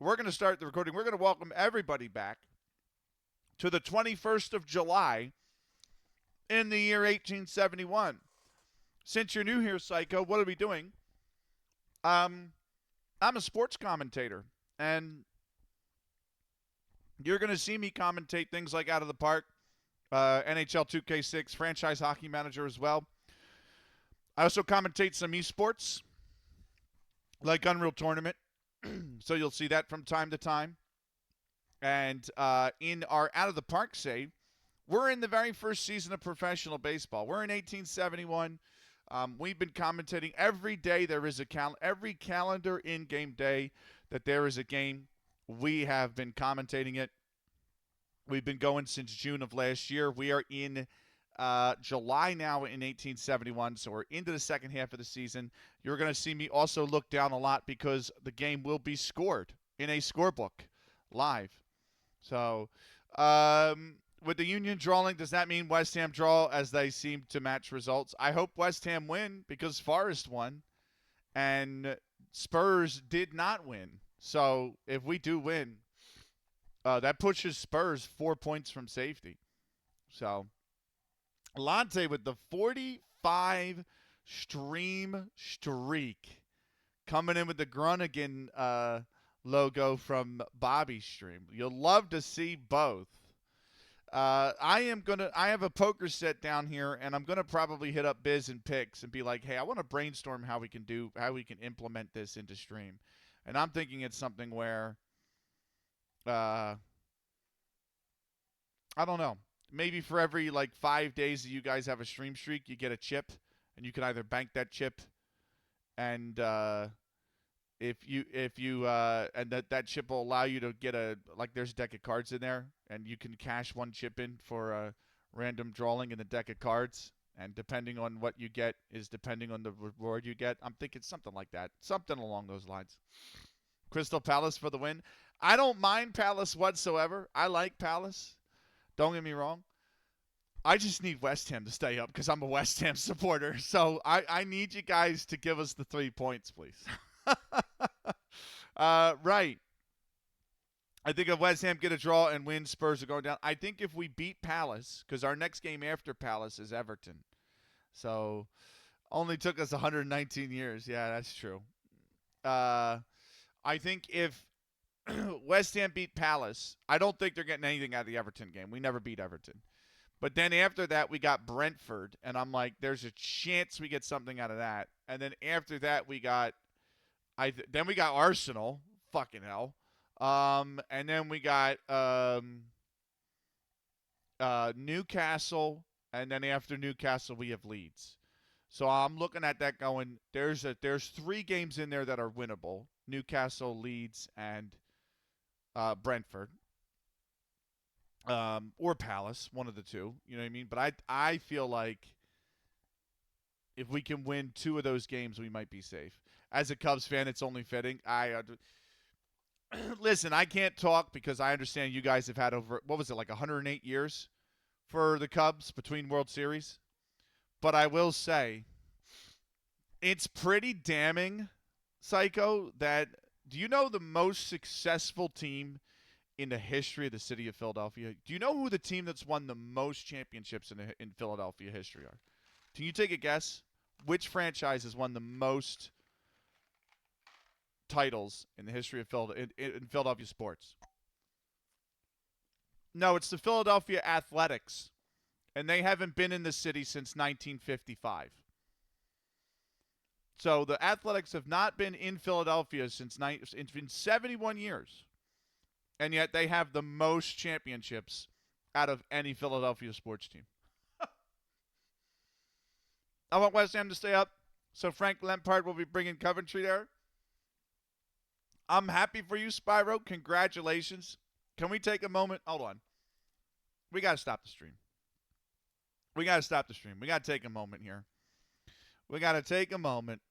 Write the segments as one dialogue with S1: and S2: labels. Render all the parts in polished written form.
S1: we're going to start the recording. We're going to welcome everybody back to the 21st of July in the year 1871. Since you're new here, Psycho, what are we doing? I'm a sports commentator, and you're going to see me commentate things like Out of the Park, NHL 2K6, franchise hockey manager as well. I also commentate some esports, like Unreal Tournament, so you'll see that from time to time. And in our Out of the Park save, we're in the very first season of professional baseball. We're in 1871. We've been commentating every day. There is every calendar in-game day that there is a game. We have been commentating it. We've been going since June of last year. We are in July now in 1871, so we're into the second half of the season. You're going to see me also look down a lot because the game will be scored in a scorebook live. So with the Union drawing, does that mean West Ham draw as they seem to match results? I hope West Ham win because Forest won and Spurs did not win. So if we do win, that pushes Spurs 4 points from safety. So Lante with the 45 stream streak coming in with the Grunigan logo from Bobby's stream. You'll love to see both. I have a poker set down here, and I'm gonna probably hit up Biz and Picks and be like, hey, I want to brainstorm how we can implement this into stream. And I'm thinking it's something where I don't know. Maybe for every like 5 days that you guys have a stream streak, you get a chip, and you can either bank that chip, and if you and that chip will allow you to get there's a deck of cards in there, and you can cash one chip in for a random drawing in the deck of cards, and depending on what you get is depending on the reward you get. I'm thinking something like that, something along those lines. Crystal Palace for the win. I don't mind Palace whatsoever. I like Palace. Don't get me wrong. I just need West Ham to stay up because I'm a West Ham supporter. So I need you guys to give us the 3 points, please. Right. I think if West Ham get a draw and win, Spurs are going down. I think if we beat Palace, because our next game after Palace is Everton. So only took us 119 years. Yeah, that's true. I think if West Ham beat Palace, I don't think they're getting anything out of the Everton game. We never beat Everton. But then after that, we got Brentford, and I'm like, there's a chance we get something out of that. And then after that, we got Arsenal. Fucking hell. And then we got Newcastle, and then after Newcastle, we have Leeds. So I'm looking at that going, there's 3 games in there that are winnable. Newcastle, Leeds, and Brentford. Or Palace, one of the two. You know what I mean? But I feel like if we can win 2 of those games, we might be safe. As a Cubs fan, it's only fitting. Listen, I can't talk because I understand you guys have had over, 108 years for the Cubs between World Series. But I will say, it's pretty damning, Psycho, that do you know the most successful team in the history of the city of Philadelphia? Do you know who the team that's won the most championships in Philadelphia history are? Can you take a guess? Which franchise has won the most titles in the history of Philadelphia sports? No, it's the Philadelphia Athletics, and they haven't been in the city since 1955. So the Athletics have not been in Philadelphia it's been 71 years. And yet they have the most championships out of any Philadelphia sports team. I want West Ham to stay up, so Frank Lampard will be bringing Coventry there. I'm happy for you, Spyro. Congratulations. Can we take a moment? Hold on. We got to stop the stream. We got to take a moment here. We got to take a moment.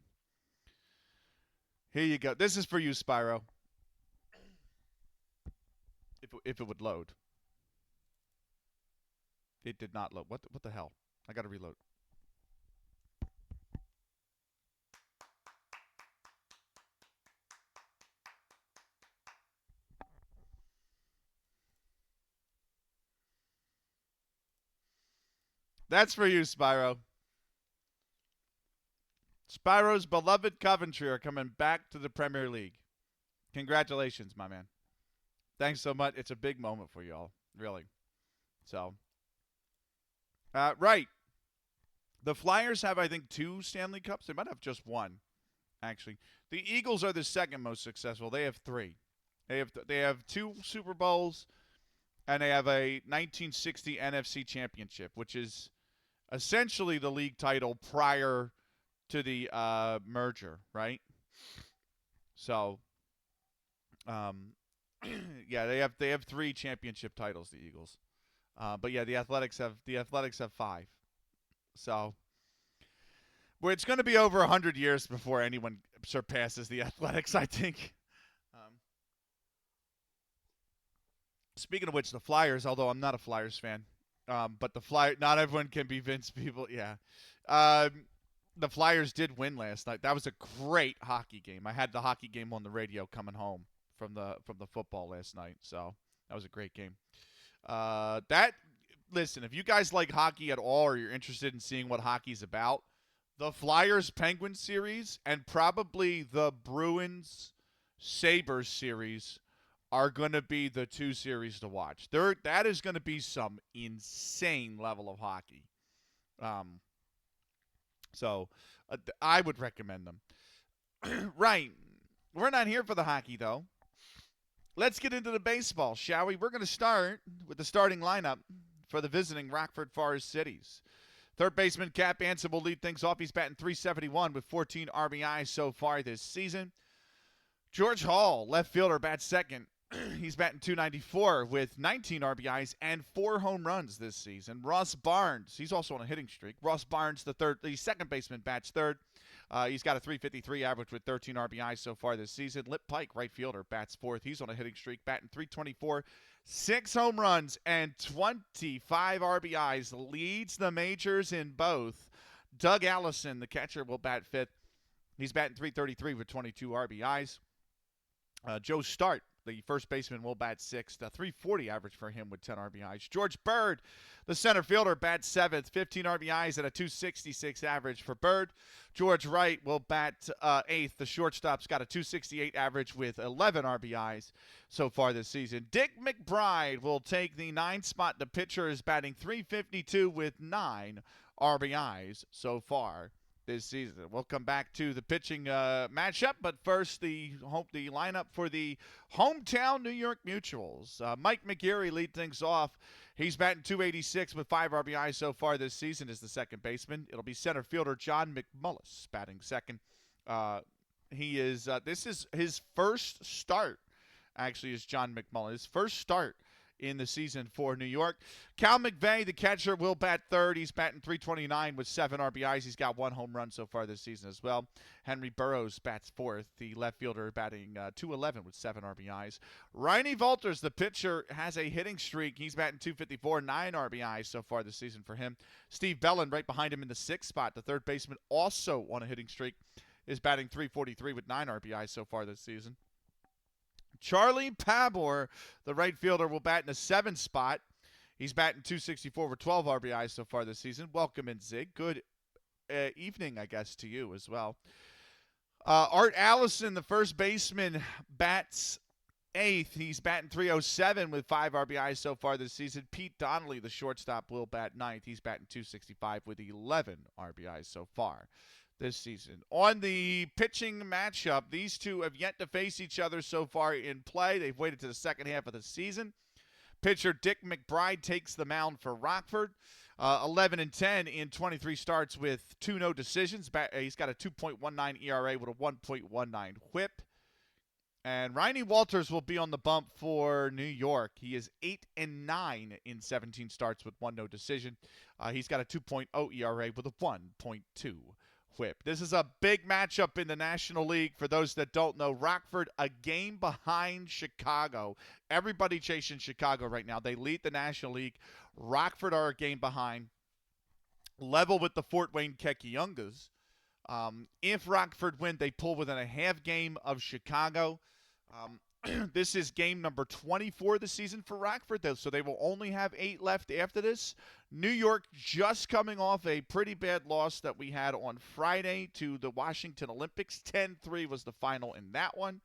S1: Here you go. This is for you, Spyro. If it would load. It did not load. What the hell? I got to reload. That's for you, Spyro. Spyro's beloved Coventry are coming back to the Premier League. Congratulations, my man. Thanks so much. It's a big moment for y'all, really. So, right. The Flyers have, I think, 2 Stanley Cups. They might have just one, actually. The Eagles are the second most successful. They have 3. They have 2 Super Bowls, and they have a 1960 NFC Championship, which is essentially the league title prior to the merger, right? So, um, yeah, they have 3 championship titles, the Eagles. But yeah, the Athletics have 5. So, well, it's going to be over 100 years before anyone surpasses the Athletics, I think. Um, Speaking of which, the Flyers, although I'm not a Flyers fan, but not everyone can be Vince people. Yeah. The Flyers did win last night. That was a great hockey game. I had the hockey game on the radio coming home from the football last night. So that was a great game. That Listen, if you guys like hockey at all or you're interested in seeing what hockey's about, the Flyers Penguins series and probably the Bruins Sabres series are going to be the 2 series to watch. That is going to be some insane level of hockey. Um, so I would recommend them. Right. We're not here for the hockey, though. Let's get into the baseball, shall we? We're going to start with the starting lineup for the visiting Rockford Forest Citys. Third baseman Cap Anson will lead things off. He's batting .371 with 14 RBIs so far this season. George Hall, left fielder, bats second. He's batting .294 with 19 RBIs and 4 home runs this season. Ross Barnes, he's also on a hitting streak. Ross Barnes, the second baseman, bats third. He's got a .353 average with 13 RBIs so far this season. Lip Pike, right fielder, bats fourth. He's on a hitting streak, batting .324, 6 home runs and 25 RBIs. Leads the majors in both. Doug Allison, the catcher, will bat fifth. He's batting .333 with 22 RBIs. Joe Start, the first baseman, will bat sixth. A .340 average for him with 10 RBIs. George Bird, the center fielder, bats seventh. 15 RBIs and a .266 average for Bird. George Wright will bat eighth. The shortstop's got a .268 average with 11 RBIs so far this season. Dick McBride will take the 9th spot. The pitcher is batting .352 with 9 RBIs so far this season. We'll come back to the pitching matchup, but first the lineup for the hometown New York Mutuals. Mike McGarry lead things off. He's batting .286 with 5 RBIs so far this season as the second baseman. It'll be center fielder John McMullis batting second. This is his first start, actually, is John McMullis. His first start in the season for New York. Cal McVay, the catcher, will bat third. He's batting .329 with 7 RBIs. He's got 1 home run so far this season as well. Henry Burroughs bats fourth. The left fielder batting .211 with 7 RBIs. Rainy Walters, the pitcher, has a hitting streak. He's batting .254, 9 RBIs so far this season for him. Steve Bellin right behind him in the 6th spot. The third baseman, also on a hitting streak, is batting .343 with 9 RBIs so far this season. Charlie Pabor, the right fielder, will bat in the 7th spot. He's batting .264 with 12 RBIs so far this season. Welcome in, Zig. Good evening, I guess, to you as well. Art Allison, the first baseman, bats 8th. He's batting .307 with 5 RBIs so far this season. Pete Donnelly, the shortstop, will bat 9th. He's batting .265 with 11 RBIs so far this season. On the pitching matchup, these two have yet to face each other so far in play. They've waited to the second half of the season. Pitcher Dick McBride takes the mound for Rockford. 11-10 in 23 starts with 2 no decisions. He's got a 2.19 ERA with a 1.19 whip. And Rainy Walters will be on the bump for New York. He is 8-9 in 17 starts with 1 no decision. He's got a 2.0 ERA with a 1.2 whip. This is a big matchup in the National League. For those that don't know, Rockford a game behind Chicago. Everybody chasing Chicago right now. They lead the National League. Rockford are a game behind. Level with the Fort Wayne Kekiungas. If Rockford win, they pull within a half game of Chicago. This is game number 24 of the season for Rockford, so they will only have 8 left after this. New York just coming off a pretty bad loss that we had on Friday to the Washington Olympics. 10-3 was the final in that one.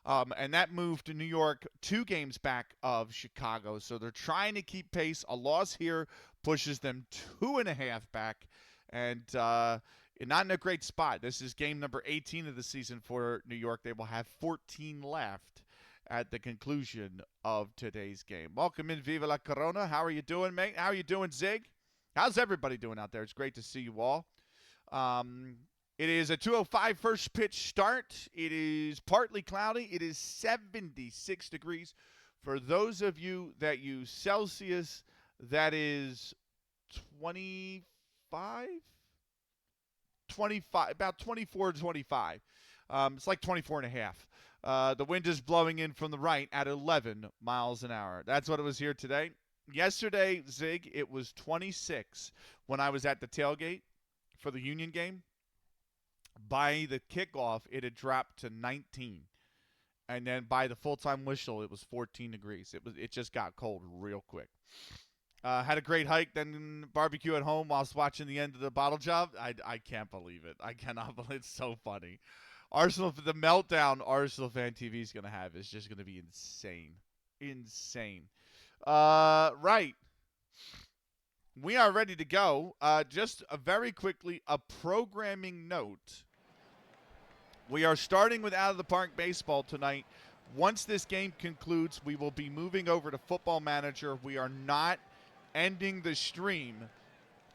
S1: And that moved to New York 2 games back of Chicago. So they're trying to keep pace. A loss here pushes them 2.5 back. And not in a great spot. This is game number 18 of the season for New York. They will have 14 left at the conclusion of today's game. Welcome in, Viva la Corona. How are you doing, mate? How are you doing, Zig? How's everybody doing out there? It's great to see you all. It is a 2:05 first pitch start. It is partly cloudy. It is 76 degrees. For those of you that use Celsius, that is 25, about 24 to 25. It's like 24 and a half. The wind is blowing in from the right at 11 miles an hour. That's what it was here today. Yesterday, Zig, it was 26 when I was at the tailgate for the Union game. By the kickoff, it had dropped to 19. And then by the full-time whistle, it was 14 degrees. It just got cold real quick. Had a great hike, then barbecue at home whilst watching the end of the bottle job. I can't believe it. I cannot believe it. It's so funny. The meltdown Arsenal Fan TV is going to have is just going to be insane. Insane. Right. We are ready to go. Just very quickly, a programming note. We are starting with Out of the Park Baseball tonight. Once this game concludes, we will be moving over to Football Manager. We are not ending the stream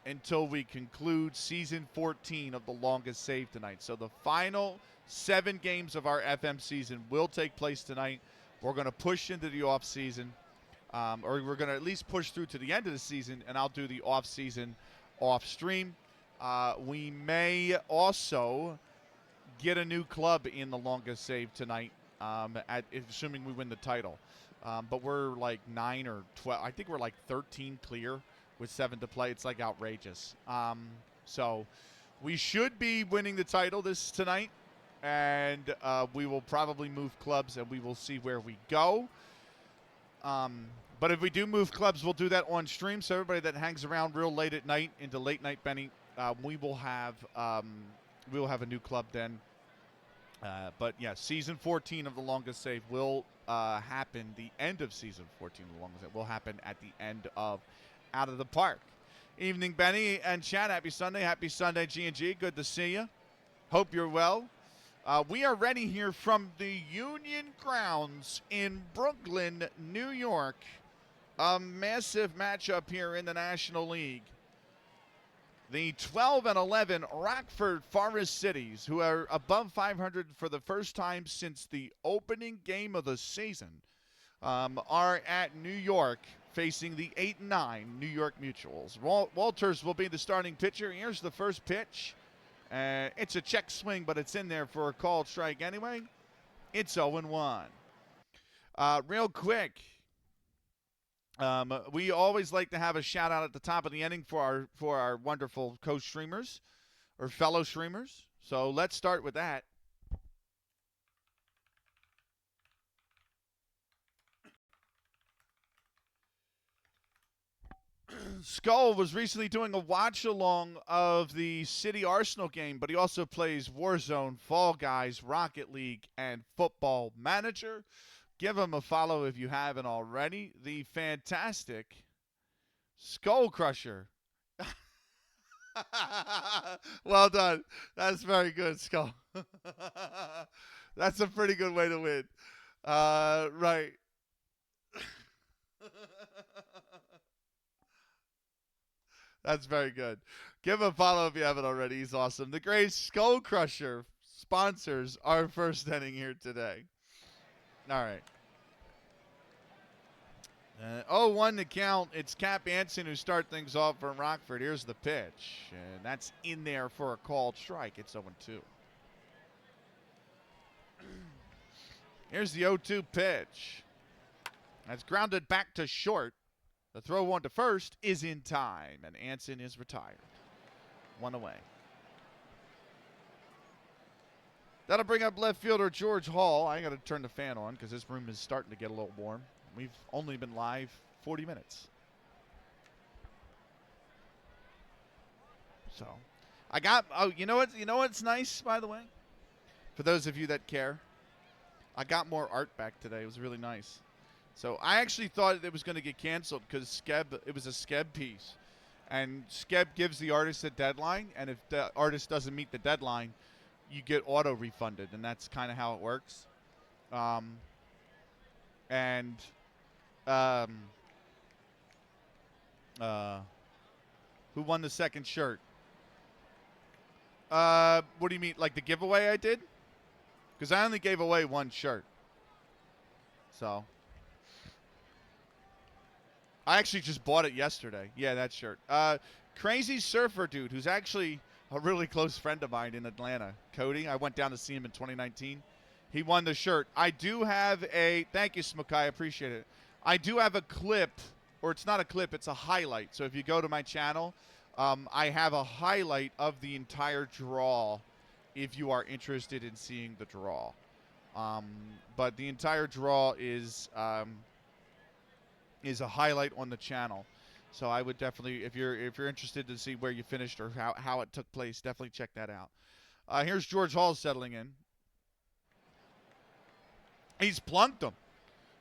S1: until we conclude Season 14 of The Longest Save tonight. So the final 7 games of our FM season will take place tonight. We're going to push into the off-season, or we're going to at least push through to the end of the season, and I'll do the off-season off-stream. We may also get a new club in The Longest Save tonight, assuming we win the title. But we're like 9 or 12. I think we're like 13 clear with 7 to play. It's like outrageous. So we should be winning the title tonight, and we will probably move clubs, and we will see where we go. But if we do move clubs, we'll do that on stream. So everybody that hangs around real late at night into late night Benny, we will have a new club then. But yeah, season 14 of The Longest Save will happen. The end of season 14 of The Longest Save will happen at the end of Out of the Park. Evening, Benny and Chad. Happy Sunday. Happy Sunday, G&G. Good to see you. Hope you're well. We are ready here from the Union Grounds in Brooklyn, New York. A massive matchup here in the National League. The 12-11 Rockford Forest Citys, who are above 500 for the first time since the opening game of the season, are at New York facing the 8-9 New York Mutuals. Walters will be the starting pitcher. Here's the first pitch. It's a check swing, but it's in there for a called strike anyway. It's 0-1. Real quick. We always like to have a shout out at the top of the inning for our wonderful co-streamers or fellow streamers. So let's start with that. Skull was recently doing a watch along of the City Arsenal game, but he also plays Warzone, Fall Guys, Rocket League, and Football Manager. Give him a follow if you haven't already. The fantastic Skull Crusher. Well done. That's very good, Skull. That's a pretty good way to win. Right. That's very good. Give him a follow if you haven't already. He's awesome. The great Skull Crusher sponsors our first inning here today. All right. 0-1 to count. It's Cap Anson who start things off for Rockford. Here's the pitch. And that's in there for a called strike. It's 0-2. Here's the 0-2 pitch. That's grounded back to short. The throw one to first is in time, and Anson is retired. 1 away. That'll bring up left fielder George Hall. I got to turn the fan on because this room is starting to get a little warm. We've only been live 40 minutes. So, I got. Oh, you know what? You know what's nice, by the way. For those of you that care, I got more art back today. It was really nice. So I actually thought it was going to get canceled because it was a Skeb piece, and Skeb gives the artist a deadline, and if the artist doesn't meet the deadline, you get auto refunded, and that's kind of how it works. And who won the second shirt? What do you mean, like the giveaway I did? Because I only gave away one shirt. So I actually just bought it yesterday. Yeah, that shirt. Crazy Surfer Dude, who's actually a really close friend of mine in Atlanta, Cody. I went down to see him in 2019. He won the shirt. I do have a, thank you, Smokai, I appreciate it. I do have a clip, or it's not a clip, it's a highlight. So if you go to my channel, I have a highlight of the entire draw if you are interested in seeing the draw. But the entire draw is a highlight on the channel. So I would definitely, if you're interested to see where you finished or how it took place, definitely check that out. Here's George Hall settling in. He's plunked him.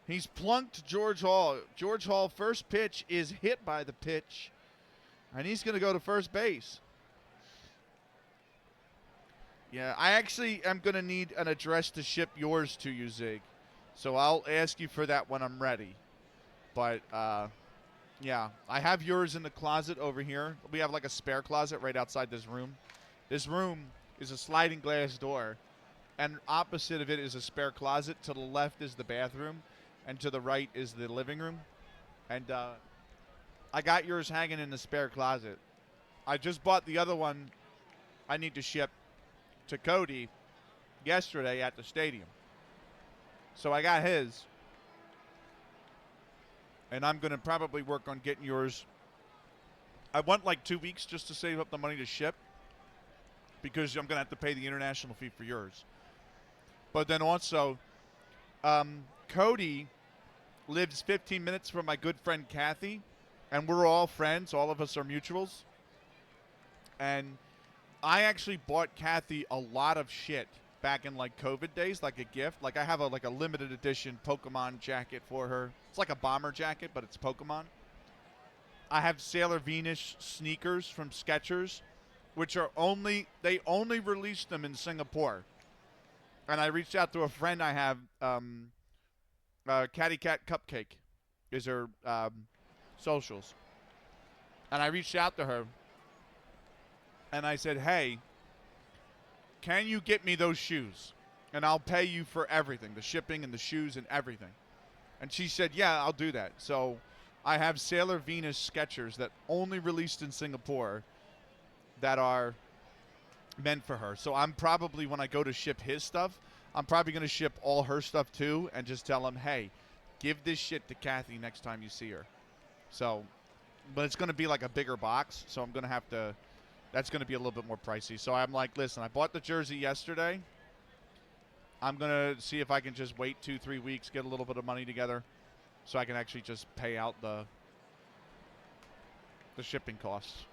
S1: He's plunked George Hall. George Hall, first pitch is hit by the pitch, and he's going to go to first base. Yeah, I actually am going to need an address to ship yours to you, Zig. So I'll ask you for that when I'm ready. But, yeah, I have yours in the closet over here. We have like a spare closet right outside this room. This room is a sliding glass door, and opposite of it is a spare closet. To the left is the bathroom, and to the right is the living room. And I got yours hanging in the spare closet. I just bought the other one I need to ship to Cody yesterday at the stadium. So I got his. And I'm going to probably work on getting yours. I want like 2 weeks just to save up the money to ship, because I'm going to have to pay the international fee for yours. But then also, Cody lives 15 minutes from my good friend Kathy, and we're all friends. All of us are mutuals. And I actually bought Kathy a lot of shit back in like COVID days, like a gift. Like I have a limited edition Pokemon jacket for her. It's like a bomber jacket, but it's Pokemon. I have Sailor Venus sneakers from Skechers, which are they only released them in Singapore. And I reached out to a friend I have, Catty Cat Cupcake is her socials. And I reached out to her and I said, hey, can you get me those shoes? And I'll pay you for everything, the shipping and the shoes and everything. And she said, yeah, I'll do that. So I have Sailor Venus Skechers that only released in Singapore that are meant for her. So I'm probably, when I go to ship his stuff, I'm probably going to ship all her stuff too and just tell him, hey, give this shit to Kathy next time you see her. So, but it's going to be like a bigger box, so I'm going to have to, that's going to be a little bit more pricey. So I'm like, listen, I bought the jersey yesterday. I'm going to see if I can just wait 2-3 weeks, get a little bit of money together so I can actually just pay out the shipping costs.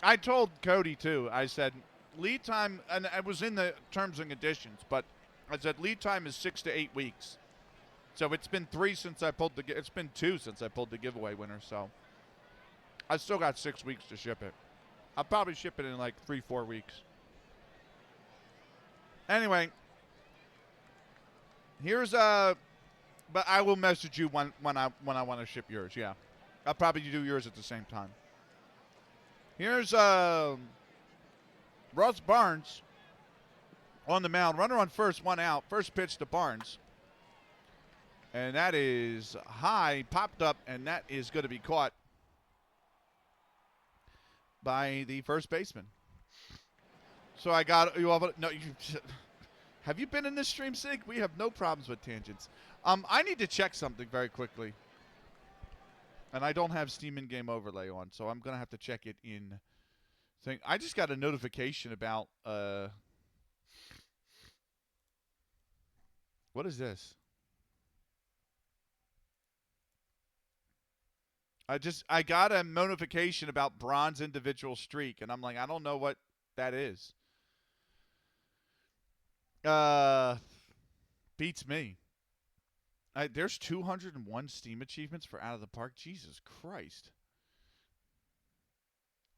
S1: I told Cody, too. I said, lead time, and it was in the terms and conditions, but I said lead time is 6 to 8 weeks. So it's been 2 since I pulled the giveaway winner, so I still got 6 weeks to ship it. I'll probably ship it in like 3-4 weeks. Anyway, here's but I will message you when I want to ship yours. Yeah, I'll probably do yours at the same time. Here's Ross Barnes on the mound. Runner on first, one out. First pitch to Barnes. And that is high, popped up, and that is going to be caught by the first baseman. So I got you all. No, have you been in this stream, Sig? We have no problems with tangents. I need to check something very quickly. And I don't have Steam in-game overlay on, so I'm going to have to check it in. I just got a notification about What is this? I got a notification about bronze individual streak, and I'm like, I don't know what that is. Uh, beats me. There's 201 Steam achievements for Out of the Park. Jesus Christ.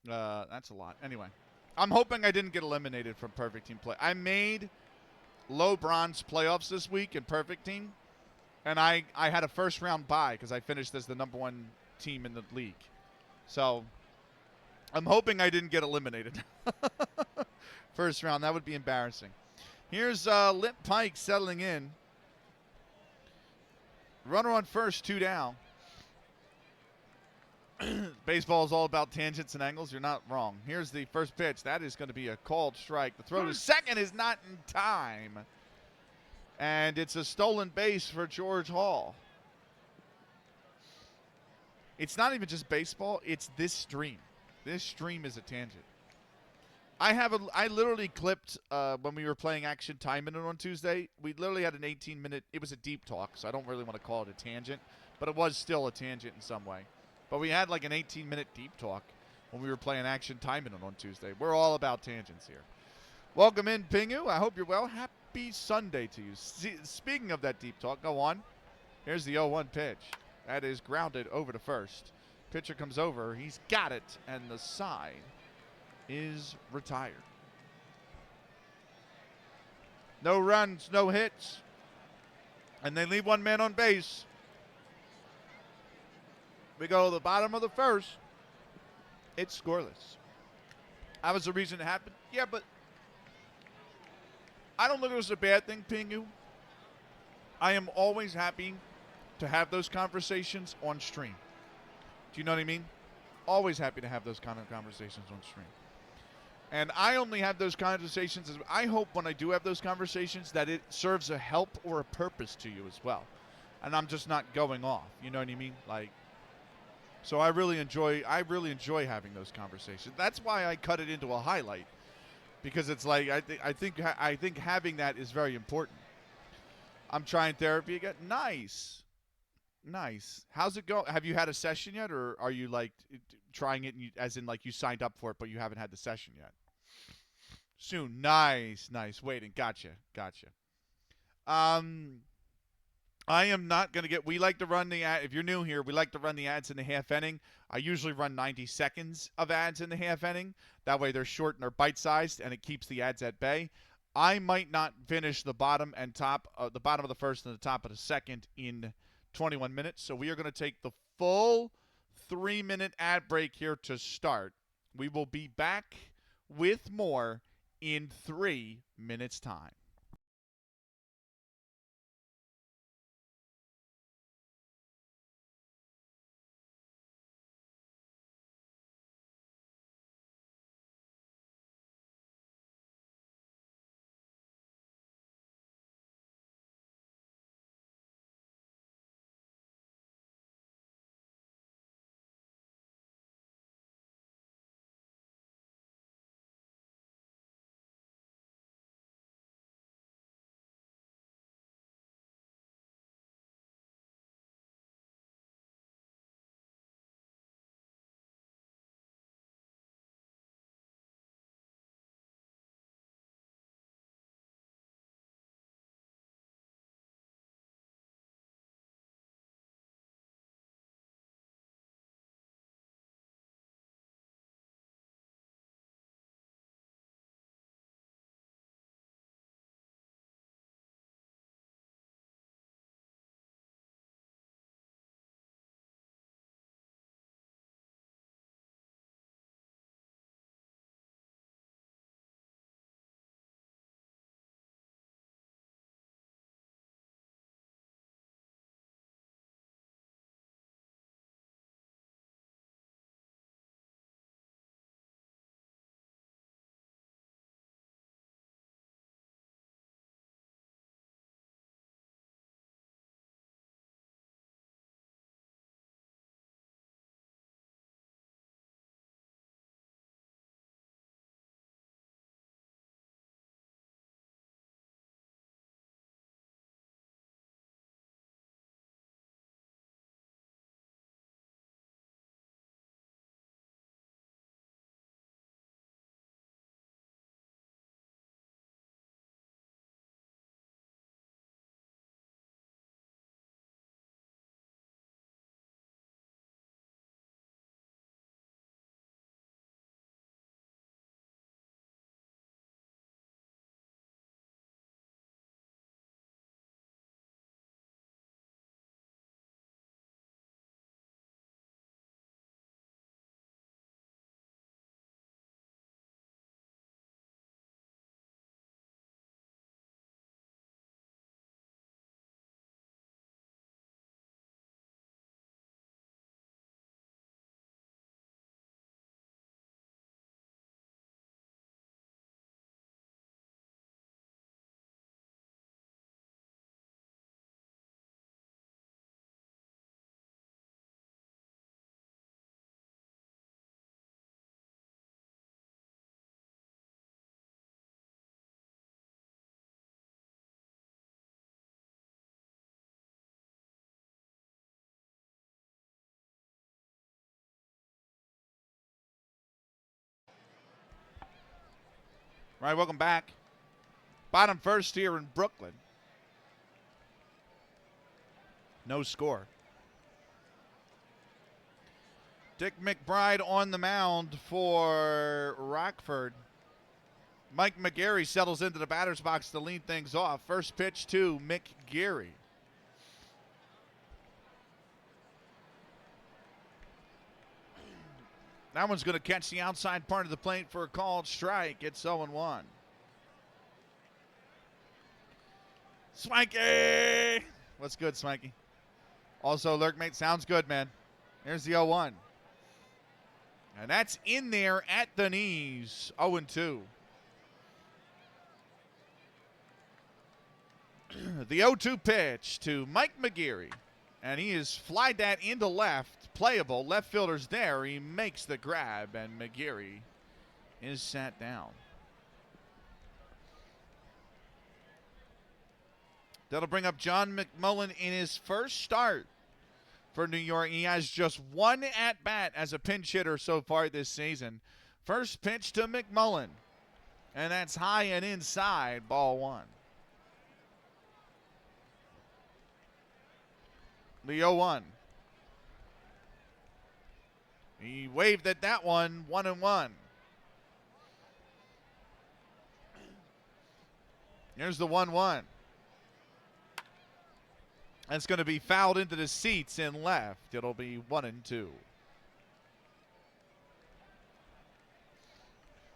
S1: That's a lot. Anyway, I'm hoping I didn't get eliminated from Perfect Team Play. I made low bronze playoffs this week in Perfect Team, and I had a first round bye because I finished as the #1 team in the league. So I'm hoping I didn't get eliminated. First round, that would be embarrassing. Here's Limp Pike settling in. Runner on first, 2 down. Baseball is all about tangents and angles. You're not wrong. Here's the first pitch. That is going to be a called strike. The throw to second is not in time. And it's a stolen base for George Hall. It's not even just baseball. It's this stream. This stream is a tangent. I literally clipped when we were playing Action Time Minute on Tuesday. We literally had an 18-minute. It was a deep talk, so I don't really want to call it a tangent, but it was still a tangent in some way. But we had like an 18-minute deep talk when we were playing Action Time Minute on Tuesday. We're all about tangents here. Welcome in, Pingu. I hope you're well. Happy Sunday to you. Speaking of that deep talk, go on. Here's the 0-1 pitch. That is grounded over to first. Pitcher comes over. He's got it, and the side is retired. No runs, no hits. And they leave one man on base. We go to the bottom of the first. It's scoreless. That was the reason it happened. Yeah, but I don't look at it as a bad thing, Pingu. I am always happy to have those conversations on stream. Do you know what I mean? Always happy to have those kind of conversations on stream. And I only have those conversations. I hope when I do have those conversations that it serves a help or a purpose to you as well. And I'm just not going off. You know what I mean? Like, so I really enjoy having those conversations. That's why I cut it into a highlight, because it's like I think having that is very important. I'm trying therapy again. Nice. How's it go? Have you had a session yet, or are you like trying it as in like you signed up for it but you haven't had the session yet? Soon. Nice. Waiting. Gotcha. I am not going to get – we like to run the ad – if you're new here, we like to run the ads in the half inning. I usually run 90 seconds of ads in the half inning. That way they're short and they're bite-sized, and it keeps the ads at bay. I might not finish the bottom of the first and the top of the second in 21 minutes. So we are going to take the full 3-minute ad break here to start. We will be back with more in 3 minutes' time. All right, welcome back. Bottom first here in Brooklyn. No score. Dick McBride on the mound for Rockford. Mike McGarry settles into the batter's box to lead things off. First pitch to McGarry. That one's going to catch the outside part of the plate for a called strike. It's 0-1. Swanky! What's good, Swanky? Also, Lurkmate, sounds good, man. Here's the 0-1. And that's in there at the knees. 0-2. The 0-2 pitch to Mike McGarry. And he has flied that into left. Playable. Left fielder's there. He makes the grab, and McGarry is sat down. That'll bring up John McMullen in his first start for New York. He has just one at-bat as a pinch hitter so far this season. First pitch to McMullen. And that's high and inside, ball one. The 0-1. He waved at that one, 1-1. Here's the 1-1. That's going to be fouled into the seats in left. It'll be 1-2.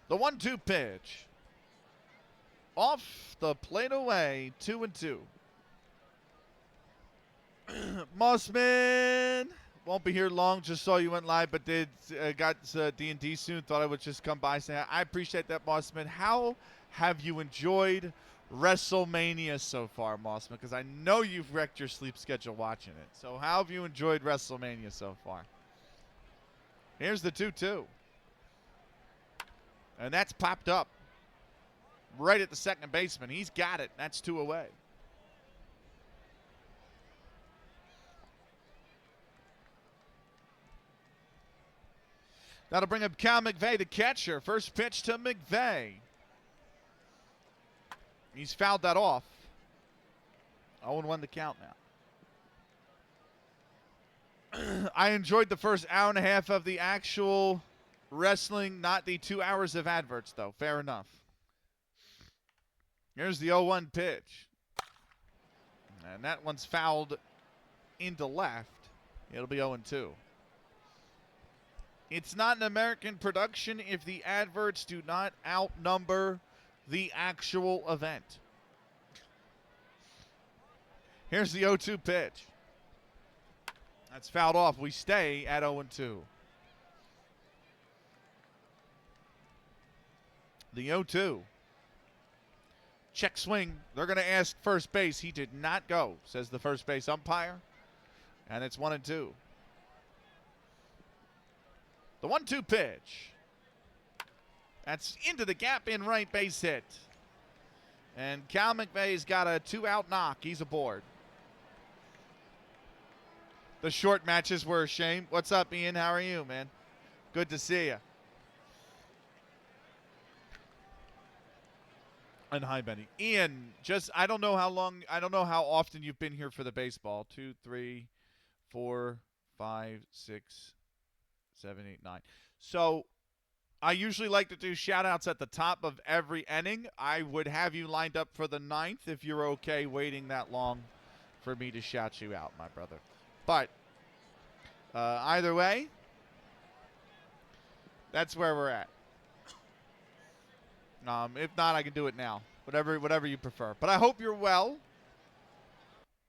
S1: The 1-2 pitch. Off the plate away, 2-2. Mossman won't be here long. Just saw you went live, but got D&D soon. Thought I would just come by. Say I appreciate that, Mossman. How have you enjoyed WrestleMania so far, Mossman? Because I know you've wrecked your sleep schedule watching it. So how have you enjoyed WrestleMania so far? Here's the 2-2. And that's popped up right at the second baseman. He's got it. That's 2 away. That'll bring up Cal McVeigh, the catcher. First pitch to McVeigh. He's fouled that off. 0-1 the count now. I enjoyed the first hour and a half of the actual wrestling, not the 2 hours of adverts, though. Fair enough. Here's the 0-1 pitch. And that one's fouled into left. It'll be 0-2. It's not an American production if the adverts do not outnumber the actual event. Here's the 0-2 pitch. That's fouled off. We stay at 0-2. The 0-2. Check swing. They're going to ask first base. He did not go, says the first base umpire. And it's 1-2. The 1-2 pitch. That's into the gap in right base hit. And Cal McVeigh's got a 2-out knock. He's aboard. The short matches were a shame. What's up, Ian? How are you, man? Good to see you. And hi, Benny. Ian, I don't know how often you've been here for the baseball. 2, 3, 4, 5, 6, 7, 8, 9. So I usually like to do shout-outs at the top of every inning. I would have you lined up for the 9th if you're okay waiting that long for me to shout you out, my brother. But either way, that's where we're at. If not, I can do it now. Whatever you prefer. But I hope you're well,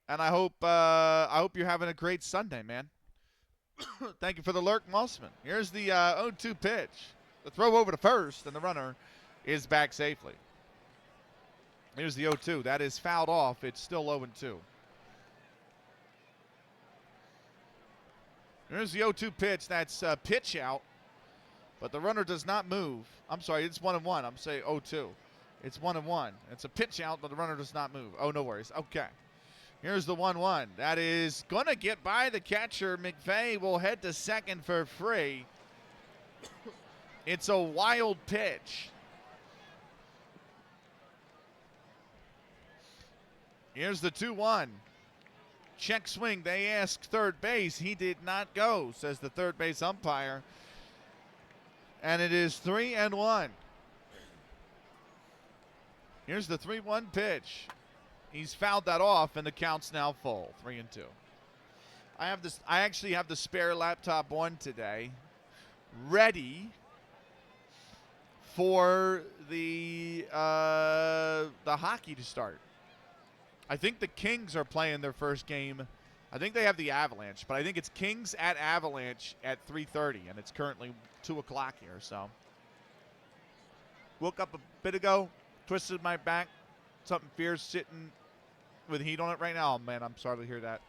S1: and I hope you're having a great Sunday, man. Thank you for the lurk, Mossman. Here's the 0-2 pitch. The throw over to first, and the runner is back safely. Here's the 0-2. That is fouled off. It's still 0-2. Here's the 0-2 pitch. That's pitch out, but the runner does not move. I'm sorry, it's 1-1. I'm saying 0-2. It's 1-1. It's a pitch out, but the runner does not move. Oh, no worries. Okay. Here's the 1-1. That is going to get by the catcher. McVeigh will head to second for free. It's a wild pitch. Here's the 2-1. Check swing. They ask third base. He did not go, says the third base umpire. And it is 3-1. Here's the 3-1 pitch. He's fouled that off, and the count's now full. 3-2. I actually have the spare laptop on today, ready for the hockey to start. I think the Kings are playing their first game. I think they have the Avalanche, but I think it's Kings at Avalanche at 3:30, and it's currently 2 o'clock here. So, woke up a bit ago, twisted my back, something fierce sitting with heat on it right now. Oh, man, I'm sorry to hear that.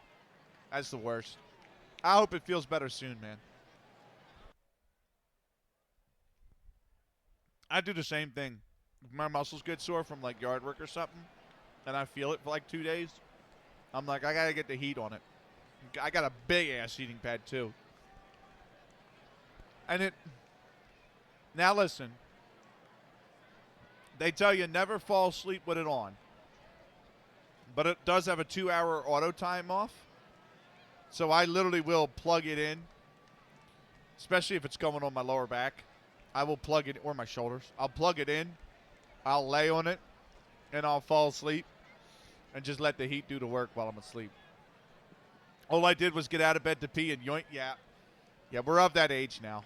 S1: That's the worst. I hope it feels better soon, man. I do the same thing. If my muscles get sore from, like, yard work or something, and I feel it for, like, 2 days, I'm like, I got to get the heat on it. I got a big-ass heating pad, too. And it... Now, listen. They tell you never fall asleep with it on. But it does have a 2-hour auto time off. So I literally will plug it in, especially if it's going on my lower back. I will plug it, or my shoulders. I'll plug it in, I'll lay on it, and I'll fall asleep and just let the heat do the work while I'm asleep. All I did was get out of bed to pee and yoink. Yeah, we're of that age now.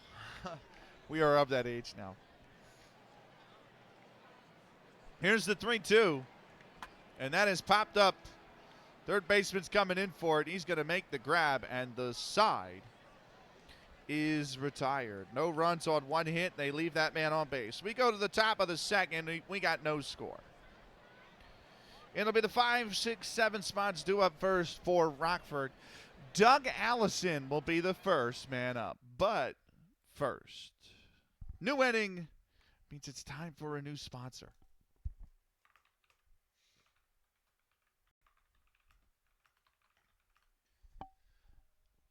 S1: We are of that age now. Here's the 3-2, and that has popped up. Third baseman's coming in for it. He's going to make the grab, and the side is retired. No runs on 1 hit. They leave that man on base. We go to the top of the second. We got no score. It'll be the 5, 6, 7 spots due up first for Rockford. Doug Allison will be the first man up. But first, new inning means it's time for a new sponsor.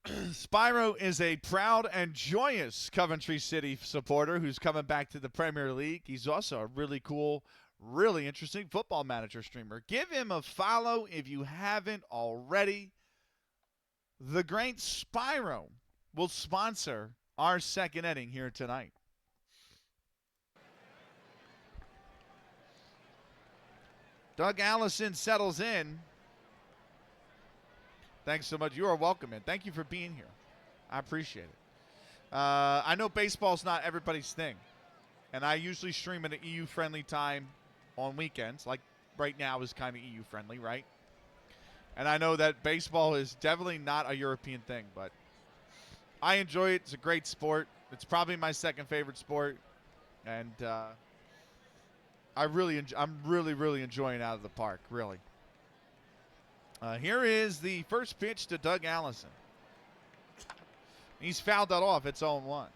S1: Spyro is a proud and joyous Coventry City supporter who's coming back to the Premier League. He's also a really cool, really interesting football manager streamer. Give him a follow if you haven't already. The great Spyro will sponsor our second inning here tonight. Doug Allison settles in. Thanks so much. You are welcome, man. Thank you for being here. I appreciate it. I know baseball's not everybody's thing, and I usually stream at an EU-friendly time on weekends, like right now is kind of EU-friendly, right? And I know that baseball is definitely not a European thing, but I enjoy it. It's a great sport. It's probably my second favorite sport, and I'm really enjoying it out of the park, really. Here is the first pitch to Doug Allison. He's fouled that off. It's 0-1.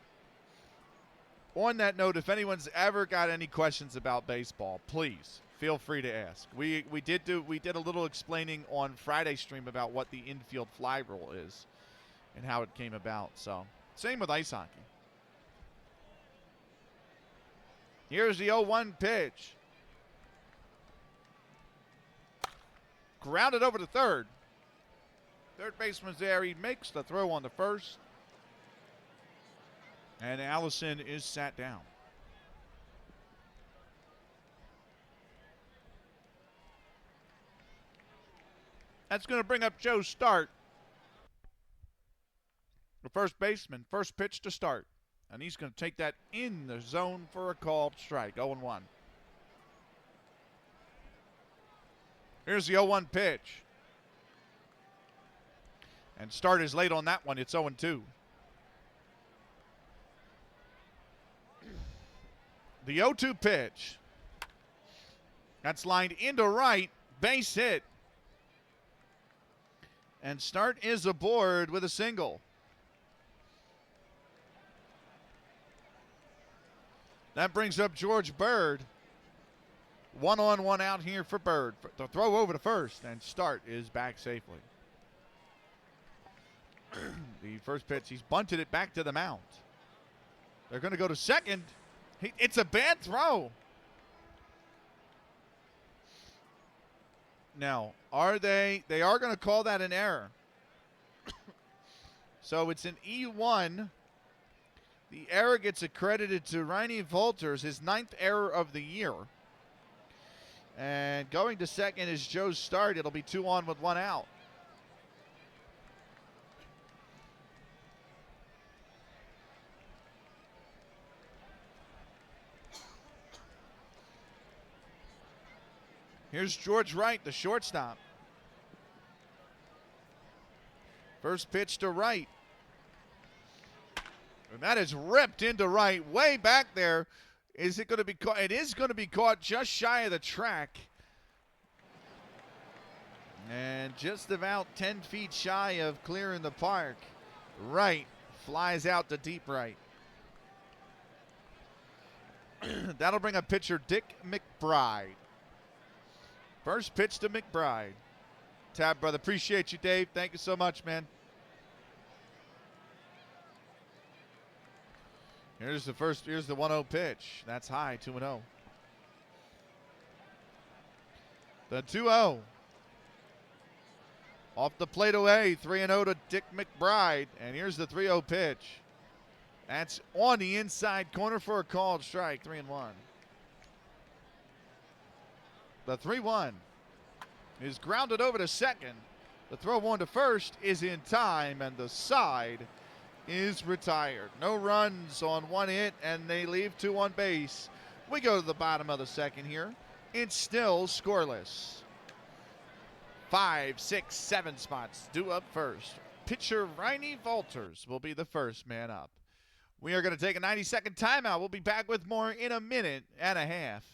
S1: On that note, if anyone's ever got any questions about baseball, please feel free to ask. We did a little explaining on Friday's stream about what the infield fly rule is and how it came about. So same with ice hockey. Here's the 0-1 pitch. Grounded over to third. Third baseman's there. He makes the throw on the first. And Allison is sat down. That's going to bring up Joe Start, the first baseman. First pitch to Start. And he's going to take that in the zone for a called strike. 0-1. Here's the 0-1 pitch. And Start is late on that one. It's 0-2. The 0-2 pitch. That's lined into right. Base hit. And Start is aboard with a single. That brings up George Bird. 1 on, 1 out here for Bird. The throw over to first, and Start is back safely. The first pitch, he's bunted it back to the mound. They're going to go to second. It's a bad throw. Now, they are going to call that an error. So it's an E1. The error gets accredited to Reini Volters, his 9th error of the year. And going to second is Joe's start. It'll be 2 on with 1 out. Here's George Wright, the shortstop. First pitch to Wright. And that is ripped into right, way back there. Is it going to be caught? It is going to be caught just shy of the track. And just about 10 feet shy of clearing the park. Right flies out to deep right. That'll bring up pitcher Dick McBride. First pitch to McBride. Tab, brother. Appreciate you, Dave. Thank you so much, man. Here's the 1-0 pitch. That's high, 2-0. The 2-0. Off the plate away, 3-0 to Dick McBride. And here's the 3-0 pitch. That's on the inside corner for a called strike, 3-1. The 3-1 is grounded over to second. The throw on to first is in time, and the side is retired. No runs on 1 hit, and they leave 2 on base. We go to the bottom of the second here. It's still scoreless. 5, 6, 7 spots due up first. Pitcher Reini Volters will be the first man up. We are going to take a 90-second timeout. We'll be back with more in a minute and a half.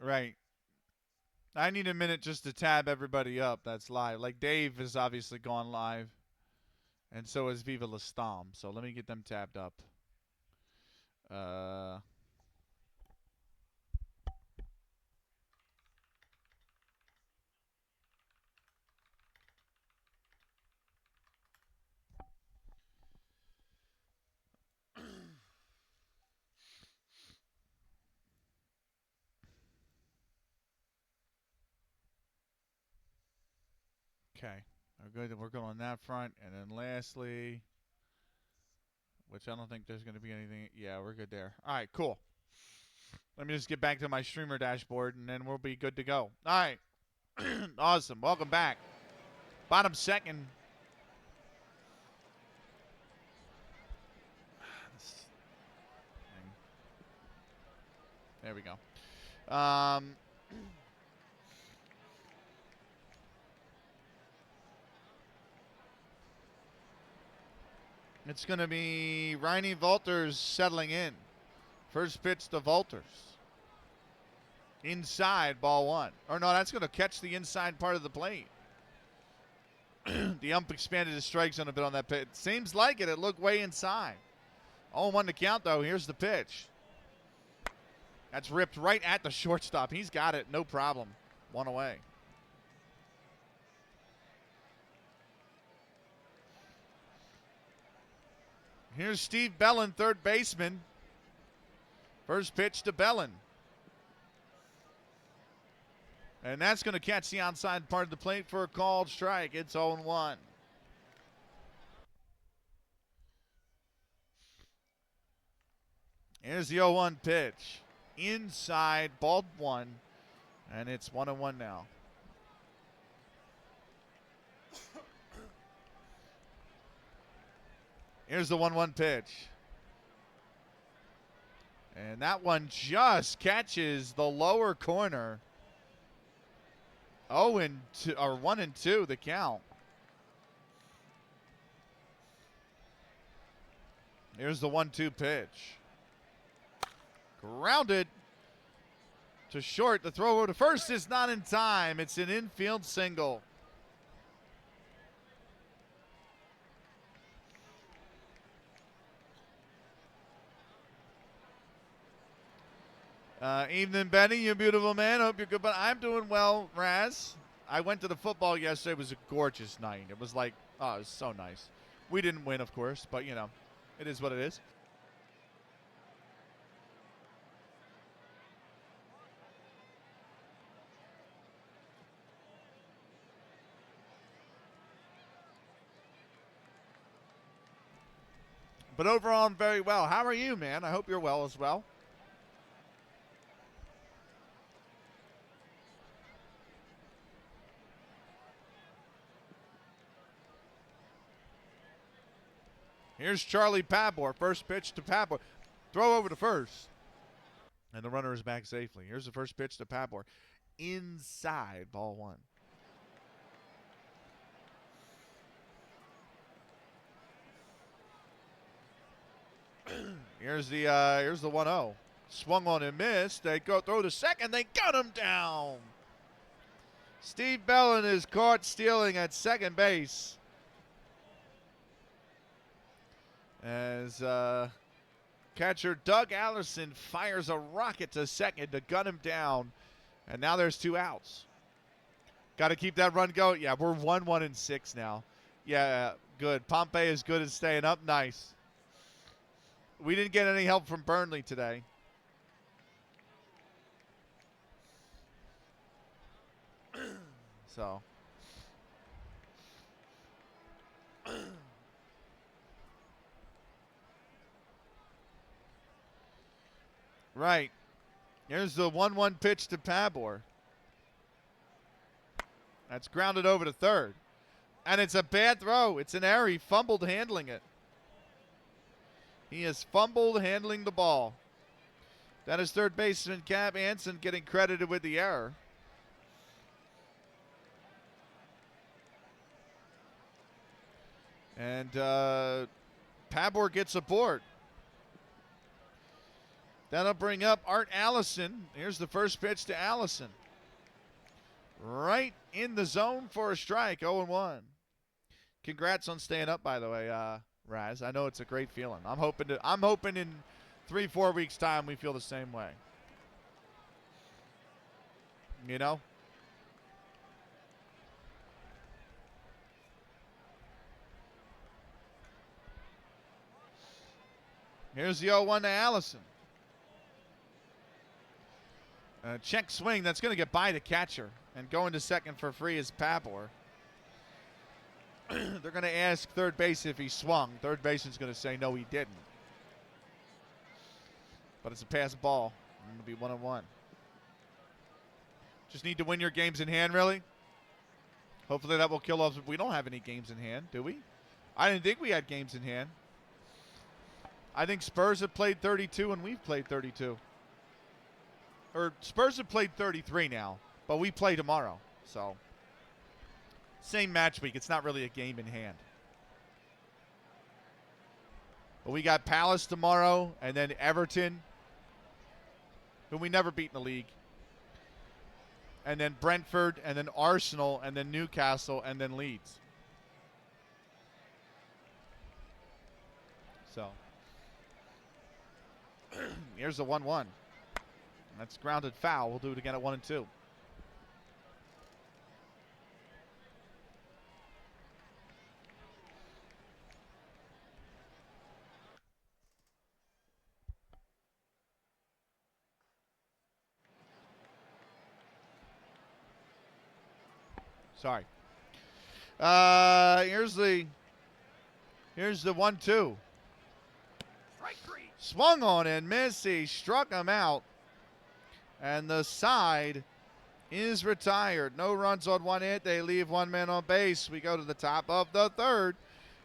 S1: Right. I need a minute just to tab everybody up that's live. Like Dave has obviously gone live. And so is Viva La Stom. So let me get them tabbed up. Okay. We're good on that front. And then lastly, which I don't think there's going to be anything. Yeah, we're good there. All right, cool. Let me just get back to my streamer dashboard, and then we'll be good to go. All right. Awesome. Welcome back. Bottom second. There we go. It's going to be Reini Volters settling in. First pitch to Volters. Inside, ball 1. Or no, that's going to catch the inside part of the plate. The ump expanded his strike zone a bit on that pitch. Seems like it. It looked way inside. 0-1 to count, though. Here's the pitch. That's ripped right at the shortstop. He's got it. No problem. 1 away. Here's Steve Bellin, third baseman. First pitch to Bellin. And that's going to catch the outside part of the plate for a called strike. It's 0-1. Here's the 0-1 pitch. Inside, ball 1. And it's 1-1 now. Here's the 1-1 pitch. And that one just catches the lower corner. 1-2 the count. Here's the 1-2 pitch. Grounded to short. The throw over to first is not in time. It's an infield single. Evening, Benny, you beautiful man. Hope you're good. But I'm doing well, Raz. I went to the football yesterday. It was a gorgeous night. It was like, oh, it was so nice. We didn't win, of course, but, you know, it is what it is. But overall, I'm very well. How are you, man? I hope you're well as well. Here's Charlie Pabor. First pitch to Pabor. Throw over to first. And the runner is back safely. Here's the first pitch to Pabor. Inside, ball 1. Here's the 1-0. Swung on and missed. They go throw to second. They got him down. Steve Bellin is caught stealing at second base. As catcher Doug Allison fires a rocket to second to gun him down. And now there's 2 outs. Got to keep that run going. Yeah, we're 1-1-6 now. Yeah, good. Pompey is good at staying up. Nice. We didn't get any help from Burnley today. So. Right. Here's the 1-1 pitch to Pabor. That's grounded over to third. And it's a bad throw. It's an error. He fumbled handling it. He has fumbled handling the ball. That is third baseman Cab Anson getting credited with the error. And Pabor gets aboard. That'll bring up Art Allison. Here's the first pitch to Allison. Right in the zone for a strike, 0-1. Congrats on staying up, by the way, Raz. I know it's a great feeling. I'm hoping in 3-4 weeks' time we feel the same way. You know? Here's the 0-1 to Allison. Check swing. That's going to get by the catcher. And going to second for free is Pabor. They're going to ask third base if he swung. Third baseman's going to say no, he didn't. But it's a pass ball. It'll be 1-1. Just need to win your games in hand, really. Hopefully that will kill us. We don't have any games in hand, do we? I didn't think we had games in hand. I think Spurs have played 32 and we've played 32. Or Spurs have played 33 now, but we play tomorrow. So, same match week. It's not really a game in hand. But we got Palace tomorrow, and then Everton, who we never beat in the league. And then Brentford, and then Arsenal, and then Newcastle, and then Leeds. So, Here's the 1-1. That's grounded foul. We'll do it again at 1-2. Sorry. Here's the 1-2. Swung on and missed. He struck him out. And the side is retired. No runs on one hit. They leave one man on base. We go to the top of the third.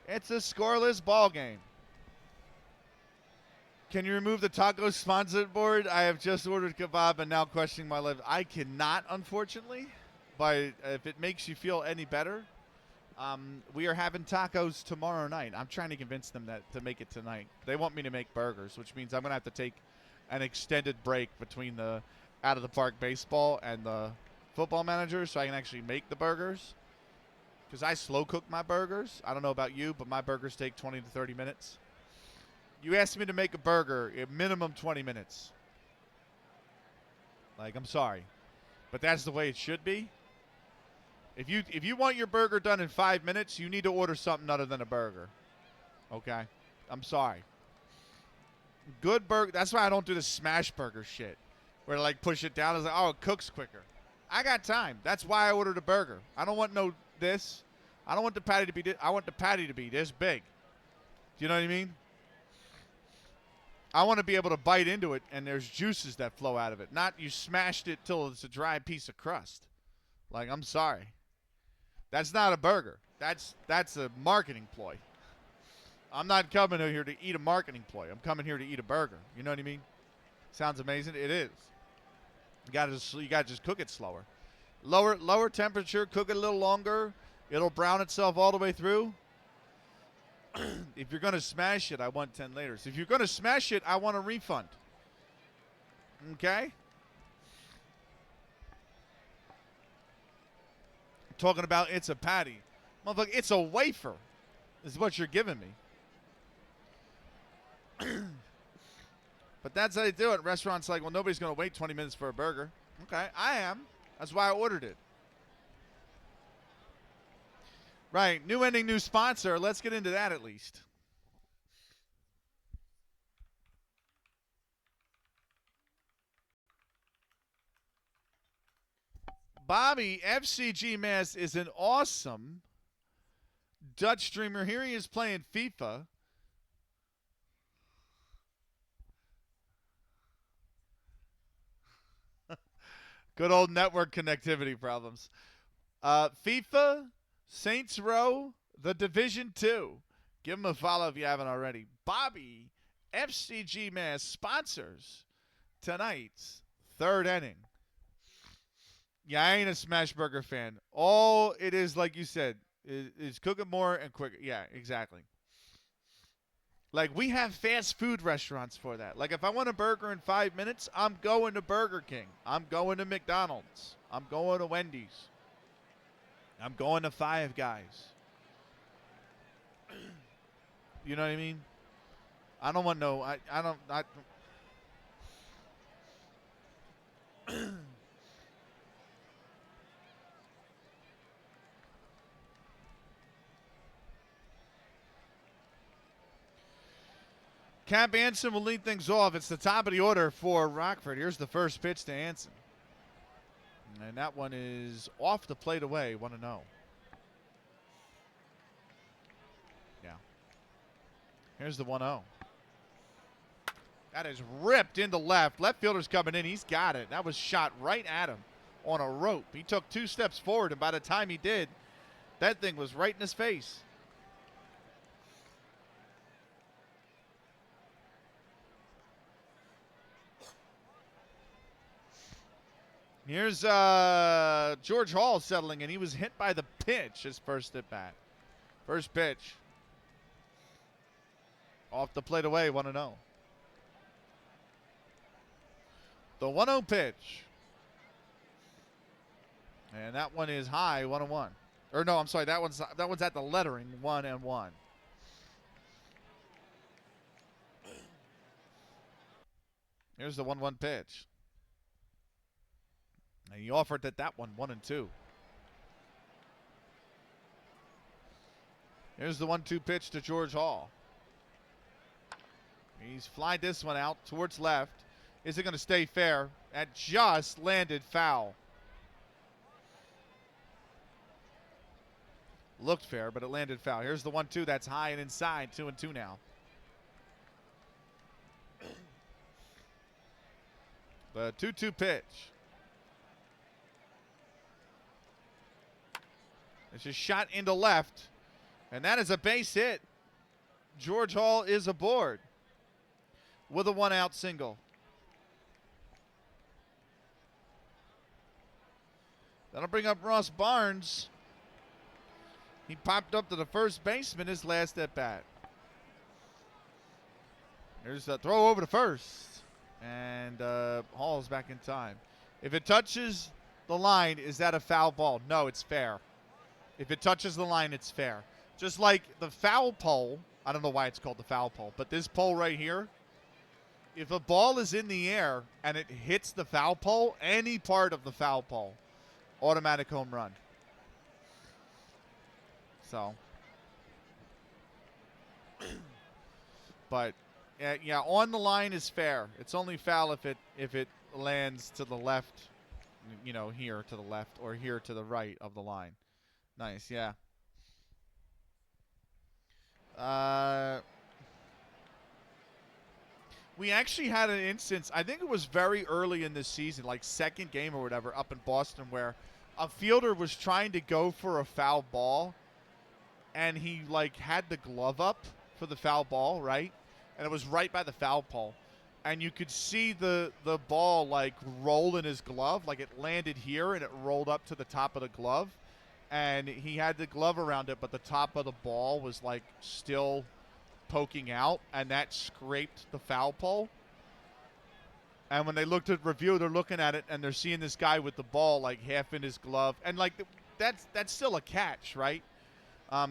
S1: It's a scoreless ball game. Can you remove the taco sponsored board? I have just ordered kebab and now questioning my life. I cannot, unfortunately. But if it makes you feel any better, we are having tacos tomorrow night. I'm trying to convince them that to make it tonight. They want me to make burgers, which means I'm going to have to take an extended break between the out of the park baseball and the football manager so I can actually make the burgers. Because I slow cook my burgers. I don't know about you, but my burgers take 20 to 30 minutes. You asked me to make a burger at minimum 20 minutes. Like, I'm sorry. But that's the way it should be. If you want your burger done in 5 minutes, you need to order something other than a burger. Okay? I'm sorry. Good burger. That's why I don't do the smash burger shit. Where like push it down. It's like, oh, it cooks quicker. I got time. That's why I ordered a burger. I don't want no this. I don't want the patty to be this. I want the patty to be this big. Do you know what I mean? I want to be able to bite into it and there's juices that flow out of it. Not you smashed it till it's a dry piece of crust. Like, I'm sorry. That's not a burger. That's a marketing ploy. I'm not coming here to eat a marketing ploy. I'm coming here to eat a burger. You know what I mean? Sounds amazing. It is. You gotta just cook it slower. Lower temperature, cook it a little longer. It'll brown itself all the way through. If you're gonna smash it, I want 10 layers. If you're gonna smash it, I want a refund. Okay? Talking about it's a patty. Motherfucker, it's a wafer is what you're giving me. But that's how they do it. Restaurants like, well, nobody's going to wait 20 minutes for a burger. Okay, I am. That's why I ordered it. Right, new ending, new sponsor. Let's get into that at least. Bobby, FCG Mass is an awesome Dutch streamer. Here he is playing FIFA. Good old network connectivity problems. FIFA, Saints Row, The Division 2. Give him a follow if you haven't already. Bobby, FCG Mass sponsors tonight's third inning. Yeah, I ain't a smash burger fan. All it is, like you said, is cooking more and quicker. Yeah, exactly. Like, we have fast food restaurants for that. Like, if I want a burger in 5 minutes, I'm going to Burger King. I'm going to McDonald's. I'm going to Wendy's. I'm going to Five Guys. You know what I mean? I don't want no... I don't... Camp Anson will lead things off. It's the top of the order for Rockford. Here's the first pitch to Anson. And that one is off the plate away, 1-0. Yeah. Here's the 1-0. That is ripped into left. Left fielder's coming in. He's got it. That was shot right at him on a rope. He took 2 steps forward, and by the time he did, that thing was right in his face. Here's George Hall settling in. He was hit by the pitch his first at bat. First pitch. Off the plate away, 1-0. The 1-0 pitch. And that one is high, 1-1. Or no, I'm sorry, that one's at the lettering, 1-1. Here's the 1-1 pitch. And he offered that 1-2. Here's the 1-2 pitch to George Hall. He's flied this one out towards left. Is it going to stay fair? That just landed foul. Looked fair, but it landed foul. Here's the 1-2. That's high and inside. 2-2 now. The 2-2 pitch. It's just shot into left. And that is a base hit. George Hall is aboard with a 1-out single. That'll bring up Ross Barnes. He popped up to the first baseman his last at bat. There's a throw over to first. And Hall's back in time. If it touches the line, is that a foul ball? No, it's fair. If it touches the line, it's fair. Just like the foul pole, I don't know why it's called the foul pole, but this pole right here, if a ball is in the air and it hits the foul pole, any part of the foul pole, automatic home run. So, but yeah, on the line is fair. It's only foul if it lands to the left, you know, here to the left or here to the right of the line. Nice, yeah. We actually had an instance, I think it was very early in this season, like second game or whatever, up in Boston, where a fielder was trying to go for a foul ball, and he like had the glove up for the foul ball, right? And it was right by the foul pole. And you could see the ball like roll in his glove, like it landed here and it rolled up to the top of the glove. And he had the glove around it, but the top of the ball was like still poking out, and that scraped the foul pole. And when they looked at review, they're looking at it and they're seeing this guy with the ball like half in his glove, and like that's still a catch, right?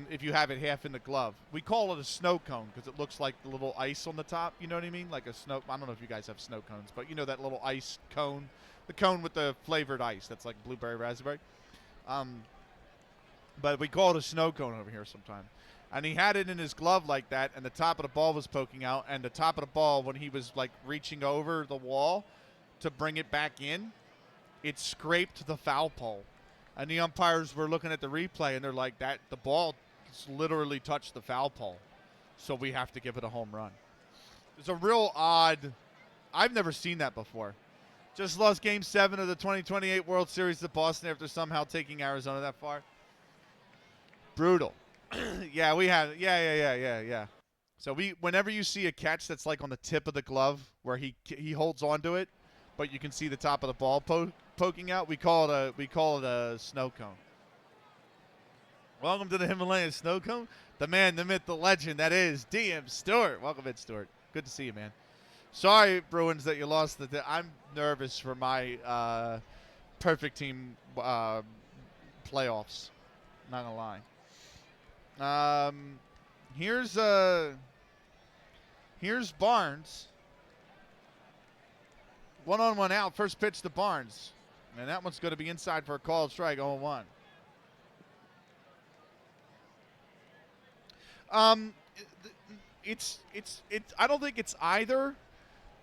S1: If you have it half in the glove. We call it a snow cone because it looks like the little ice on the top, you know what I mean? Like a snow, I don't know if you guys have snow cones, but you know that little ice cone, the cone with the flavored ice that's like blueberry raspberry. But we call it a snow cone over here sometime. And he had it in his glove like that, and the top of the ball was poking out, and the top of the ball, when he was like reaching over the wall to bring it back in, it scraped the foul pole. And the umpires were looking at the replay, and they're like, that the ball literally touched the foul pole, so we have to give it a home run. It's a real odd, I've never seen that before. Just lost Game 7 of the 2028 World Series to Boston after somehow taking Arizona that far. Brutal. Yeah, we had, yeah. So whenever you see a catch that's like on the tip of the glove where he holds onto it, but you can see the top of the ball poking out, we call it a snow cone. Welcome to the Himalayan snow cone. The man, the myth, the legend, that is DM Stewart. Welcome in, Stewart. Good to see you, man. Sorry, Bruins, that you lost I'm nervous for my perfect team playoffs. Not gonna lie. Here's Barnes. 1-on-1 out. First pitch to Barnes. And that one's going to be inside for a called strike, 0-1. It's I don't think it's either.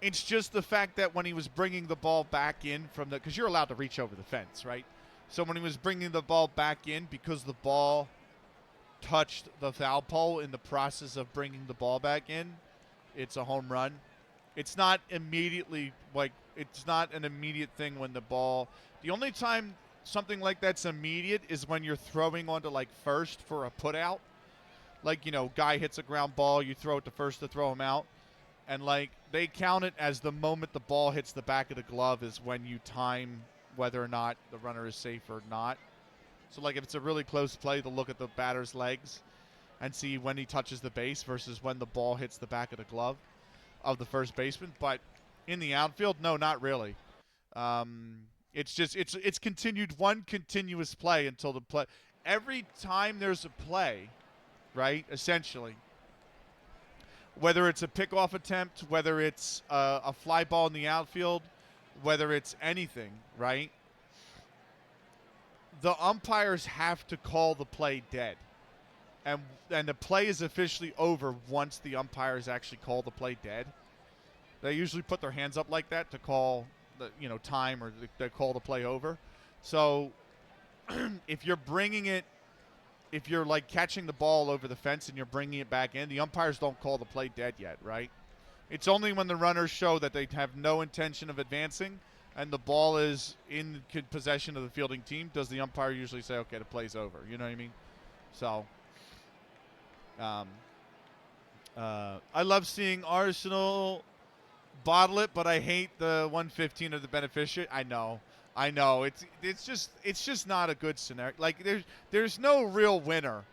S1: It's just the fact that when he was bringing the ball back in from the, because you're allowed to reach over the fence, right? So when he was bringing the ball back in, because the ball touched the foul pole in the process of bringing the ball back in, it's a home run. It's not immediately, like, it's not an immediate thing when the ball, the only time something like that's immediate is when you're throwing onto like first for a put out. Like, you know, guy hits a ground ball, you throw it to first to throw him out. And like, they count it as the moment the ball hits the back of the glove is when you time whether or not the runner is safe or not. So like if it's a really close play, they'll look at the batter's legs and see when he touches the base versus when the ball hits the back of the glove of the first baseman. But in the outfield, no, not really. It's just, it's continued one continuous play until the play. Every time there's a play, right, essentially, Whether it's a pickoff attempt, whether it's a fly ball in the outfield, whether it's anything, right? The umpires have to call the play dead. And the play is officially over once the umpires actually call the play dead. They usually put their hands up like that to call the time, or they call the play over. So if you're bringing it, if you're like catching the ball over the fence and you're bringing it back in, the umpires don't call the play dead yet, right? It's only when the runners show that they have no intention of advancing and the ball is in possession of the fielding team does the umpire usually say, okay, the play's over. You know what I mean? So I love seeing Arsenal bottle it, but I hate the 115 of the beneficiary. I know. It's just not a good scenario. Like there's no real winner,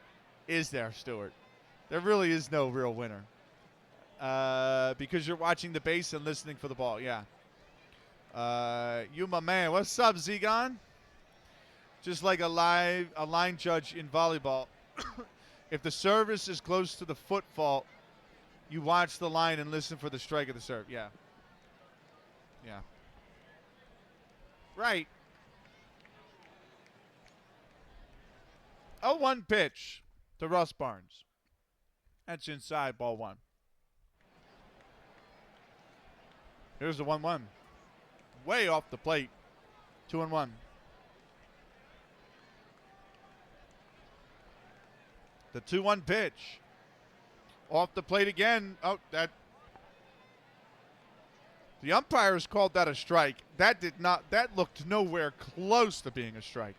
S1: is there, Stuart? There really is no real winner. Because you're watching the base and listening for the ball. Yeah. You my man. What's up, Zegon? Just like a line judge in volleyball. If the service is close to the foot fault, you watch the line and listen for the strike of the serve. Yeah. Yeah. Right. 0-1 pitch to Russ Barnes. That's inside, ball one. Here's the 1-1. Way off the plate. 2-1. The 2-1 pitch. Off the plate again. Oh, that. The umpires called that a strike. That looked nowhere close to being a strike.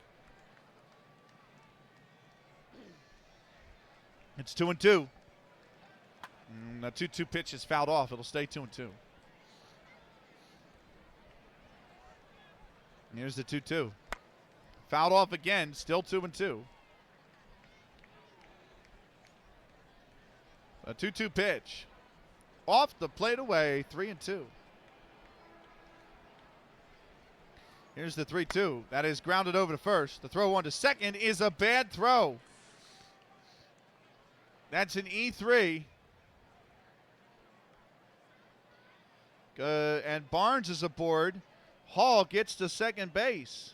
S1: It's 2-2. The 2-2 pitch is fouled off. It'll stay 2-2. Here's the 2-2. Fouled off again. Still 2-2. A 2-2 pitch. Off the plate away. 3-2. Here's the 3-2. That is grounded over to first. The throw on to second is a bad throw. That's an E3. And Barnes is aboard. Hall gets to second base.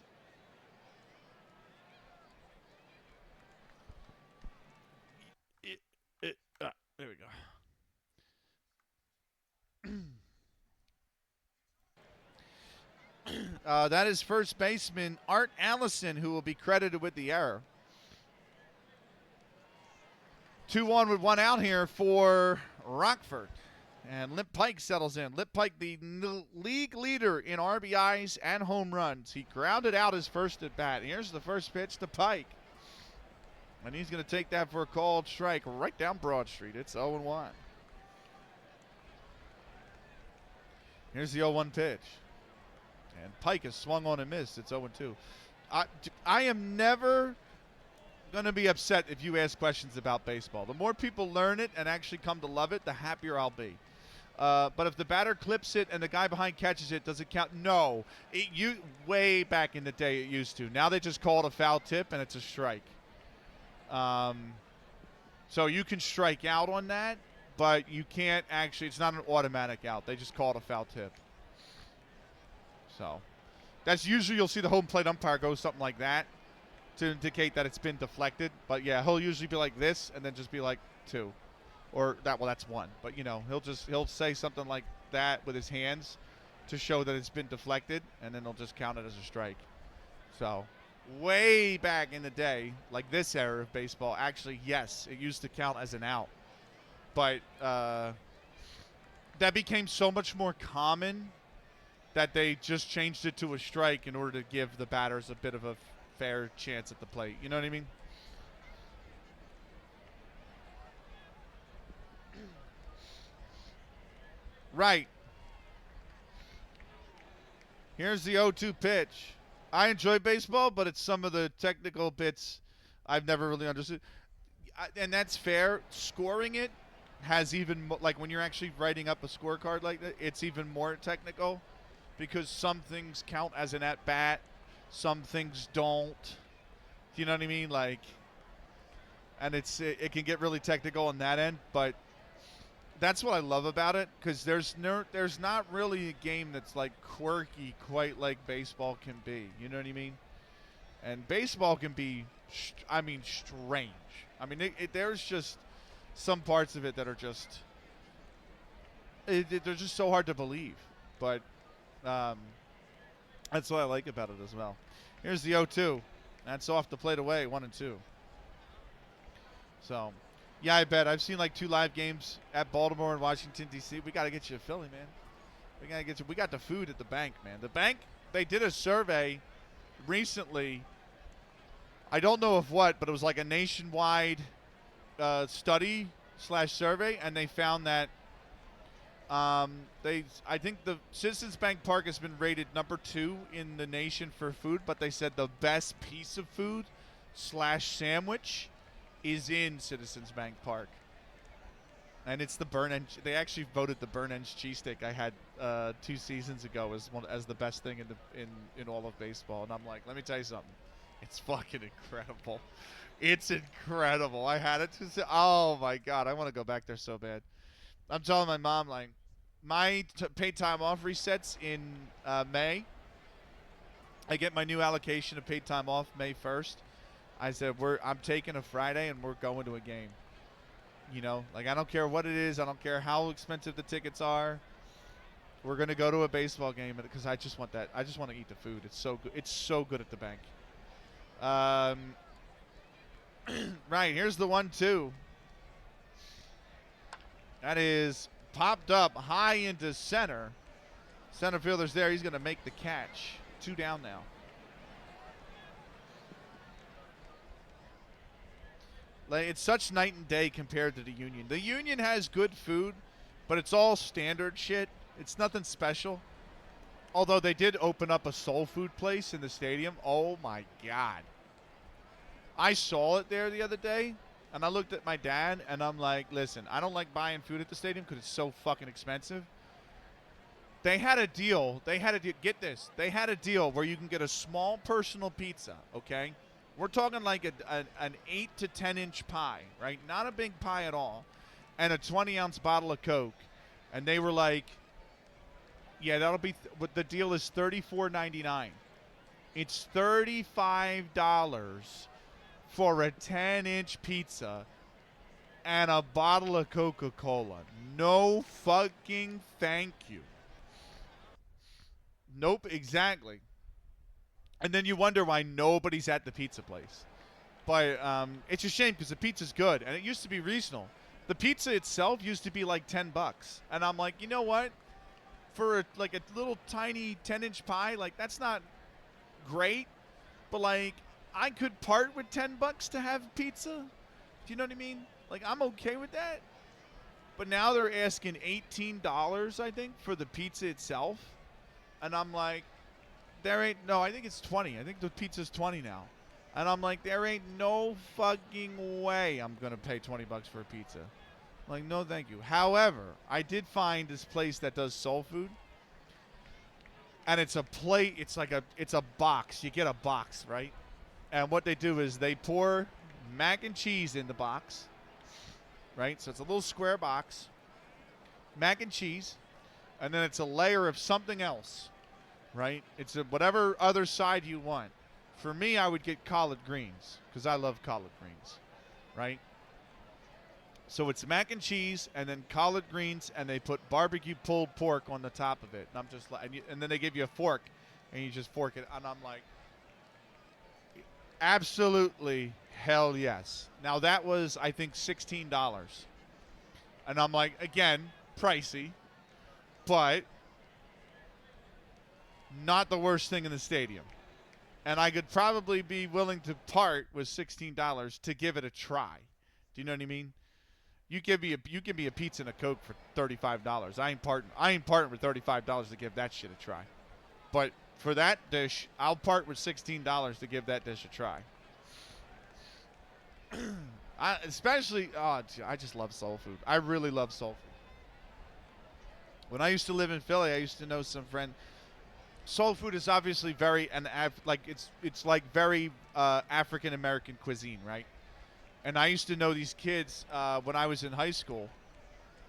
S1: There we go. That is first baseman Art Allison, who will be credited with the error. 2-1 with one out here for Rockford. And Limp Pike settles in. Limp Pike, the league leader in RBIs and home runs. He grounded out his first at bat. Here's the first pitch to Pike. And he's going to take that for a called strike right down Broad Street. It's 0-1. Here's the 0-1 pitch. And Pike has swung on and missed. It's 0-2. I am never going to be upset if you ask questions about baseball. The more people learn it and actually come to love it, the happier I'll be. But if the batter clips it and the guy behind catches it, does it count? No. Way back in the day it used to. Now they just call it a foul tip and it's a strike. So you can strike out on that, but you can't actually, it's not an automatic out. They just call it a foul tip. So that's usually, you'll see the home plate umpire go something like that to indicate that it's been deflected. But yeah, he'll usually be like this and then just be like 2. Or that, well, that's 1. But he'll say something like that with his hands to show that it's been deflected, and then they'll just count it as a strike. So way back in the day, like this era of baseball, actually, yes, it used to count as an out. But that became so much more common that they just changed it to a strike in order to give the batters a bit of a fair chance at the plate. You know what I mean? Right. Here's the 0-2 pitch. I enjoy baseball, but it's some of the technical bits I've never really understood. And that's fair. Scoring it has even, like when you're actually writing up a scorecard like that, it's even more technical because some things count as an at-bat, some things don't. Do you know what I mean? Like, and it can get really technical on that end, but That's what I love about it, because there's not really a game that's like quirky quite like baseball can be. You know what I mean? And baseball can be, strange. I mean, there's just some parts of it that are just, they're just so hard to believe. But um, that's what I like about it as well. Here's the 0-2. That's off the plate away, 1-2. So, yeah, I bet. I've seen like 2 live games at Baltimore and Washington, D.C. We got to get you to Philly, man. We got to get you. We got the food at the bank, man. The bank, they did a survey recently. I don't know of what, but it was like a nationwide study / survey, and they found that I think the Citizens Bank Park has been rated number 2 in the nation for food, but they said the best piece of food / sandwich is in Citizens Bank Park. And it's the burn end. They actually voted the burn ends cheesesteak I had 2 seasons ago as the best thing in all of baseball. And I'm like, let me tell you something. It's fucking incredible. It's incredible. I had it to oh my god, I want to go back there so bad. I'm telling my mom, like, my paid time off resets in May. I get my new allocation of paid time off May 1st. I said, I'm taking a Friday and we're going to a game. You know, like, I don't care what it is. I don't care how expensive the tickets are. We're going to go to a baseball game because I just want that. I just want to eat the food. It's so good. It's so good at the bank. Right, here's the 1-2. That is popped up high into center. Center fielder's there. He's going to make the catch. 2 down now. Like, it's such night and day compared to the Union. The Union has good food, but it's all standard shit. It's nothing special. Although they did open up a soul food place in the stadium. Oh my god. I saw it there the other day, and I looked at my dad, and I'm like, listen, I don't like buying food at the stadium because it's so fucking expensive. They had a deal. Get this. They had a deal where you can get a small personal pizza, okay? We're talking like an 8 to 10 inch pie, right? Not a big pie at all. And a 20-ounce bottle of Coke. And they were like, yeah, that'll be, the deal is $34.99. It's $35 for a 10-inch pizza and a bottle of Coca-Cola. No fucking thank you. Nope, exactly. And then you wonder why nobody's at the pizza place. But it's a shame because the pizza's good, and it used to be reasonable. The pizza itself used to be like $10. And I'm like, you know what? For a little tiny 10-inch pie, like, that's not great. But, like, I could part with $10 to have pizza. Do you know what I mean? Like, I'm okay with that. But now they're asking $18, I think, for the pizza itself. And I'm like, I think it's 20. I think the pizza's 20 now. And I'm like, there ain't no fucking way I'm going to pay $20 for a pizza. I'm like, no, thank you. However, I did find this place that does soul food. And it's a plate. It's a box. You get a box, right? And what they do is they pour mac and cheese in the box, right? So it's a little square box, mac and cheese, and then it's a layer of something else, right? It's whatever other side you want. For me, I would get collard greens because I love collard greens, right? So it's mac and cheese and then collard greens, and they put barbecue pulled pork on the top of it. And I'm just like, and then they give you a fork, and you just fork it, and I'm like, absolutely, hell yes. Now that was, I think, $16, and I'm like, again, pricey, but not the worst thing in the stadium. And I could probably be willing to part with $16 to give it a try. Do you know what I mean? You give me a pizza and a Coke for $35. I ain't parting with $35 to give that shit a try. But for that dish, I'll part with $16 to give that dish a try. I just love soul food. I really love soul food. When I used to live in Philly, I used to know some friend. Soul food is obviously very very African American cuisine, right? And I used to know these kids when I was in high school,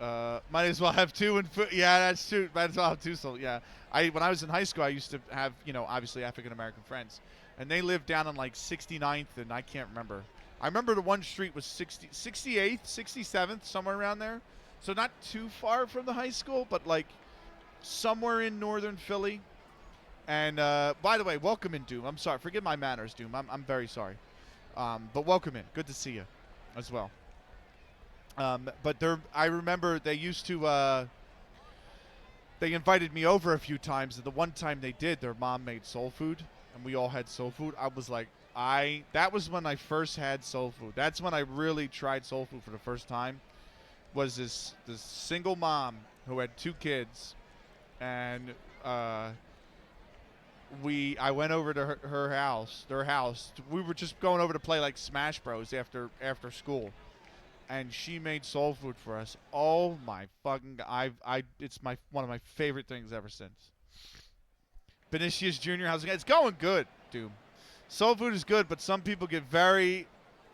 S1: Might as well have two and yeah, that's true. Might as well have two. So yeah, when I was in high school, I used to have obviously African American friends, and they lived down on like 69th, and I can't remember. I remember the one street was 68th, 67th, somewhere around there. So not too far from the high school, but like somewhere in northern Philly. And by the way, welcome in, Doom. I'm sorry, forgive my manners, Doom. I'm very sorry. But welcome in. Good to see you, as well. But I remember they used to. They invited me over a few times, and the one time they did, their mom made soul food, and we all had soul food. I was like, that was when I first had soul food. That's when I really tried soul food for the first time. Was this single mom who had two kids, and I went over to her house, their house. We were just going over to play like Smash Bros after school, and she made soul food for us. Oh my fucking! It's one of my favorite things ever since. Benicius Jr. How's it going? It's going good, dude. Soul food is good, but some people get very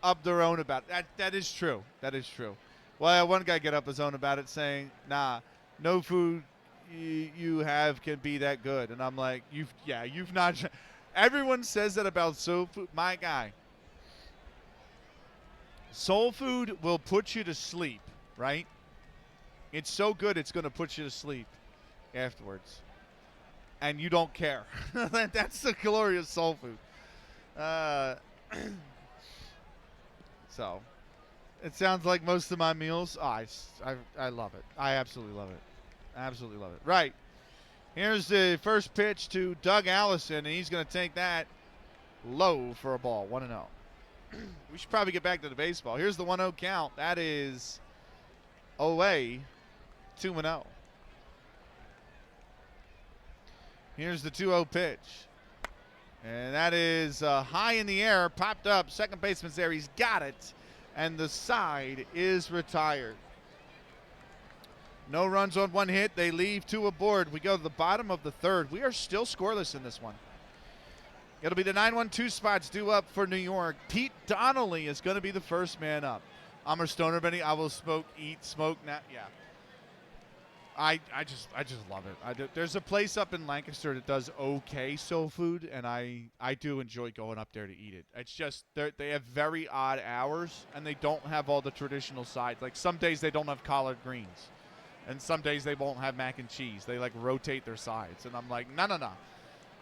S1: up their own about it. That is true. That is true. Well, I had one guy get up his own about it, saying, "Nah, no food you have can be that good." And I'm like, you've not. Everyone says that about soul food. My guy, soul food will put you to sleep, right? It's so good, it's going to put you to sleep afterwards, and you don't care. That's the glory of soul food. So, it sounds like most of my meals. Oh, I love it. I absolutely love it. Absolutely love it. Right. Here's the first pitch to Doug Allison, and he's going to take that low for a ball. 1-0. We should probably get back to the baseball. Here's the 1-0 count. That is away 2-0. Here's the 2-0 pitch. And that is high in the air, popped up. Second baseman's there. He's got it. And the side is retired. No runs on one hit. They leave two aboard. We go to the bottom of the third. We are still scoreless in this one. It'll be the 9-1-2 spots due up for New York. Pete Donnelly is going to be the first man up. I'm a stoner, Benny. I will smoke, eat, smoke. Yeah. I just love it. There's a place up in Lancaster that does okay soul food, and I do enjoy going up there to eat it. It's just they have very odd hours, and they don't have all the traditional sides. Like some days they don't have collard greens, and some days they won't have mac and cheese. They like rotate their sides, and I'm like, no.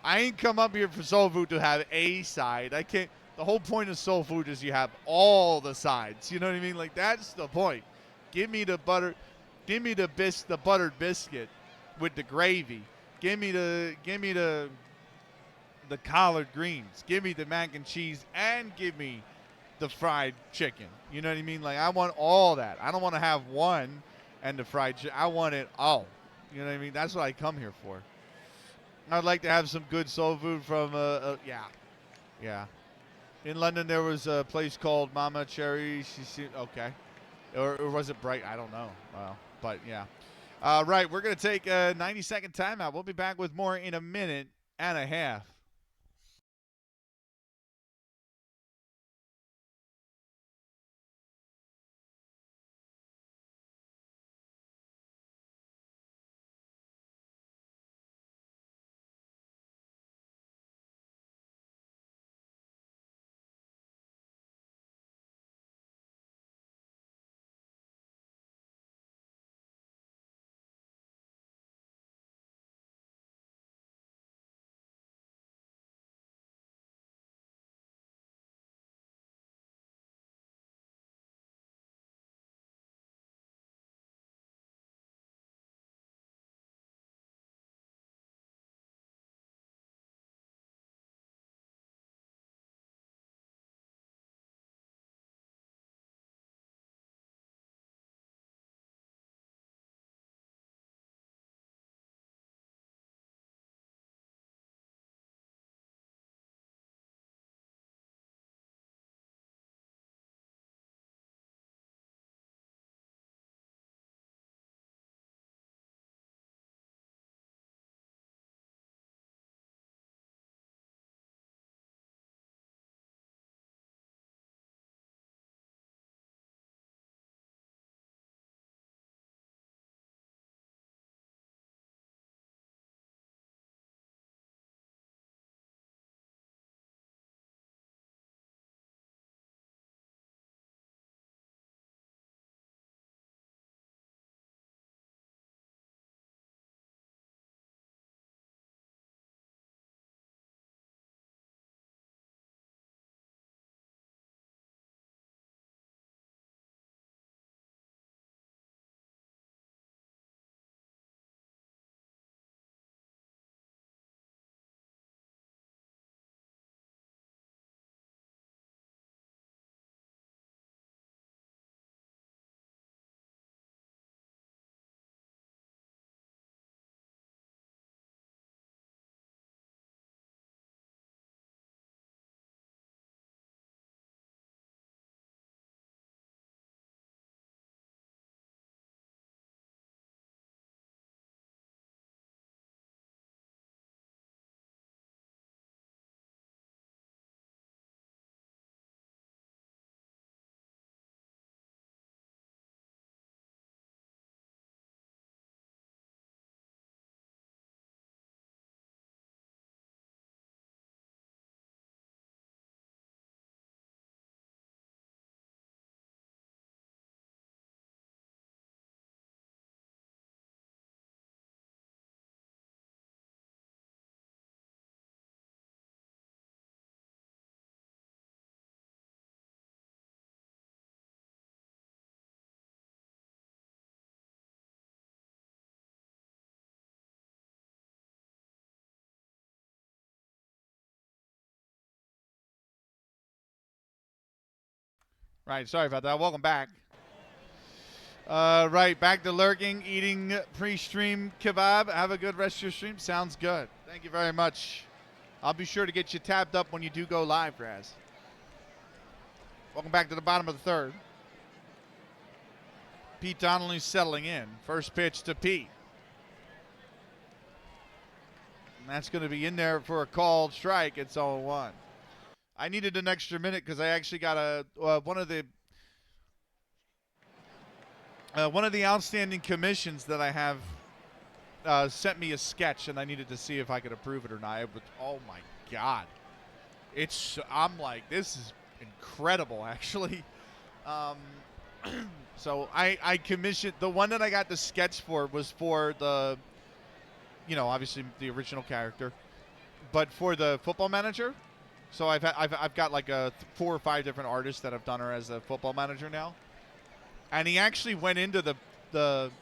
S1: I ain't come up here for soul food to have a side. I can't. The whole point of soul food is you have all the sides. You know what I mean? Like that's the point. Give me the butter. Give me the buttered biscuit with the gravy. Give me the collard greens. Give me the mac and cheese, and give me the fried chicken. You know what I mean? Like I want all that. I don't want to have one and the fried chicken. I want it all. You know what I mean? That's what I come here for. I'd like to have some good soul food from yeah. In London there was a place called Mama Cherry. Okay. Or was it Bright? I don't know. Well, but yeah. Right, we're going to take a 90-second timeout. We'll be back with more in a minute and a half. Right, sorry about that. Welcome back. Right, back to lurking, eating pre-stream kebab. Have a good rest of your stream. Sounds good. Thank you very much. I'll be sure to get you tabbed up when you do go live, Raz. Welcome back to the bottom of the third. Pete Donnelly settling in. First pitch to Pete. And that's going to be in there for a called strike. It's 0-1. I needed an extra minute because I actually got one of the outstanding commissions that I have sent me a sketch, and I needed to see if I could approve it or not. Oh my God, I'm like, this is incredible, actually. So I commissioned the one that I got the sketch for was for the, obviously the original character, but for the Football Manager. So I've got like 4 or 5 different artists that have done her as a Football Manager now. And he actually went into the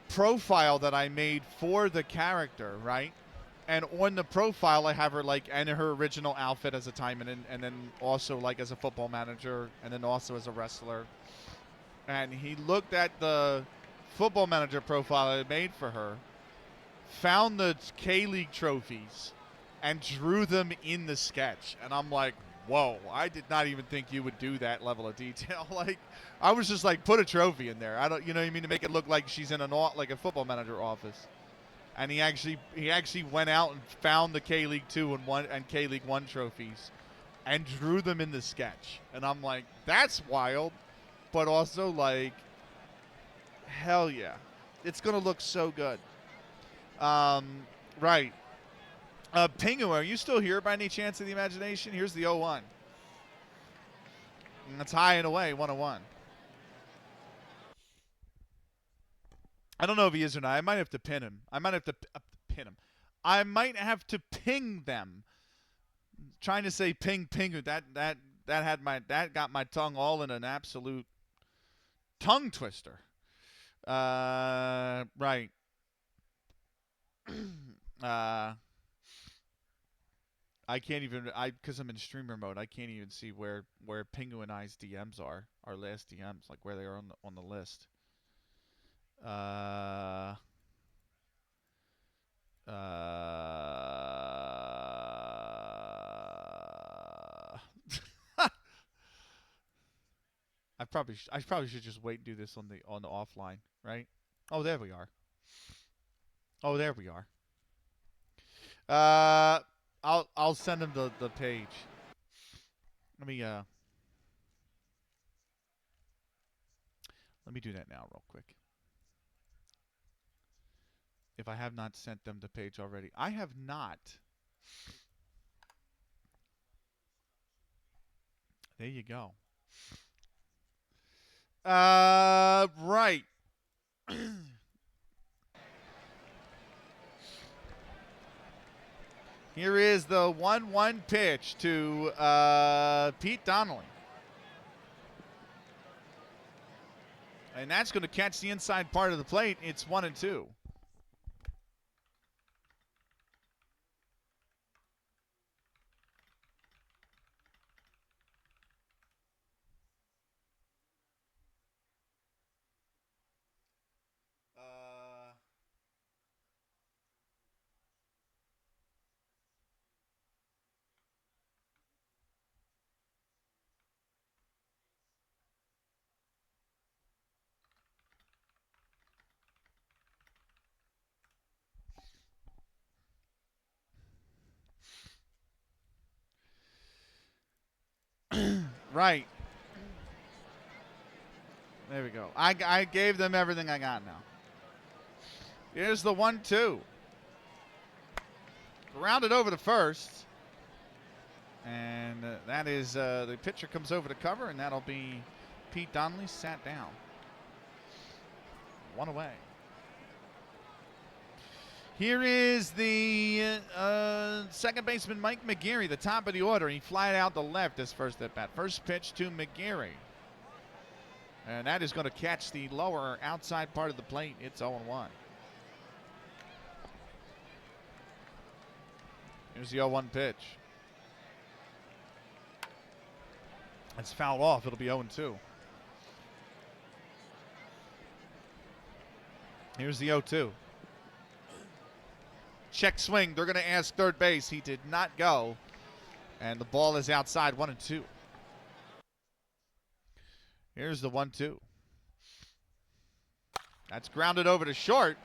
S1: profile that I made for the character, right? And on the profile, I have her like in her original outfit as a timeman, and then also like as a Football Manager, and then also as a wrestler. And he looked at the Football Manager profile I made for her, found the K-League trophies, and drew them in the sketch. And I'm like, whoa, I did not even think you would do that level of detail. Like, I was just like, put a trophy in there. I don't, you know what I mean, to make it look like she's in like a Football Manager office. And he actually went out and found the K-League 2 and K-League 1 trophies and drew them in the sketch. And I'm like, that's wild, but also like, hell yeah. It's going to look so good. Right. Pingu, are you still here by any chance of the imagination? Here's the 0-1. And that's high and away, 1-1. I don't know if he is or not. I might have to pin him. I might have to pin him. I might have to ping them. Trying to say ping Pingu. That got my tongue all in an absolute tongue twister. Right. I can't even, because I'm in streamer mode, I can't even see where Pingu and I's DMs are, our last DMs, like where they are on the list. I probably should just wait and do this on the offline, right? Oh, there we are. Oh, there we are. I'll send him the page. Let me do that now real quick. If I have not sent them the page already. I have not. There you go. Right. Here is the 1-1 pitch to Pete Donnelly. And that's going to catch the inside part of the plate. It's 1-2. Right. There we go. I gave them everything I got now. Here's the 1-2. Grounded over to first. And that is, the pitcher comes over to cover, and that'll be Pete Donnelly sat down. 1 away. Here is the second baseman, Mike McGarry, the top of the order. He flied out the left his first at bat. First pitch to McGarry. And that is going to catch the lower outside part of the plate. It's 0-1. Here's the 0-1 pitch. It's fouled off. It'll be 0-2. Here's the 0-2. Check swing. They're going to ask third base. He did not go. And the ball is outside, 1-2. Here's the 1-2. That's grounded over to short.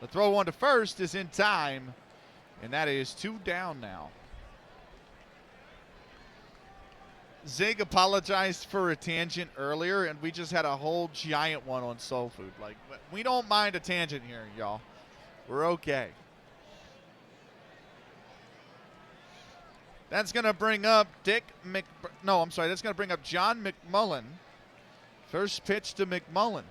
S1: The throw on to first is in time. And that is 2 down now. Zig apologized for a tangent earlier, and we just had a whole giant one on soul food. Like, we don't mind a tangent here, y'all. We're okay. That's going to bring up that's going to bring up John McMullen. First pitch to McMullen.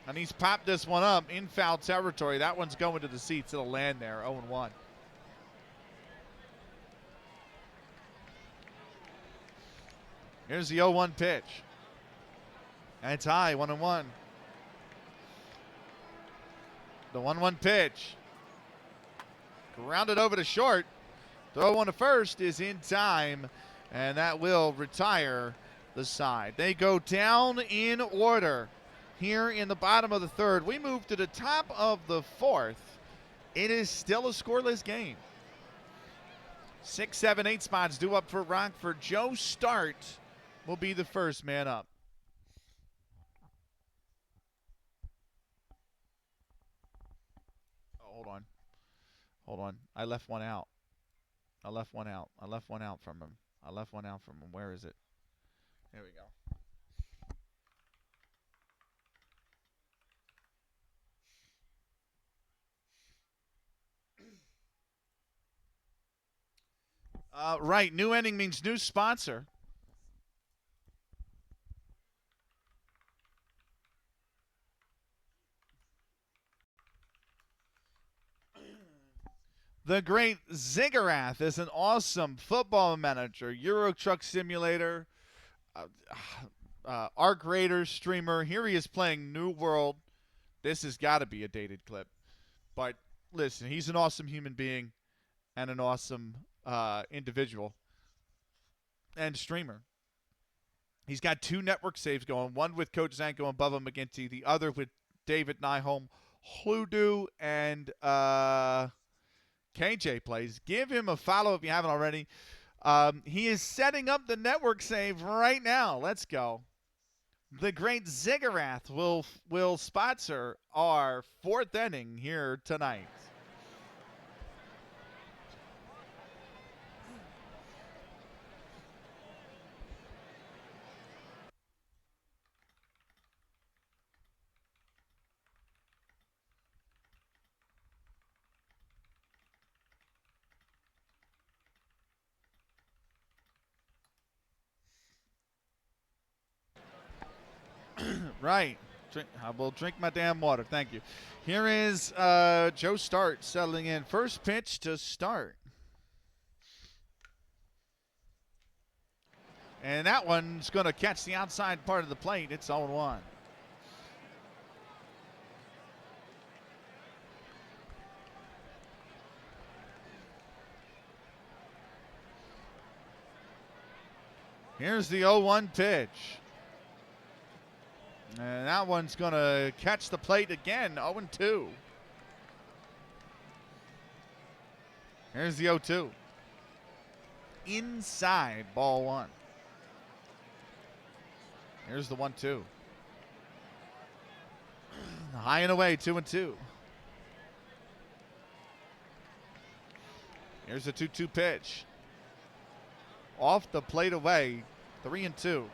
S1: And he's popped this one up in foul territory. That one's going to the seats. It'll land there, 0-1. Here's the 0-1 pitch. And it's high, 1-1. The 1-1 pitch. Grounded over to short. Throw on to first is in time, and that will retire the side. They go down in order here in the bottom of the third. We move to the top of the fourth. It is still a scoreless game. 6, 7, 8 spots due up for Rockford. Joe Start will be the first man up. Oh, hold on. I left one out. I left one out from him. Where is it? Here we go. Right. New ending means new sponsor. The great Ziggurat is an awesome football manager, Euro Truck Simulator, Arc Raiders streamer. Here he is playing New World. This has got to be a dated clip. But listen, he's an awesome human being and an awesome individual and streamer. He's got 2 network saves going, one with Coach Zanko and Bubba McGinty, the other with David Nyholm, Hludu, and KJ plays. Give him a follow if you haven't already. He is setting up the network save right now. Let's go. The great Ziggurat will sponsor our 4th inning here tonight. Right. I will drink my damn water. Thank you. Here is Joe Start settling in. First pitch to start. And that one's going to catch the outside part of the plate. It's 0-1. Here's the 0-1 pitch. And that one's going to catch the plate again, 0-2. Here's the 0-2. Inside, ball 1. Here's the 1-2. High and away, 2-2. Here's the 2-2 pitch. Off the plate away, 3-2.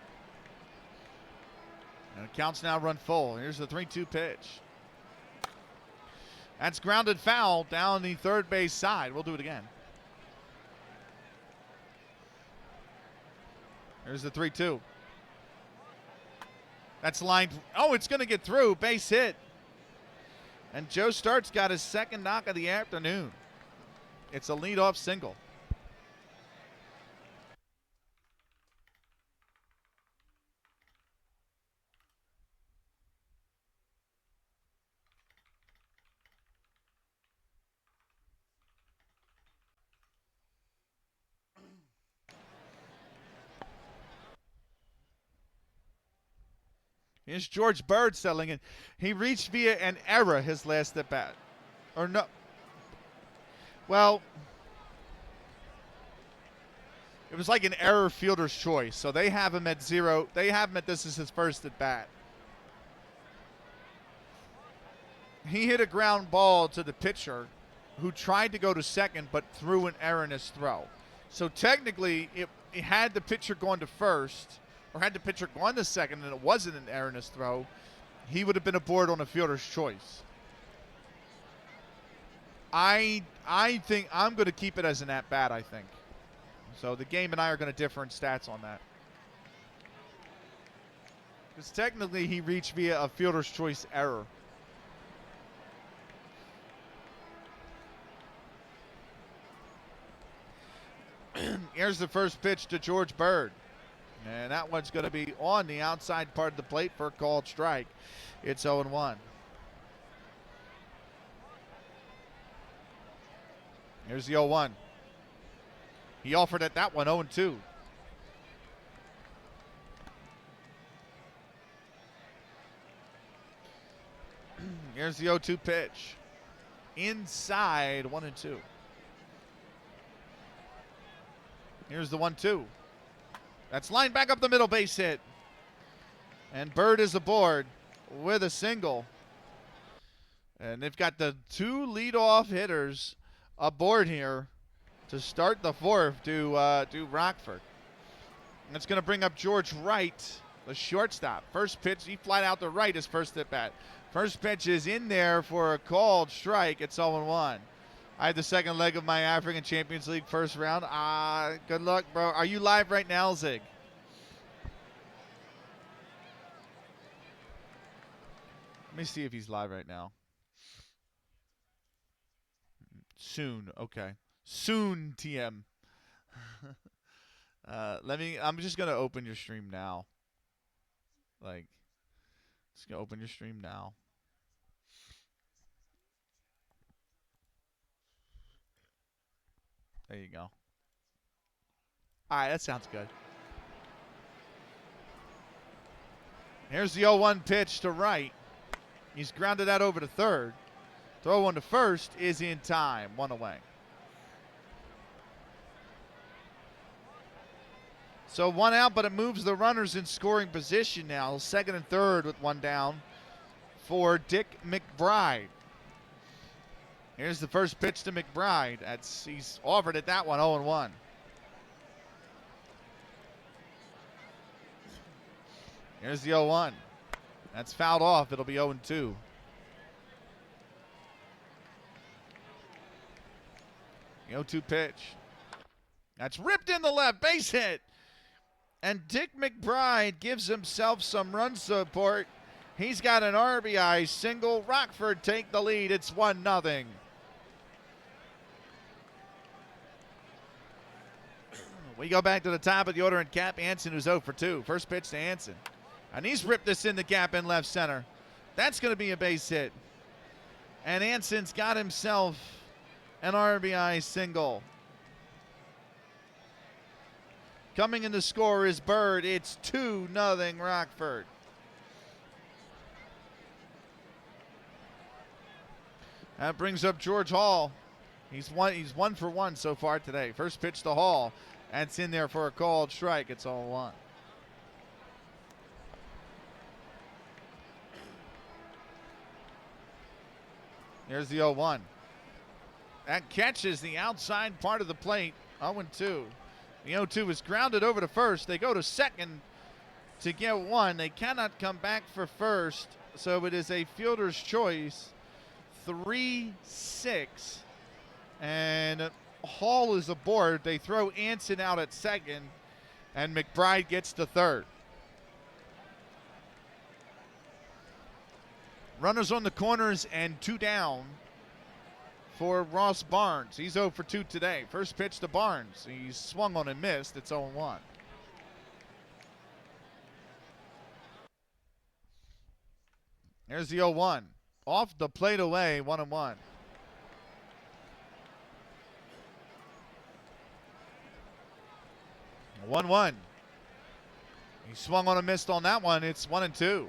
S1: And it counts now, run full. Here's the 3-2 pitch. That's grounded foul down the third base side. We'll do it again. Here's the 3-2. That's lined. Oh, it's going to get through. Base hit. And Joe Start's got his second knock of the afternoon. It's a leadoff single. Here's George Bird settling in. He reached via an error his last at bat. Or no. Well, it was like an error fielder's choice. So they have him at 0. They have him at this is his first at bat. He hit a ground ball to the pitcher who tried to go to second but threw an erroneous throw. So technically, it had the pitcher gone to first, or had the pitcher gone to second and it wasn't an erroneous throw, he would have been aboard on a fielder's choice. I think I'm going to keep it as an at-bat, I think. So the game and I are going to differ in stats on that. Because technically he reached via a fielder's choice error. Here's the first pitch to George Bird. And that one's going to be on the outside part of the plate for a called strike. It's 0-1. Here's the 0-1. He offered at that one 0-2. Here's the 0-2 pitch. Inside 1-2. Here's the 1-2. That's lined back up the middle, base hit. And Bird is aboard with a single. And they've got the 2 leadoff hitters aboard here to start the fourth to Rockford. And it's going to bring up George Wright, the shortstop. First pitch, he flied out to right his first at bat. First pitch is in there for a called strike. It's 0-1. I had the second leg of my African Champions League first round. Good luck, bro. Are you live right now, Zig? Let me see if he's live right now. Soon, okay. Soon, TM. I'm just gonna open your stream now. Just gonna open your stream now. There you go. All right, that sounds good. Here's the 0-1 pitch to right. He's grounded that over to third. Throw one to first is in time. 1 away. So 1 out, but it moves the runners in scoring position now. Second and third with 1 down for Dick McBride. Here's the first pitch to McBride. He's offered at that one, 0-1. Here's the 0-1. That's fouled off. It'll be 0-2. The 0-2 pitch. That's ripped in the left, base hit. And Dick McBride gives himself some run support. He's got an RBI single. Rockford take the lead. It's 1-0. We go back to the top of the order and Cap Anson, who's 0 for 2. First pitch to Anson. And he's ripped this in the gap in left center. That's going to be a base hit. And Anson's got himself an RBI single. Coming in to score is Bird. It's 2-0 Rockford. That brings up George Hall. He's 1 for 1 so far today. First pitch to Hall. That's in there for a called strike. It's 0-1. There's the 0-1. That catches the outside part of the plate. 0-2. The 0-2 is grounded over to first. They go to second to get 1. They cannot come back for first, so it is a fielder's choice. 3-6. And Hall is aboard. They throw Anson out at second, and McBride gets to third. Runners on the corners and 2 down for Ross Barnes. He's 0 for 2 today. First pitch to Barnes. He swung on and missed. It's 0-1. There's the 0-1. Off the plate away, 1-1. 1-1. He swung on and missed on that one. It's 1-2.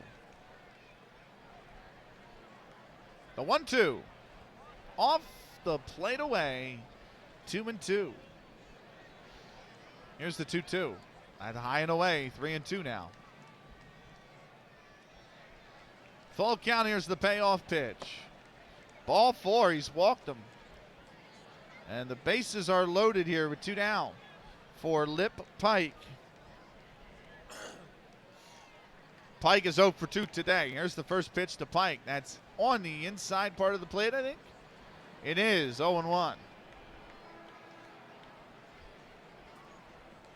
S1: The 1-2. Off the plate away. 2-2. Here's the 2-2. At high and away. 3-2 now. Full count. Here's the payoff pitch. Ball 4. He's walked him. And the bases are loaded here with 2 down for Lip Pike. Pike is 0 for 2 today. Here's the first pitch to Pike. That's on the inside part of the plate, I think. It is 0-1.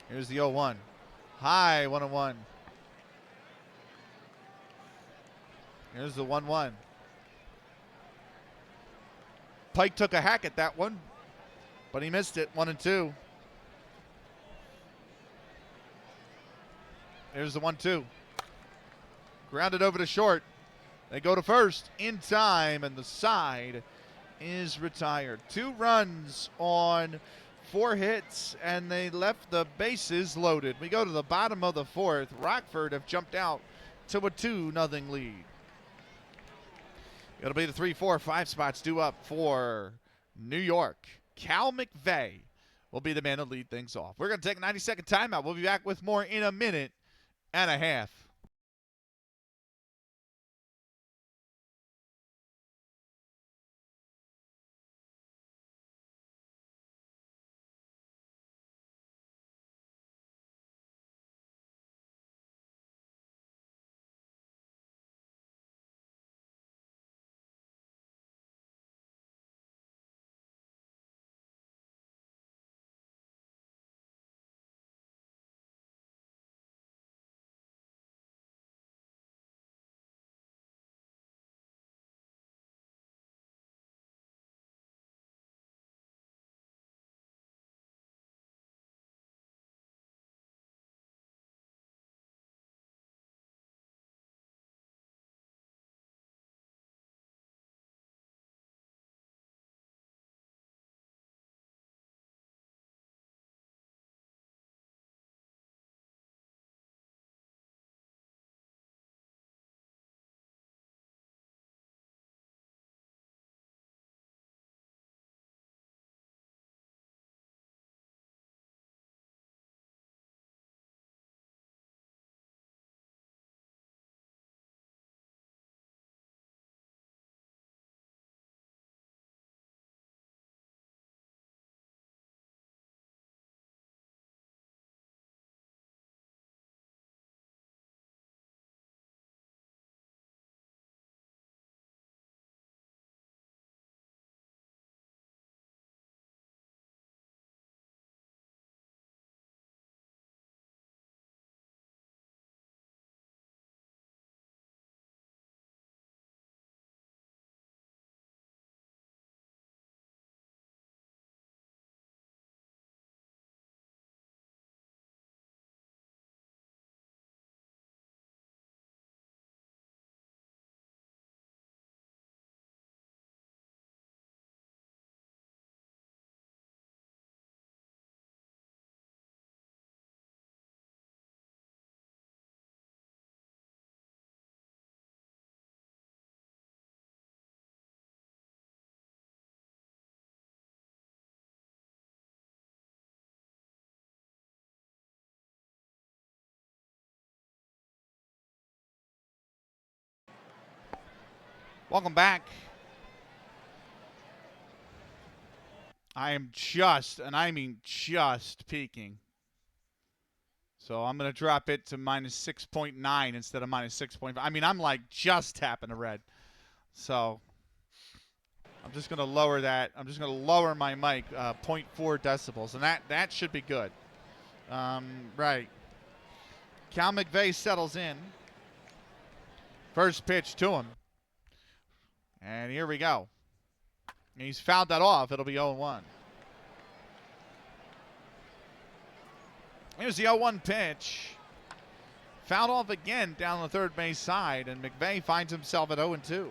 S1: Here's the 0-1. High 1-1. Here's the 1-1. Pike took a hack at that one, but he missed it. 1-2. Here's the 1-2. Grounded over to short. They go to first in time, and the side is retired. 2 runs on 4 hits, and they left the bases loaded. We go to the bottom of the 4th. Rockford have jumped out to a 2-0 lead. It'll be the 3, 4, 5 spots due up for New York. Cal McVeigh will be the man to lead things off. We're going to take a 90-second timeout. We'll be back with more in a minute and a half. Welcome back. I am just, and I mean just, peaking. So I'm going to drop it to minus 6.9 instead of minus 6.5. I mean, I'm like just tapping the red. So I'm just going to lower that. I'm just going to lower my mic 0.4 decibels, and that should be good. Right. Cal McVeigh settles in. First pitch to him. And here we go. He's fouled that off. It'll be 0-1. Here's the 0-1 pitch. Fouled off again down the third base side, and McVeigh finds himself at 0-2.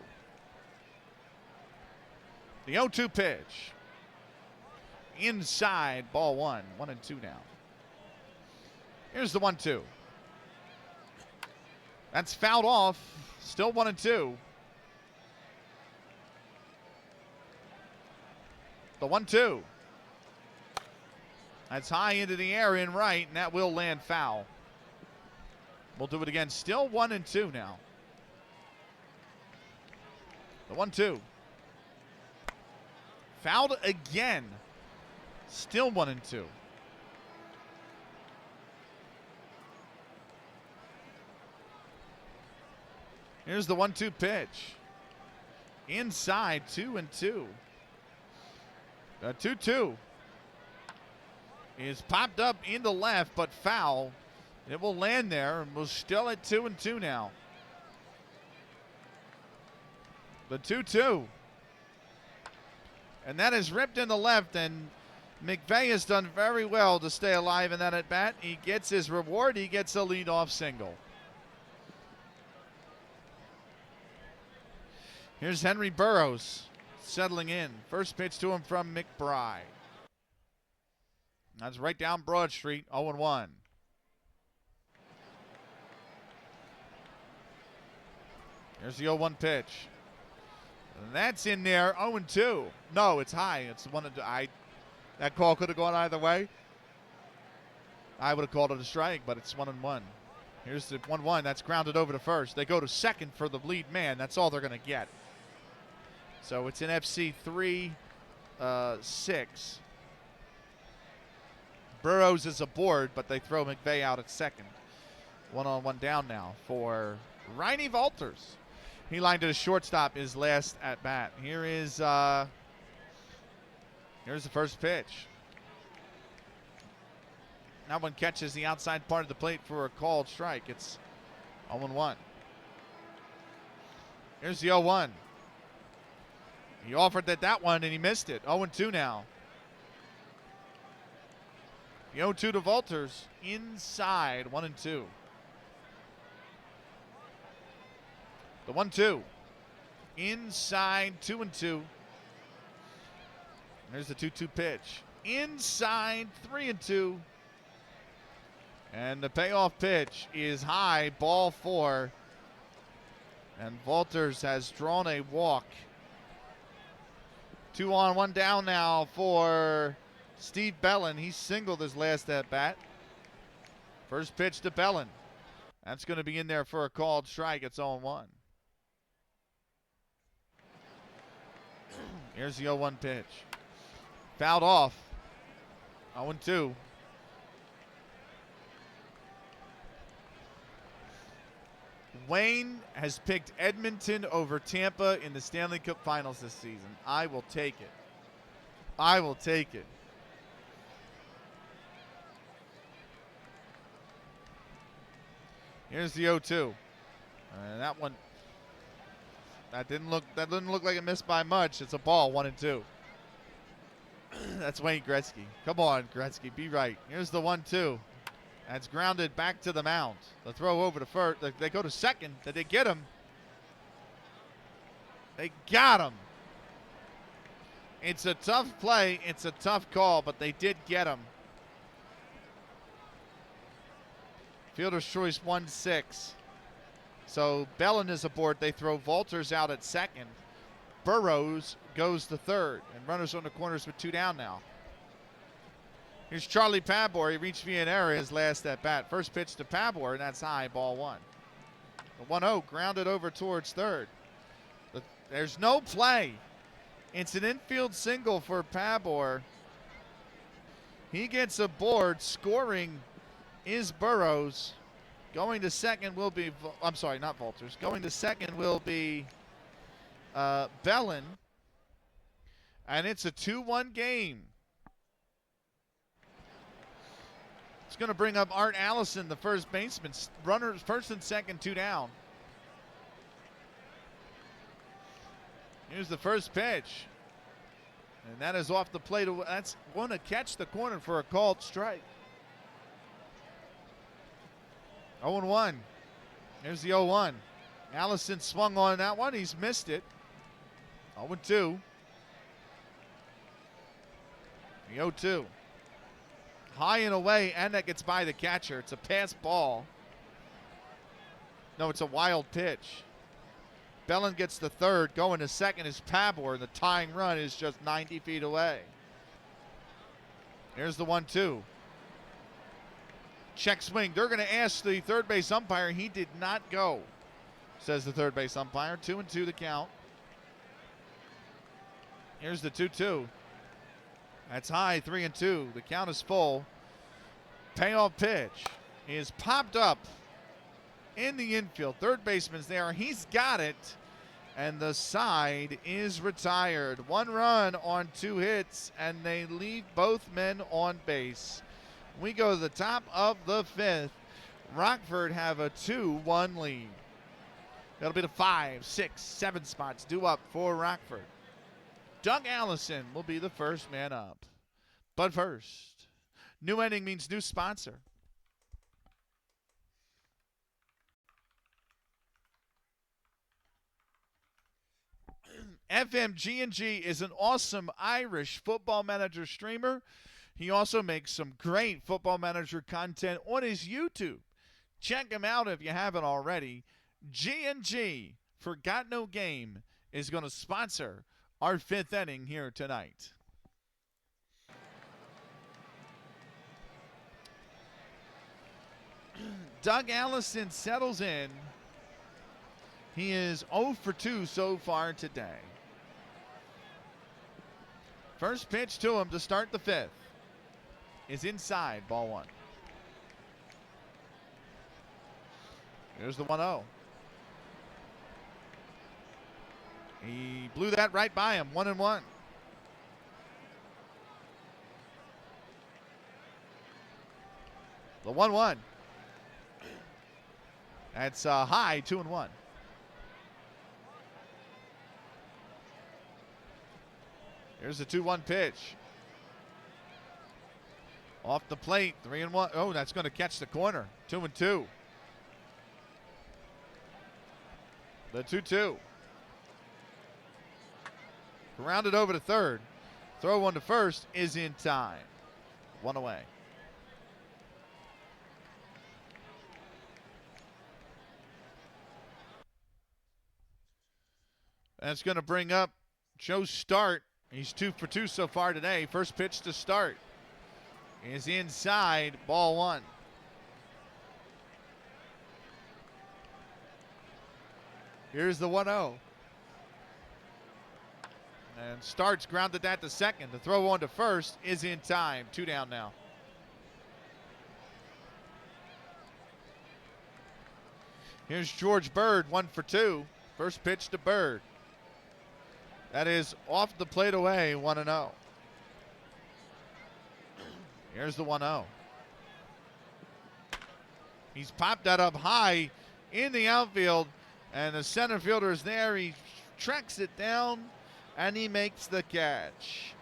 S1: The 0-2 pitch. Inside, ball 1. 1-2 now. Here's the 1-2. That's fouled off. Still 1-2. The 1-2. That's high into the air in right, and that will land foul. We'll do it again. Still 1-2 now. The 1-2. Fouled again. Still 1-2. Here's the 1-2 pitch. Inside, 2-2. The 2-2 is popped up into left, but foul. It will land there, and we're still at 2-2 now. The 2-2. And that is ripped into left, and McVeigh has done very well to stay alive in that at-bat. He gets his reward. He gets a leadoff single. Here's Henry Burroughs settling in. First pitch to him from McBride. That's right down Broad Street, 0-1. Here's the 0-1 pitch. And that's in there, 0-2. No, it's high. It's that call could have gone either way. I would have called it a strike, but it's 1-1. Here's the 1-1. That's grounded over to first. They go to second for the lead man. That's all they're going to get. So it's an FC 3-6. Burroughs is aboard, but they throw McVeigh out at second. 1-on-1 down now for Riney Walters. He lined to the shortstop his last at bat. Here's the first pitch. That one catches the outside part of the plate for a called strike. It's 0-1. Here's the 0-1. He offered that one, and he missed it. 0-2 now. The 0-2 to Walters. Inside, 1-2. The 1-2. Inside, 2-2. There's the 2-2 pitch. Inside, 3-2. And the payoff pitch is high, ball 4. And Walters has drawn a walk. 2-on-1 down now for Steve Bellin. He singled his last at bat. First pitch to Bellin. That's going to be in there for a called strike. It's 0-1. Here's the 0-1 pitch. Fouled off. 0-2. Wayne has picked Edmonton over Tampa in the Stanley Cup Finals this season. I will take it. I will take it. Here's the 0-2. And that one, that didn't look like it missed by much. It's a ball, 1-2. That's Wayne Gretzky. Come on, Gretzky, be right. Here's the 1-2. That's grounded back to the mound. The throw over to first. They go to second. Did they get him? They got him. It's a tough play. It's a tough call, but they did get him. Fielder's choice 1-6. So Bellin is aboard. They throw Walters out at second. Burroughs goes to third. And runners on the corners with 2 down now. Here's Charlie Pabor. He reached via an error his last at bat. First pitch to Pabor, and that's high, ball 1. The 1-0 grounded over towards third. There's no play. It's an infield single for Pabor. He gets aboard. Scoring is Burroughs. Going to second will be, I'm sorry, not Walters. Going to second will be Bellin. And it's a 2-1 game. It's going to bring up Art Allison, the first baseman. Runners first and second, 2 down. Here's the first pitch. And that is off the plate. That's going to catch the corner for a called strike. 0-1. Here's the 0-1. Allison swung on that one. He's missed it. 0-2. The 0-2. High and away, and that gets by the catcher. It's a pass ball. No, it's a wild pitch. Bellin gets the third. Going to second is Pabor. The tying run is just 90 feet away. Here's the 1-2. Check swing. They're going to ask the third base umpire. He did not go, says the third base umpire. 2-2 the count. Here's the 2-2. That's high, 3-2. The count is full. Payoff pitch is popped up in the infield. Third baseman's there. He's got it. And the side is retired. 1 run on 2 hits, and they leave both men on base. We go to the top of the 5th. Rockford have a 2-1 lead. That'll be the 5, 6, 7 spots due up for Rockford. Doug Allison will be the first man up. But first, new inning means new sponsor. FMG&G is an awesome Irish Football Manager streamer. He also makes some great Football Manager content on his YouTube. Check him out if you haven't already. G&G, Forgot No Game, is going to sponsor our 5th inning here tonight. Doug Allison settles in. He is 0 for 2 so far today. First pitch to him to start the 5th is inside, ball 1. Here's the 1-0. He blew that right by him, 1-1. The 1-1. That's high, 2-1. Here's the 2-1 pitch. Off the plate, 3-1. Oh, that's going to catch the corner. 2-2. The 2-2. Grounded over to third. Throw one to first is in time. 1 away. That's going to bring up Joe Start. He's 2 for 2 so far today. First pitch to Start is inside, ball 1. Here's the 1-0. And Starts grounded that to second. The throw on to first is in time. 2 down now. Here's George Bird, 1 for 2. First pitch to Bird. That is off the plate away, 1-0. Here's the 1-0. He's popped that up high in the outfield, and the center fielder is there. He tracks it down, and he makes the catch.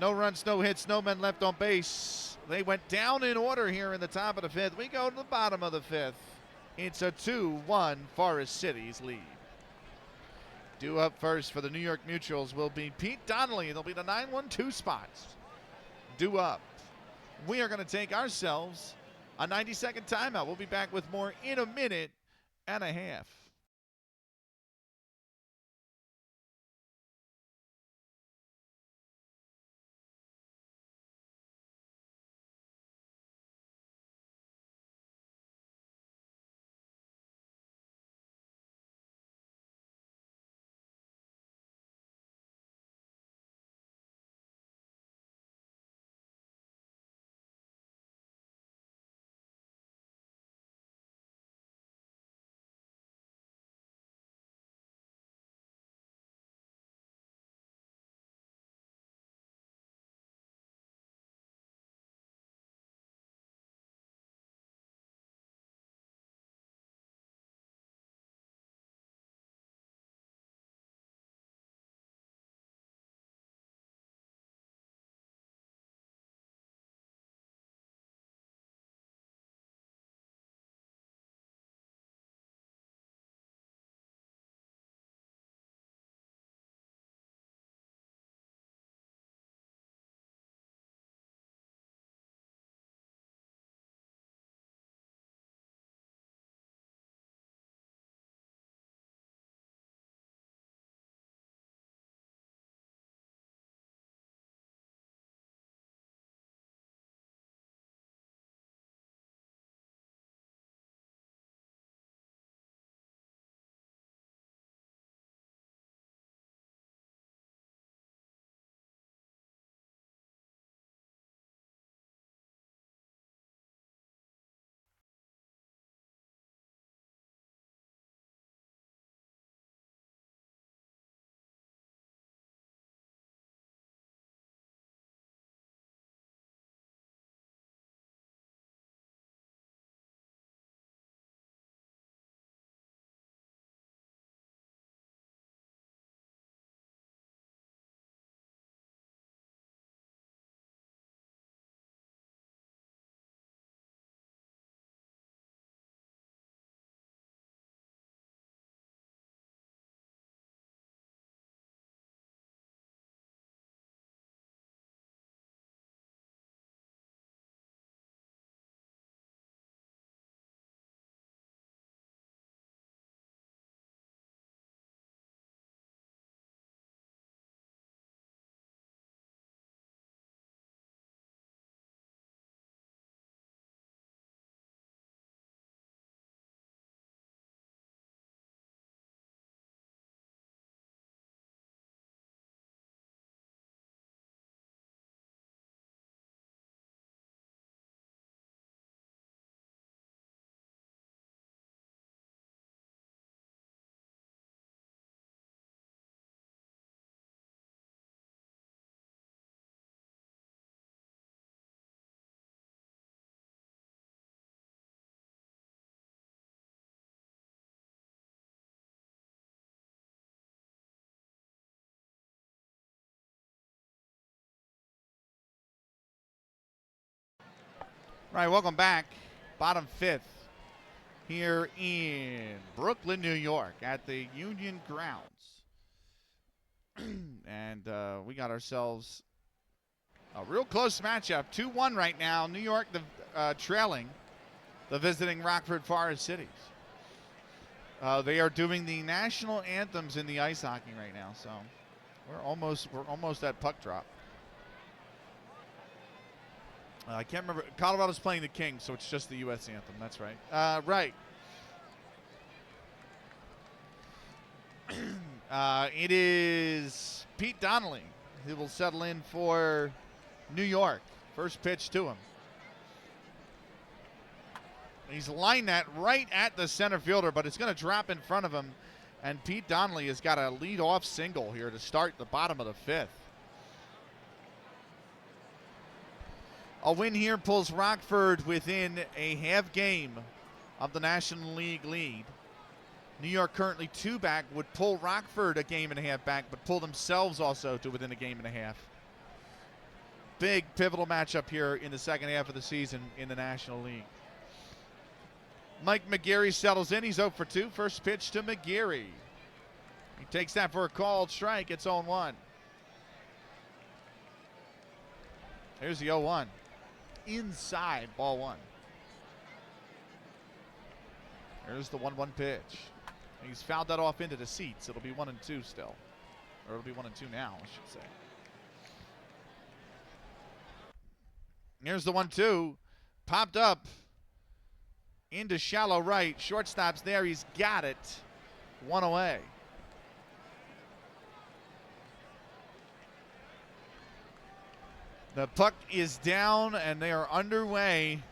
S1: No runs, no hits, no men left on base. They went down in order here in the top of the 5th. We go to the bottom of the 5th. It's a 2-1 Forest Citys lead. Due up first for the New York Mutuals will be Pete Donnelly. They'll be the 9-1-2 spots. Due up. We are going to take ourselves a 90-second timeout. We'll be back with more in a minute and a half. All right, welcome back. Bottom fifth here in Brooklyn, New York at the Union Grounds. And we got ourselves a real close matchup. 2-1 right now. New York trailing the visiting Rockford Forest Citys. They are doing the national anthems in the ice hockey right now, so we're almost at puck drop. I can't remember. Colorado's playing the Kings, so it's just the U.S. anthem. That's right. Right. It is Pete Donnelly who will settle in for New York. First pitch to him. He's lined that right at the center fielder, but it's going to drop in front of him. And Pete Donnelly has got a lead-off single here to start the bottom of the fifth. A win here pulls Rockford within a half game of the National League lead. New York currently 2 back, would pull Rockford a game and a half back, but pull themselves also to within a game and a half. Big pivotal matchup here in the second half of the season in the National League. Mike McGarry settles in. He's 0 for 2. First pitch to McGarry. He takes that for a called strike. It's 0-1. Here's the 0-1. Inside, ball 1. There's the 1-1 pitch. He's fouled that off into the seats. It'll be 1-2 still. Or it'll be 1-2 now, I should say. Here's the 1-2. Popped up into shallow right. Shortstop's there. He's got it. 1 away. The puck is down, and they are underway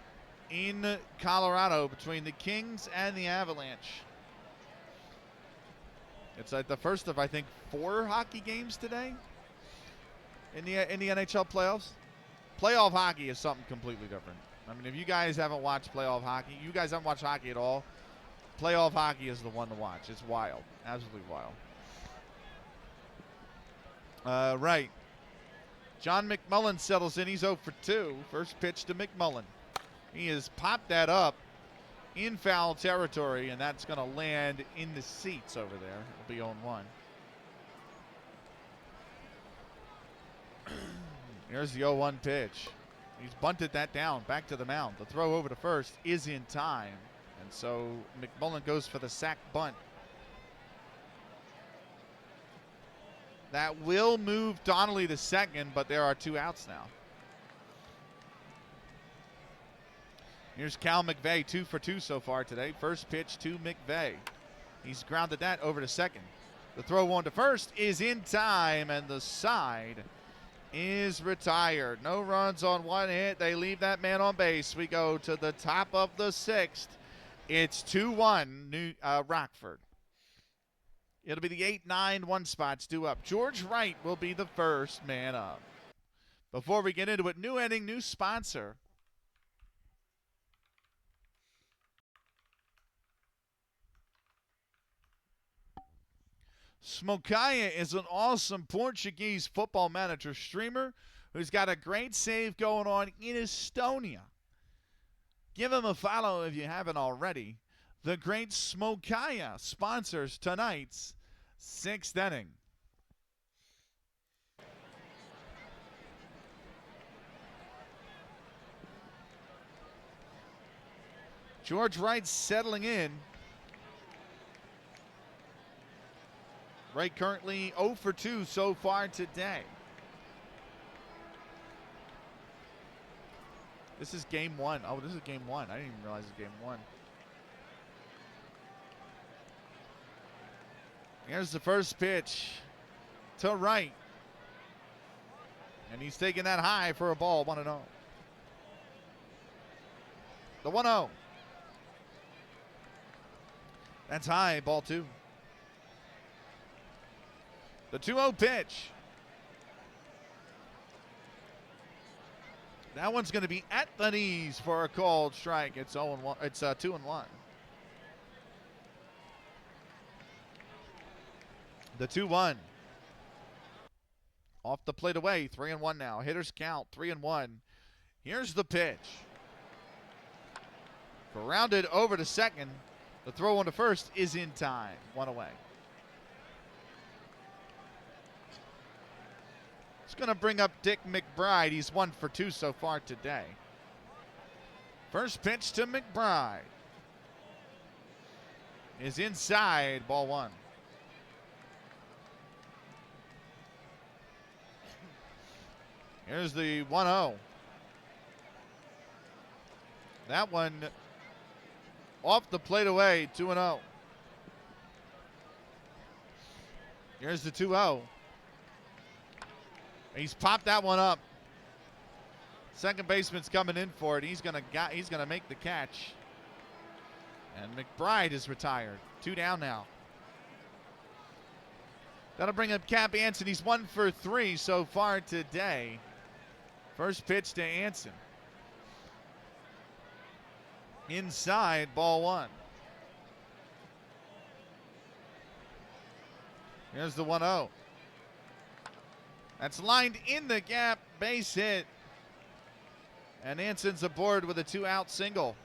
S1: in Colorado between the Kings and the Avalanche. It's like the first of, I think, 4 hockey games today in the NHL playoffs. Playoff hockey is something completely different. I mean, if you guys haven't watched playoff hockey, you guys haven't watched hockey at all, playoff hockey is the one to watch. It's wild. Absolutely wild. Right. John McMullen settles in. He's 0 for 2. First pitch to McMullen. He has popped that up in foul territory, and that's going to land in the seats over there. It'll be 0-1. Here's the 0-1 pitch. He's bunted that down, back to the mound. The throw over to first is in time, and so McMullen goes for the sack bunt. That will move Donnelly to second, but there are 2 outs now. Here's Cal McVeigh, 2 for 2 so far today. First pitch to McVeigh. He's grounded that over to second. The throw on to first is in time, and the side is retired. No runs on 1 hit. They leave that man on base. We go to the top of the 6th. It's 2-1 Rockford. It'll be the 8-9-1 spots due up. George Wright will be the first man up. Before we get into it, new inning, new sponsor. Smokaya is an awesome Portuguese football manager streamer who's got a great save going on in Estonia. Give him a follow if you haven't already. The great Smokaya sponsors tonight's 6th inning. George Wright settling in. Wright currently 0 for 2 so far today. This is game 1. Oh, this is game 1. I didn't even realize it's game 1. Here's the first pitch to Wright. And he's taking that high for a ball, 1-0. The 1-0. That's high, ball 2. The 2-0 pitch. That one's going to be at the knees for a called strike. It's 0-1. It's 2-1. The 2-1. Off the plate away. 3-1 now. Hitters count. 3-1. Here's the pitch. Grounded over to second. The throw on to first is in time. One away. It's going to bring up Dick McBride. He's 1 for 2 so far today. First pitch to McBride is inside, ball 1. Here's the 1-0. That one off the plate away, 2-0. Here's the 2-0. He's popped that one up. Second baseman's coming in for it. He's gonna make the catch. And McBride is retired. 2 down now. That'll bring up Cap Anson. He's 1 for 3 so far today. First pitch to Anson. Inside, ball 1. Here's the 1-0. That's lined in the gap, base hit. And Anson's aboard with a 2-out single.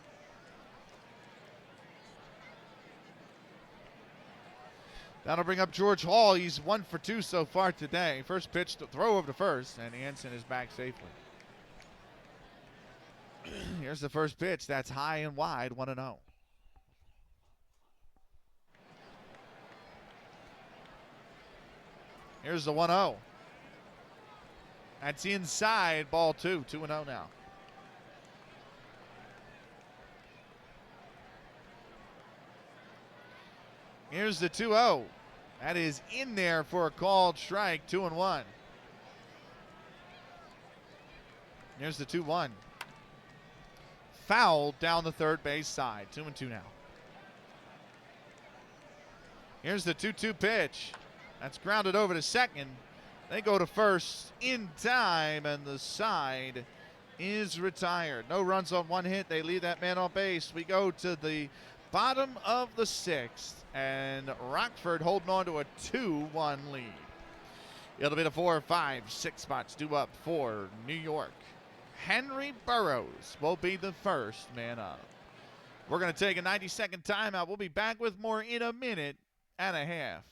S1: That'll bring up George Hall. He's 1 for 2 so far today. First pitch to throw over to first, and Anson is back safely. Here's the first pitch. That's high and wide, 1-0. Here's the 1-0. That's inside, ball 2. 2-0 now. Here's the 2-0. That is in there for a called strike, 2-1. Here's the 2-1. Foul down the third base side, 2-2 now. Here's the 2-2 pitch. That's grounded over to second. They go to first in time, and the side is retired. No runs on 1 hit. They leave that man on base. We go to the bottom of the 6th, and Rockford holding on to a 2-1 lead. It'll be the 4, 5, 6 spots due up for New York. Henry Burroughs will be the first man up. We're going to take a 90-second timeout. We'll be back with more in a minute and a half.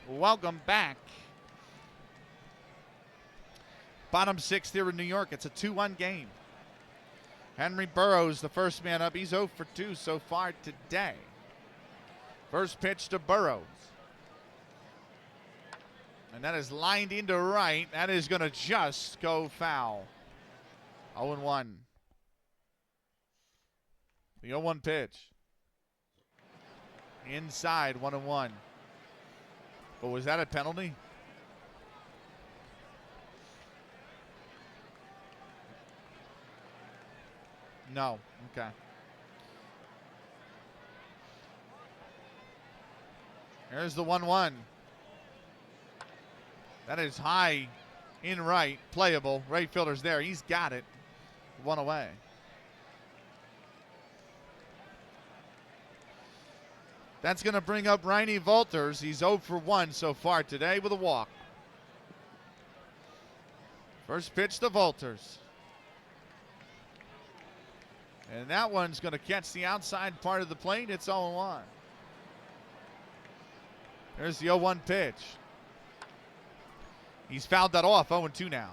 S1: Welcome back. Bottom 6th here in New York. It's a 2-1 game. Henry Burroughs, the first man up. He's 0 for 2 so far today. First pitch to Burroughs. And that is lined into right. That is going to just go foul. 0-1. The 0-1 pitch. Inside, 1-1. But was that a penalty? No. Okay. There's the 1-1. That is high in right, playable. Right fielder's there. He's got it. One away. That's going to bring up Riney Walters. He's 0 for 1 so far today with a walk. First pitch to Walters. And that one's going to catch the outside part of the plate. It's 0-1. There's the 0-1 pitch. He's fouled that off. 0-2 now.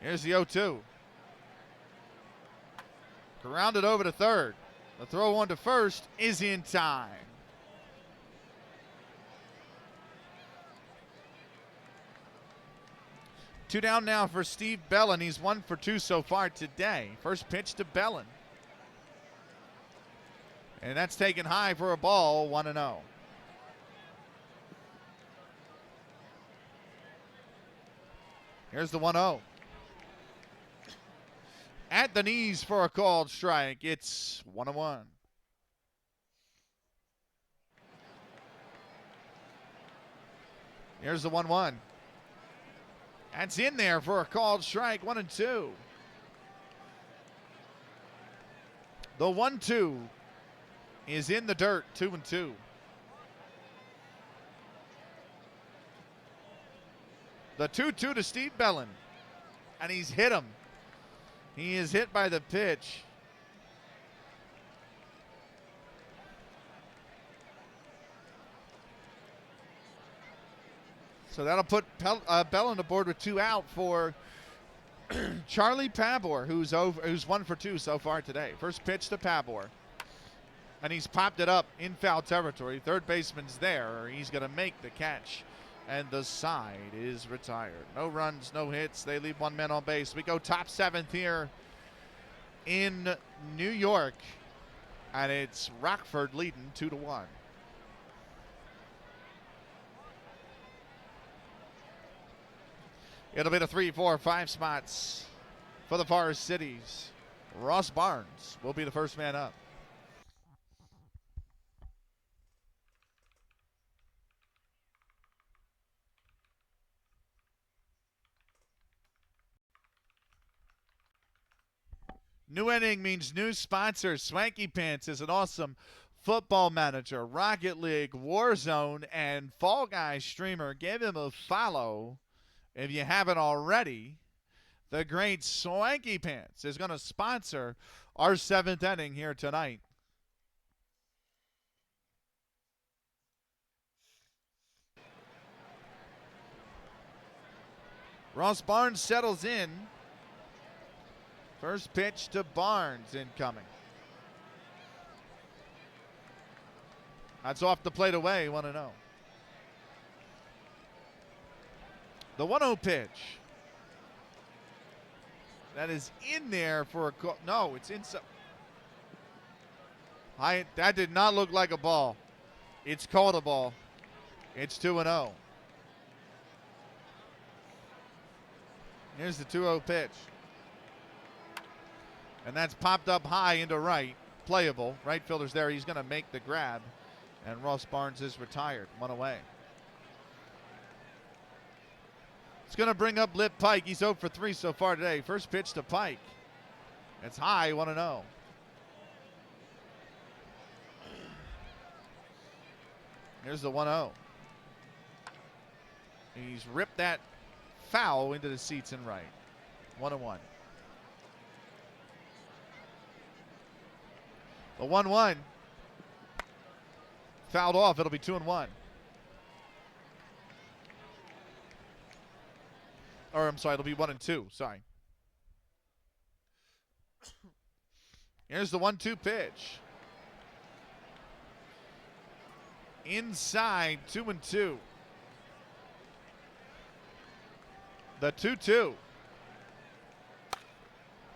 S1: Here's the 0-2. Grounded over to third. The throw on to first is in time. Two down now for Steve Bellin. He's 1 for 2 so far today. First pitch to Bellin. And that's taken high for a ball, 1-0. Here's the 1-0. At the knees for a called strike. It's 1-1. Here's the 1-1. That's in there for a called strike, 1-2. The 1-2 is in the dirt, 2-2. The 2-2 to Steve Bellin, and he's hit him. He is hit by the pitch. So that'll put Bellin aboard with 2 out for Charlie Pabor, who's 1 for 2 so far today. First pitch to Pabor. And he's popped it up in foul territory. Third baseman's there. He's going to make the catch. And the side is retired. No runs, no hits. They leave 1 man on base. We go top 7th here in New York. And it's Rockford leading 2-1. It'll be the 3, 4, 5 spots for the Forest Citys. Ross Barnes will be the first man up. New inning means new sponsors. Swanky Pants is an awesome football manager, Rocket League, Warzone, and Fall Guys streamer. Give him a follow if you haven't already. The great Swanky Pants is going to sponsor our 7th inning here tonight. Ross Barnes settles in. First pitch to Barnes incoming. That's off the plate away, 1-0. The 1-0 pitch. That is in there for a call. No, it's inside. That did not look like a ball. It's called a ball. It's 2-0. Here's the 2-0 pitch. And that's popped up high into right. Playable. Right fielder's there. He's going to make the grab. And Ross Barnes is retired. 1 away. It's going to bring up Lip Pike. He's 0 for 3 so far today. First pitch to Pike. It's high, 1-0. Here's the 1-0. He's ripped that foul into the seats in right. 1-1. The 1-1 fouled off. It'll be 2-1. Or I'm sorry, it'll be 1-2. Sorry. Here's the 1-2 pitch. Inside, 2-2. The 2-2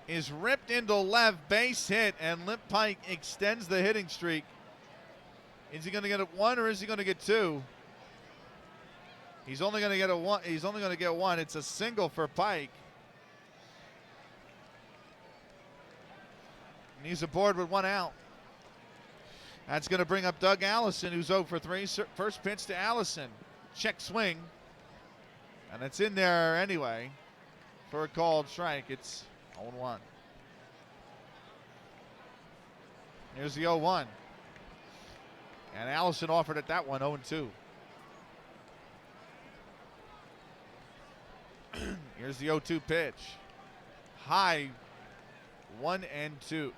S1: is ripped into left, base hit, and Lip Pike extends the hitting streak. Is he going to get 1 or is he going to get 2? He's only going to get 1. He's only going to get 1. It's a single for Pike. And he's aboard with 1 out. That's going to bring up Doug Allison, who's 0 for 3. First pitch to Allison. Check swing. And it's in there anyway for a called strike. It's 0-1. Here's the 0-1. And Allison offered at that one 0-2. Here's the 0-2 pitch. High 1-2.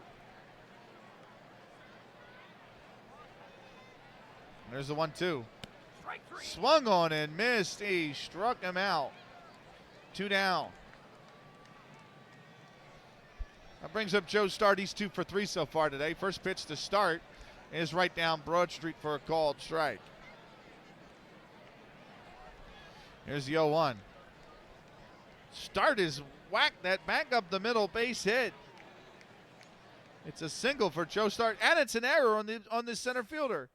S1: There's the 1-2. Swung on and missed. He struck him out. 2 down. That brings up Joe Start. He's 2 for 3 so far today. First pitch to Start is right down Broad Street for a called strike. Here's the 0-1. Start is whacked that back up the middle, base hit. It's a single for Joe Start, and it's an error on the center fielder.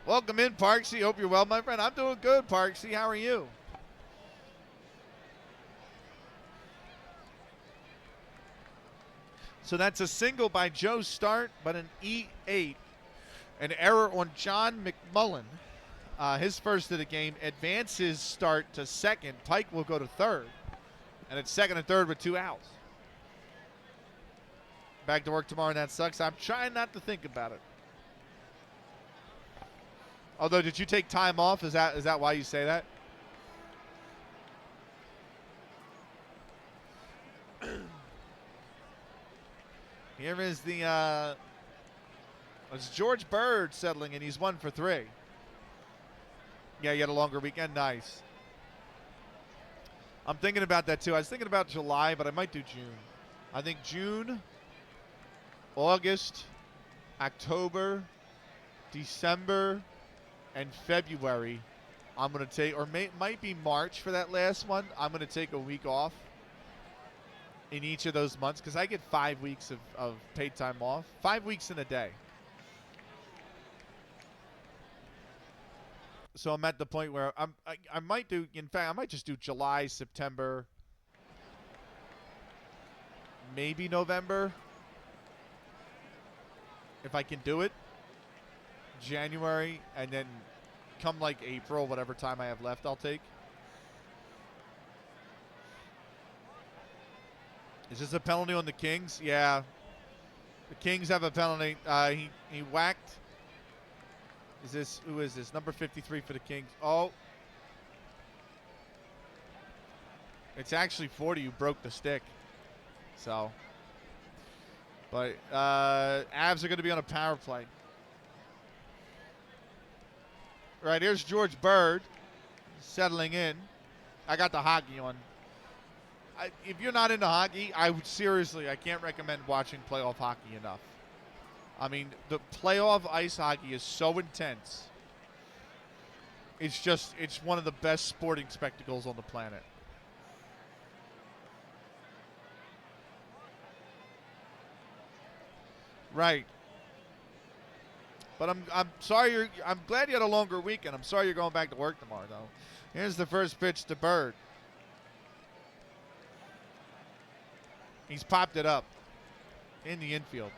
S1: Welcome in, Parksy. Hope you're well, my friend. I'm doing good, Parksy. How are you? So that's a single by Joe Start, but an E8. An error on John McMullen. His first of the game advances Start to second. Pike will go to third. And it's second and third with 2 outs. Back to work tomorrow, and that sucks. I'm trying not to think about it. Although, did you take time off? Is that why you say that? Here is the it's George Bird settling in. He's 1 for 3. Yeah, you had a longer weekend. Nice. I'm thinking about that too. I was thinking about July, but I might do June. I think June, August, October, December, and February, I'm going to take, or might be March for that last one. I'm going to take a week off in each of those months because I get 5 weeks of paid time off. 5 weeks in a day. So I'm at the point where I might do, in fact, I might just do July, September, maybe November, if I can do it. January, and then come like April, whatever time I have left, I'll take. Is this a penalty on the Kings? Yeah. The Kings have a penalty. He whacked. Who is this? Number 53 for the Kings. Oh. It's actually 40 who broke the stick. So. But Avs are going to be on a power play. Right, here's George Bird settling in. I got the hockey on. If you're not into hockey, I can't recommend watching playoff hockey enough. I mean, the playoff ice hockey is so intense. It's one of the best sporting spectacles on the planet. Right. But I'm sorry I'm glad you had a longer weekend. I'm sorry you're going back to work tomorrow, though. Here's the first pitch to Bird. He's popped it up in the infield.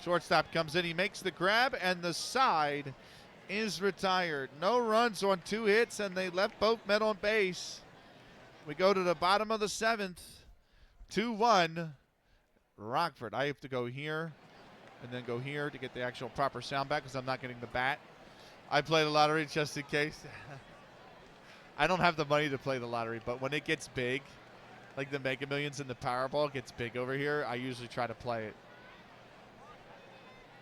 S1: Shortstop comes in. He makes the grab, and the side is retired. No runs on 2 hits, and they left both men on base. We go to the bottom of the 7th. 2-1. Rockford. I have to go here and then go here to get the actual proper sound back because I'm not getting the bat. I play the lottery just in case. I don't have the money to play the lottery, but when it gets big, like the Mega Millions and the Powerball gets big over here, I usually try to play it.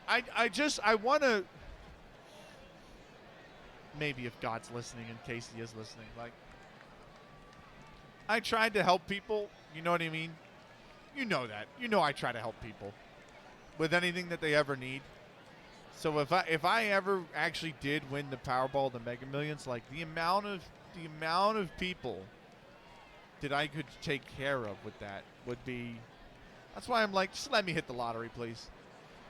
S1: I want to, maybe if God's listening, in case he is listening, like, I tried to help people, you know what I mean? You know that. You know I try to help people with anything that they ever need. So if I ever actually did win the Powerball, the Mega Millions, like the amount of people that I could take care of with that would be. That's why I'm like, just let me hit the lottery, please.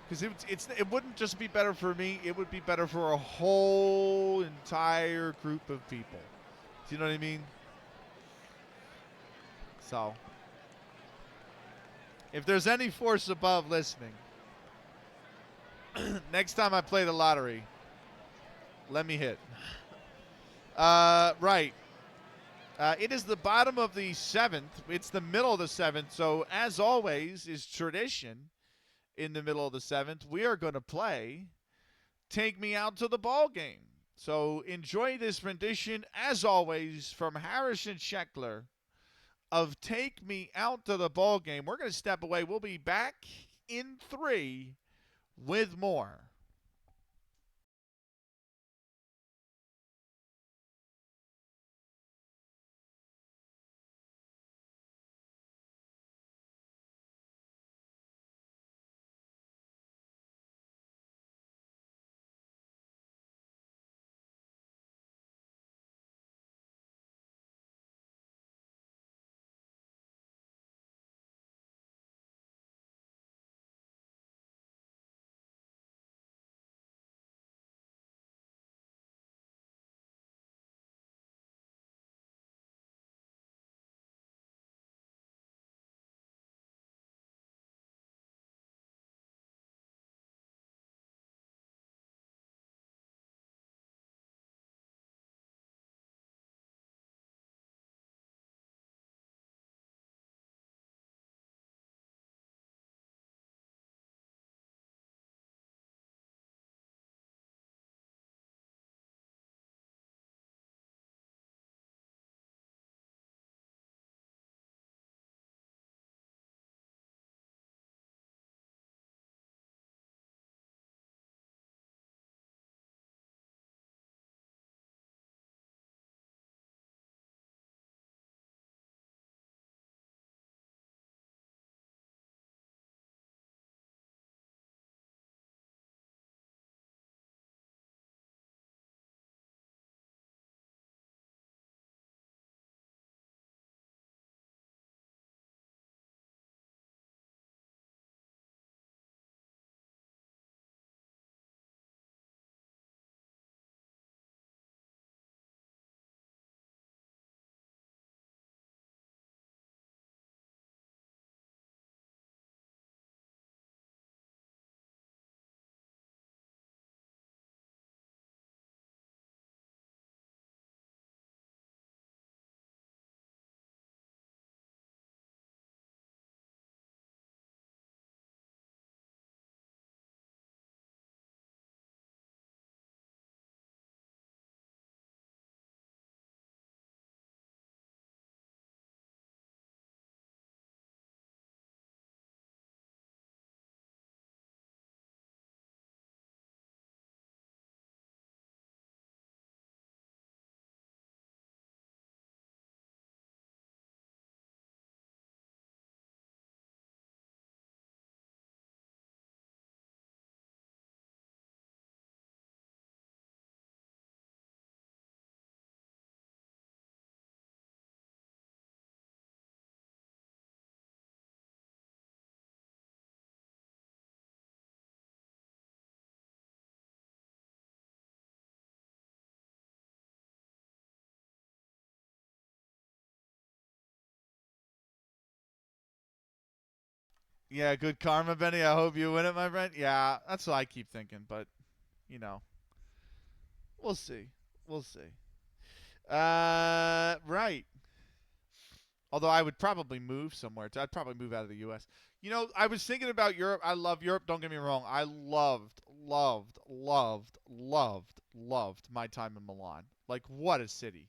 S1: Because it wouldn't just be better for me. It would be better for a whole entire group of people. Do you know what I mean? So, if there's any force above listening, next time I play the lottery, let me hit. Right. It is the bottom of the 7th. It's the middle of the 7th. So, as always, is tradition in the middle of the 7th. We are going to play Take Me Out to the Ball Game. So, enjoy this rendition, as always, from Harrison Scheckler of Take Me Out to the Ball Game. We're going to step away. We'll be back in 3 with more. Yeah, good karma, Benny. I hope you win it, my friend. Yeah, that's what I keep thinking, but, you know, we'll see. We'll see. Right. Although I would probably move somewhere. I'd probably move out of the U.S. You know, I was thinking about Europe. I love Europe. Don't get me wrong. I loved my time in Milan. Like, what a city.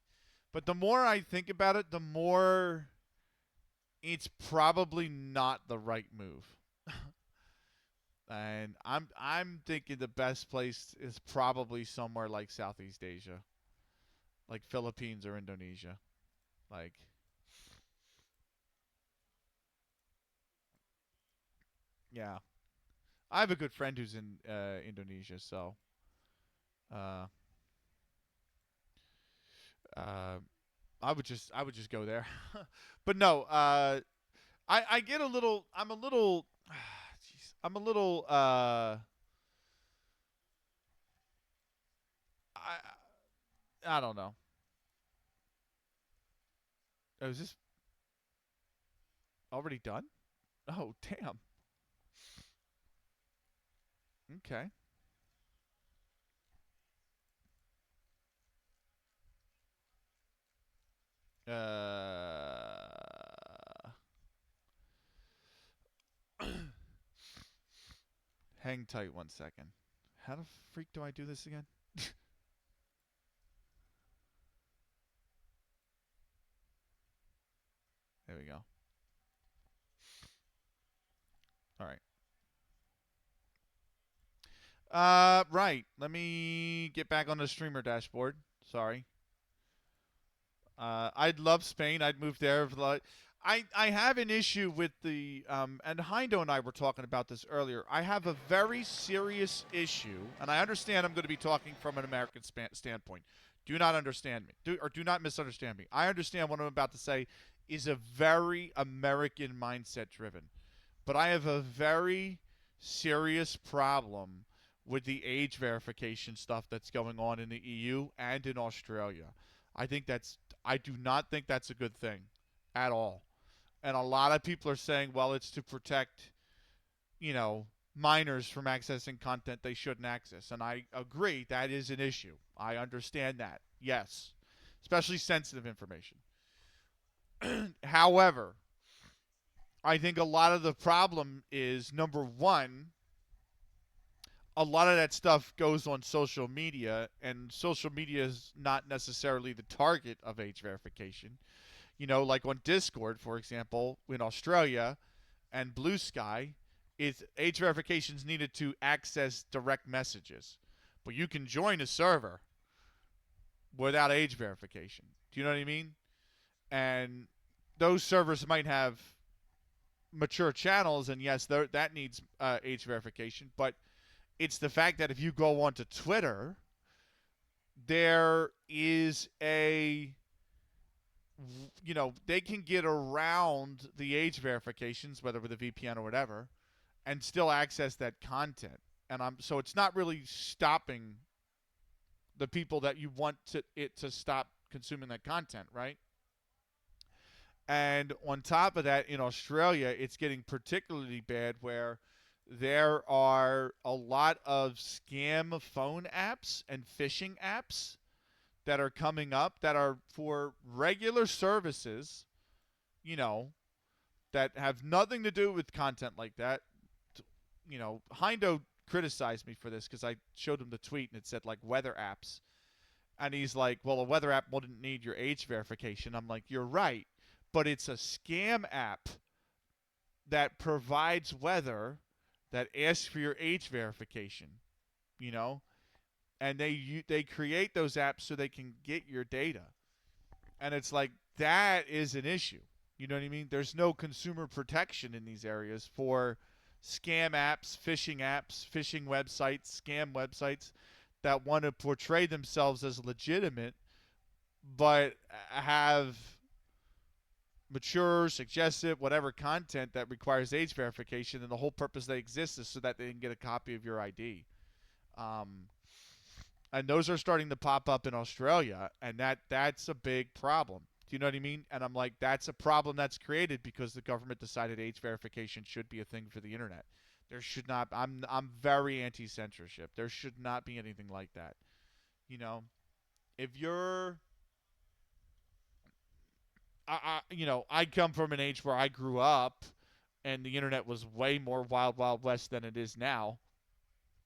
S1: But the more I think about it, the more it's probably not the right move. And I'm thinking the best place is probably somewhere like Southeast Asia, like Philippines or Indonesia. Like, yeah, I have a good friend who's in Indonesia, uh, uh, I would just go there. But no, I get a little. I'm a little. Jeez, I'm a little. I don't know. Oh, is this already done? Oh, damn. Okay. Uh, hang tight 1 second. How the freak do I do this again? There we go. All right. Right. Let me get back on the streamer dashboard. Sorry. I'd love Spain. I'd move there. I have an issue with the and Heindo and I were talking about this earlier. I have a very serious issue, and I understand I'm going to be talking from an American standpoint. Do not understand me, do not misunderstand me. I understand what I'm about to say is a very American mindset driven, but I have a very serious problem with the age verification stuff that's going on in the EU and in Australia. I think that's I do not think that's a good thing at all. And a lot of people are saying, well, it's to protect, you know, minors from accessing content they shouldn't access. And I agree that is an issue. I understand that. Yes. Especially sensitive information. However, I think a lot of the problem is number one, a lot of that stuff goes on social media, and social media is not necessarily the target of age verification. You know, like on Discord, for example, in Australia and Blue Sky, is age verifications needed to access direct messages. But you can join a server without age verification. Do you know what I mean? And those servers might have mature channels, and yes, that needs age verification. But it's the fact that if you go onto Twitter, there is a they can get around the age verifications, whether with a VPN or whatever, and still access that content. And so it's not really stopping the people that you want it to stop consuming that content, right? And on top of that, in Australia, it's getting particularly bad where there are a lot of scam phone apps and phishing apps that are coming up that are for regular services, you know, that have nothing to do with content like that. Heindo criticized me for this because I showed him the tweet and it said like weather apps. And he's like, well, a weather app wouldn't need your age verification. I'm like, you're right. But it's a scam app that provides weather that asks for your age verification, you know? And they create those apps so they can get your data. And it's like that is an issue. You know what I mean? There's no consumer protection in these areas for scam apps, phishing websites, scam websites that want to portray themselves as legitimate but have mature, suggestive, whatever content that requires age verification, and the whole purpose they exist is so that they can get a copy of your ID. Um, and those are starting to pop up in Australia, and that's a big problem. Do you know what I mean? And I'm like, that's a problem that's created because the government decided age verification should be a thing for the internet. There should not. I'm very anti-censorship. There should not be anything like that. You know, if you're, I come from an age where I grew up, and the internet was way more wild, wild west than it is now.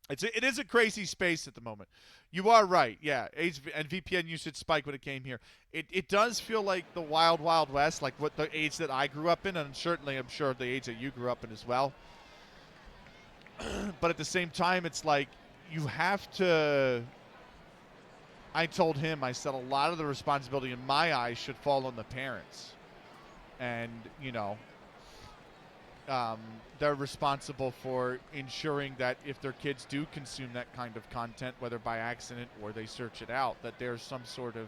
S1: It is a crazy space at the moment. You are right. Yeah, age and VPN usage spiked when it came here. It does feel like the wild, wild west, like what the age that I grew up in, and certainly I'm sure the age that you grew up in as well. But at the same time, it's like you have to. I told him, I said a lot of the responsibility in my eyes should fall on the parents, and um, they're responsible for ensuring that if their kids do consume that kind of content, whether by accident or they search it out, that there's some sort of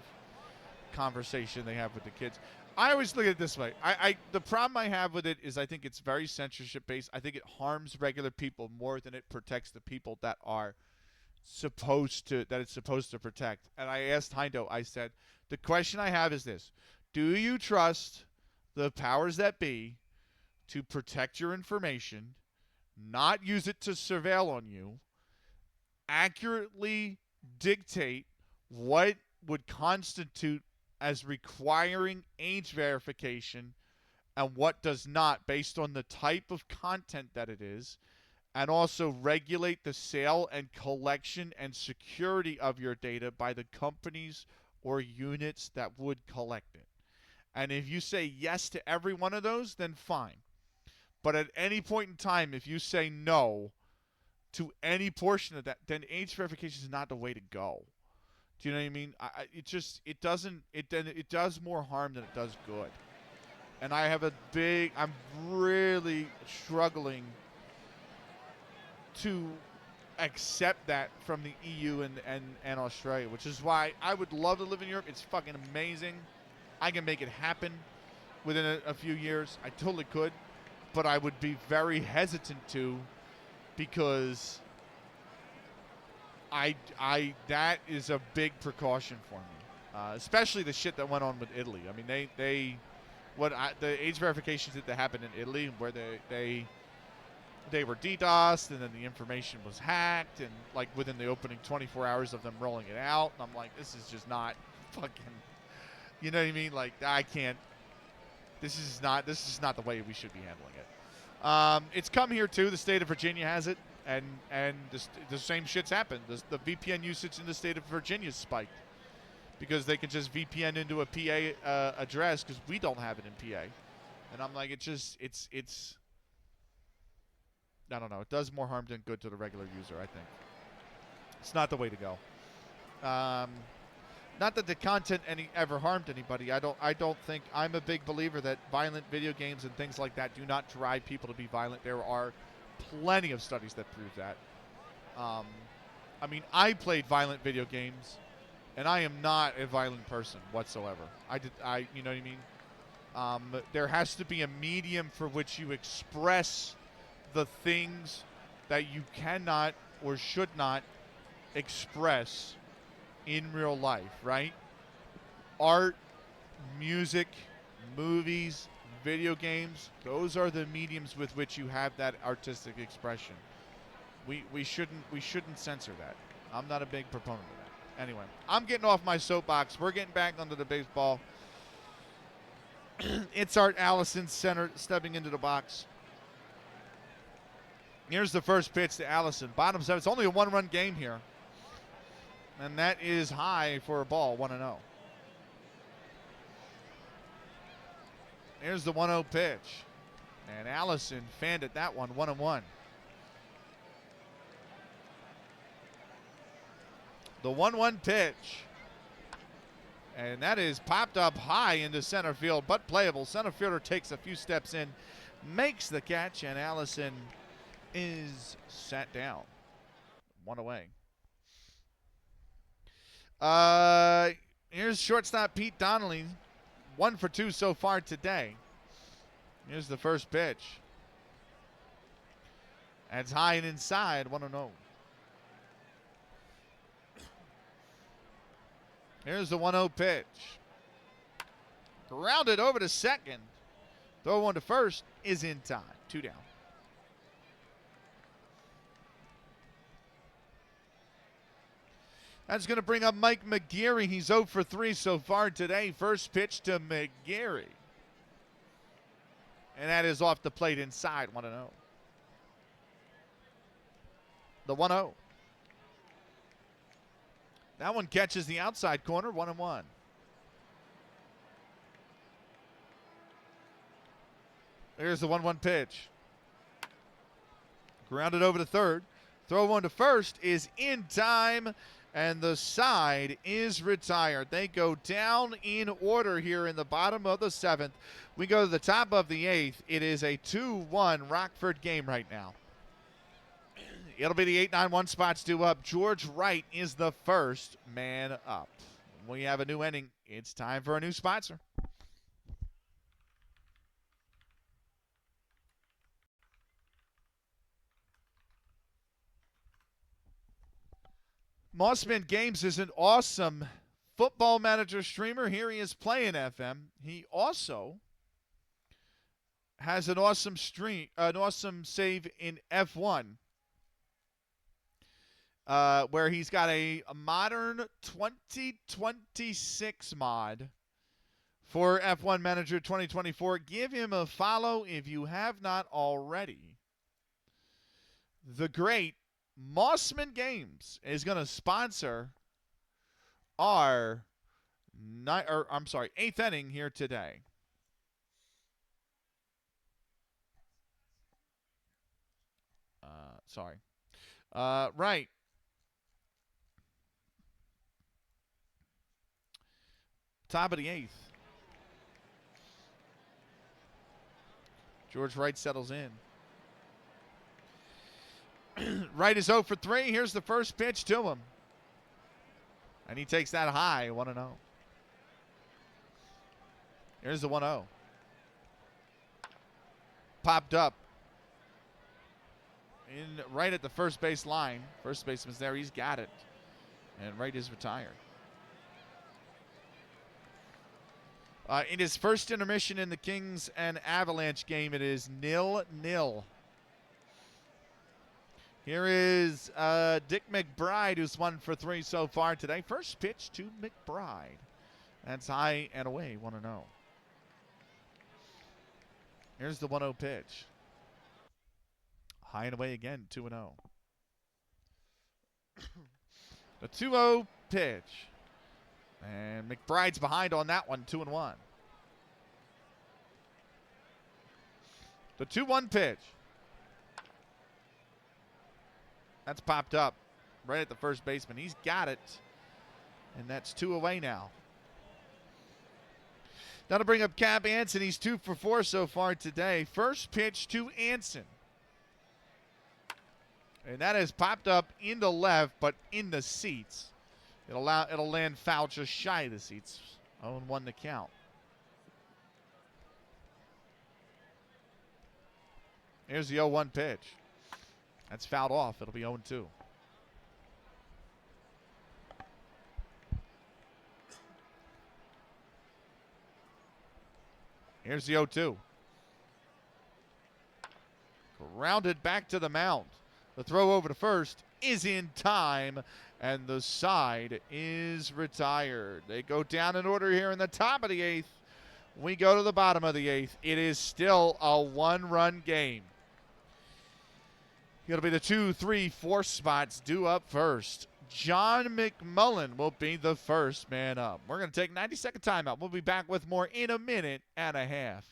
S1: conversation they have with the kids. I always look at it this way. The problem I have with it is I think it's very censorship based. I think it harms regular people more than it protects the people that it's supposed to protect. And I asked Heindo, I said, the question I have is this: do you trust the powers that be to protect your information, not use it to surveil on you, accurately dictate what would constitute as requiring age verification and what does not based on the type of content that it is, and also regulate the sale and collection and security of your data by the companies or units that would collect it? And if you say yes to every one of those, then fine. But at any point in time, if you say no to any portion of that, then age verification is not the way to go. Do you know what I mean? It does more harm than it does good. And I'm really struggling to accept that from the EU and Australia, which is why I would love to live in Europe. It's fucking amazing. I can make it happen within a few years. I totally could. But I would be very hesitant to, because that is a big precaution for me, especially the shit that went on with Italy. I mean, the age verifications that happened in Italy, where they were DDoSed and then the information was hacked, and like within the opening 24 hours of them rolling it out, and I'm like, this is just not fucking, you know what I mean? Like, I can't. This is not the way we should be handling it. It's come here too. The state of Virginia has it. And the same shit's happened. The VPN usage in the state of Virginia spiked because they can just VPN into a PA address because we don't have it in PA. And I'm like, it's I don't know. It does more harm than good to the regular user, I think. It's not the way to go. Not that the content ever harmed anybody. I don't think. I'm a big believer that violent video games and things like that do not drive people to be violent. There are plenty of studies that prove that. I mean, I played violent video games, and I am not a violent person whatsoever. You know what I mean? There has to be a medium for which you express the things that you cannot or should not express in real life, right? Art, music, movies, video games, those are the mediums with which you have that artistic expression. We shouldn't censor that. I'm not a big proponent of that. Anyway, I'm getting off my soapbox. We're getting back onto the baseball. It's Art Allison center stepping into the box. Here's the first pitch to Allison. Bottom seven. It's only a one-run game here. And that is high for a ball, 1-0. Here's the 1-0 pitch. And Allison fanned at that one, 1-1. The 1-1 pitch. And that is popped up high into center field, but playable. Center fielder takes a few steps in, makes the catch, and Allison is sat down. One away. Here's shortstop Pete Donnelly. 1 for 2 so far today. Here's the first pitch. That's high and inside, 1-0. Here's the 1-0 pitch. Grounded over to second. Throw one to first is in time. 2 down. That's going to bring up Mike McGarry. He's 0 for 3 so far today. First pitch to McGarry. And that is off the plate inside, 1-0. The 1-0. That one catches the outside corner, 1-1. There's the 1-1 pitch. Grounded over to third. Throw one to first is in time. And the side is retired. They go down in order here in the bottom of the 7th. We go to the top of the 8th. It is a 2-1 Rockford game right now. It'll be the 8-9-1 spots due up. George Wright is the first man up. We have a new inning it's time for a new sponsor. Mossman Games is an awesome football manager streamer. Here he is playing FM. He also has an awesome save in F1, where he's got a modern 2026 mod for F1 Manager 2024. Give him a follow if you have not already. The great Mossman Games is going to sponsor our 8th inning here today. Right. Top of the 8th. George Wright settles in. Wright is 0 for 3. Here's the first pitch to him. And he takes that high, 1-0. Here's the 1-0. Popped up. Right at the first base line. First baseman's there. He's got it. And Wright is retired. In his first intermission in the Kings and Avalanche game, it is 0-0. Here is Dick McBride, who's 1 for 3 so far today. First pitch to McBride. That's high and away, 1-0. Here's the 1-0 pitch. High and away again, 2-0. The 2-0 pitch. And McBride's behind on that one, 2-1. The 2-1 pitch. That's popped up right at the first baseman. He's got it. And that's 2 away now. Now to bring up Cap Anson. He's 2 for 4 so far today. First pitch to Anson. And that has popped up into left, but in the seats. It'll land foul just shy of the seats. 0-1 to count. Here's the 0-1 pitch. That's fouled off. It'll be 0-2. Here's the 0-2. Grounded back to the mound. The throw over to first is in time, and the side is retired. They go down in order here in the top of the 8th. We go to the bottom of the 8th. It is still a 1-run game. It'll be the 2, 3, 4 spots due up first. John McMullen will be the first man up. We're going to take a 90-second timeout. We'll be back with more in a minute and a half.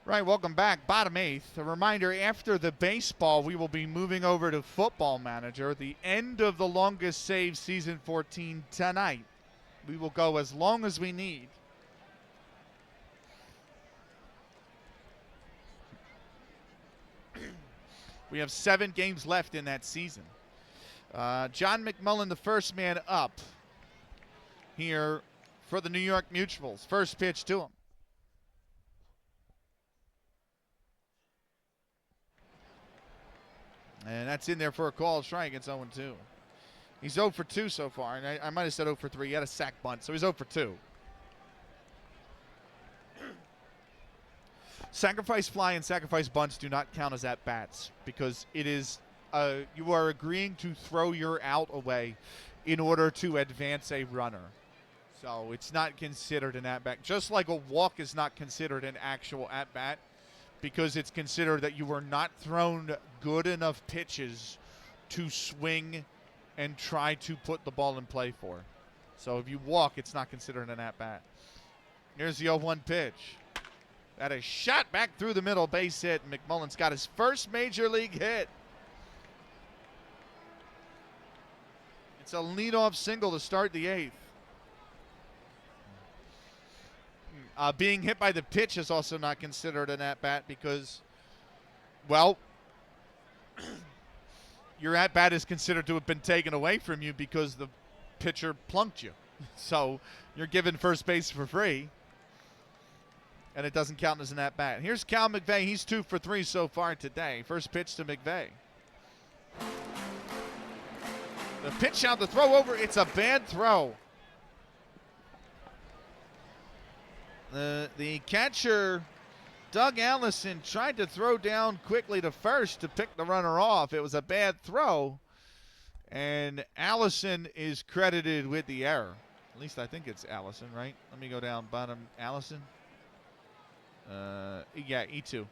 S1: Right, welcome back. Bottom eighth. A reminder, after the baseball, we will be moving over to Football Manager. The end of the longest save season 14 tonight. We will go as long as we need. We have 7 games left in that season. John McMullen, the first man up here for the New York Mutuals. First pitch to him. And that's in there for a called strike. It's 0-2. He's 0 for 2 so far. And I might have said 0 for 3. He had a sack bunt, so he's 0 for 2. Sacrifice fly and sacrifice bunts do not count as at-bats because it is you are agreeing to throw your out away in order to advance a runner. So it's not considered an at-bat. Just like a walk is not considered an actual at-bat because it's considered that you were not thrown good enough pitches to swing and try to put the ball in play for. So if you walk, it's not considered an at-bat. Here's the 0-1 pitch. That is shot back through the middle, base hit. McMullen's got his first major league hit. It's a leadoff single to start the 8th. Being hit by the pitch is also not considered an at-bat because, well, your at-bat is considered to have been taken away from you because the pitcher plunked you. So you're given first base for free, and it doesn't count as an at-bat. Here's Cal McVay. He's 2 for 3 so far today. First pitch to McVay. The pitch out, the throw over. It's a bad throw. The catcher, Doug Allison, tried to throw down quickly to first to pick the runner off. It was a bad throw, and Allison is credited with the error. At least I think it's Allison, right? Let me go down bottom. Allison? Yeah, E2.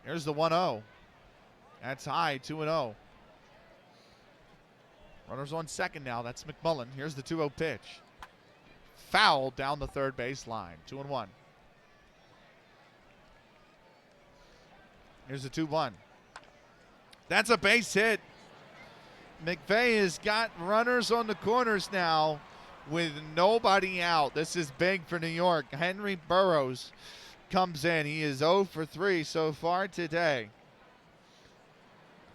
S1: Here's the 1-0. That's high, 2-0. Runners on second now. That's McMullen. Here's the 2-0 pitch. Foul down the third base line. 2-1. Here's the 2-1. That's a base hit. McVay has got runners on the corners now with nobody out. This is big for New York. Henry Burroughs comes in. He is 0 for 3 so far today.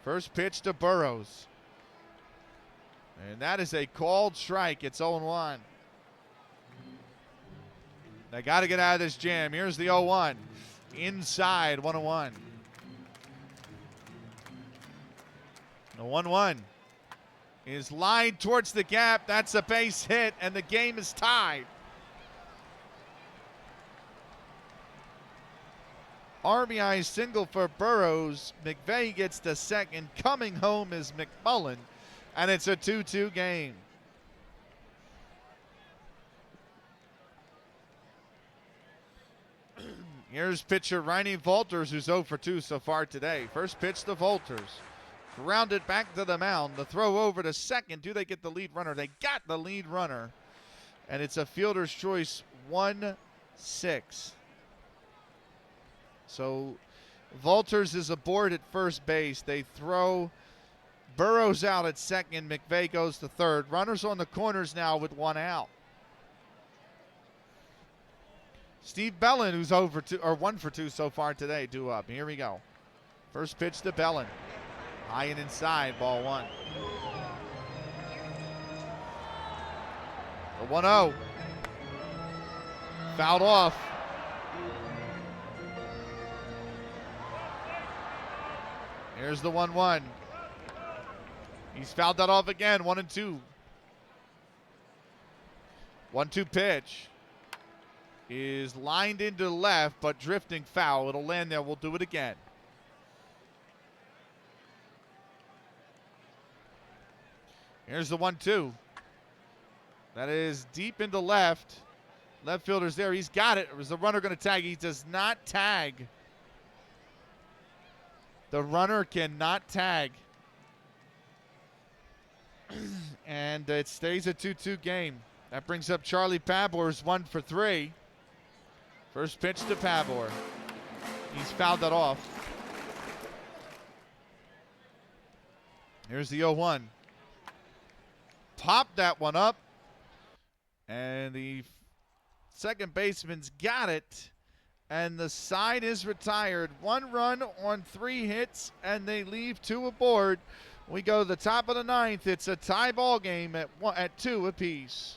S1: First pitch to Burroughs. And that is a called strike. It's 0-1. They got to get out of this jam. Here's the 0-1. Inside, 1-1. The 1-1 is lined towards the gap. That's a base hit, and the game is tied. RBI single for Burroughs. McVay gets the second. Coming home is McMullen. And it's a 2-2 game. Here's pitcher Riney Walters, who's 0 for 2 so far today. First pitch to Walters. Grounded back to the mound. The throw over to second. Do they get the lead runner? They got the lead runner. And it's a fielder's choice 1-6. So Walters is aboard at first base. They throw Burroughs out at second. McVay goes to third. Runners on the corners now with 1 out. Steve Bellin, who's 0 for 2 or 1 for 2 so far today, due up. Here we go. First pitch to Bellin. High and inside, ball 1. The 1-0. Fouled off. Here's the 1-1. He's fouled that off again, 1-2. 1-2 pitch is lined into left, but drifting foul. It'll land there. We'll do it again. Here's the 1-2. That is deep into left. Left fielder's there. He's got it. Is the runner going to tag? He does not tag. The runner cannot tag. And it stays a 2-2 game. That brings up Charlie Pabor's 1 for 3. First pitch to Pabor. He's fouled that off. Here's the 0-1. Popped that one up. And the second baseman's got it. And the side is retired. 1 run on 3 hits, and they leave 2 aboard. We go to the top of the 9th. It's a tie ball game at 2 apiece.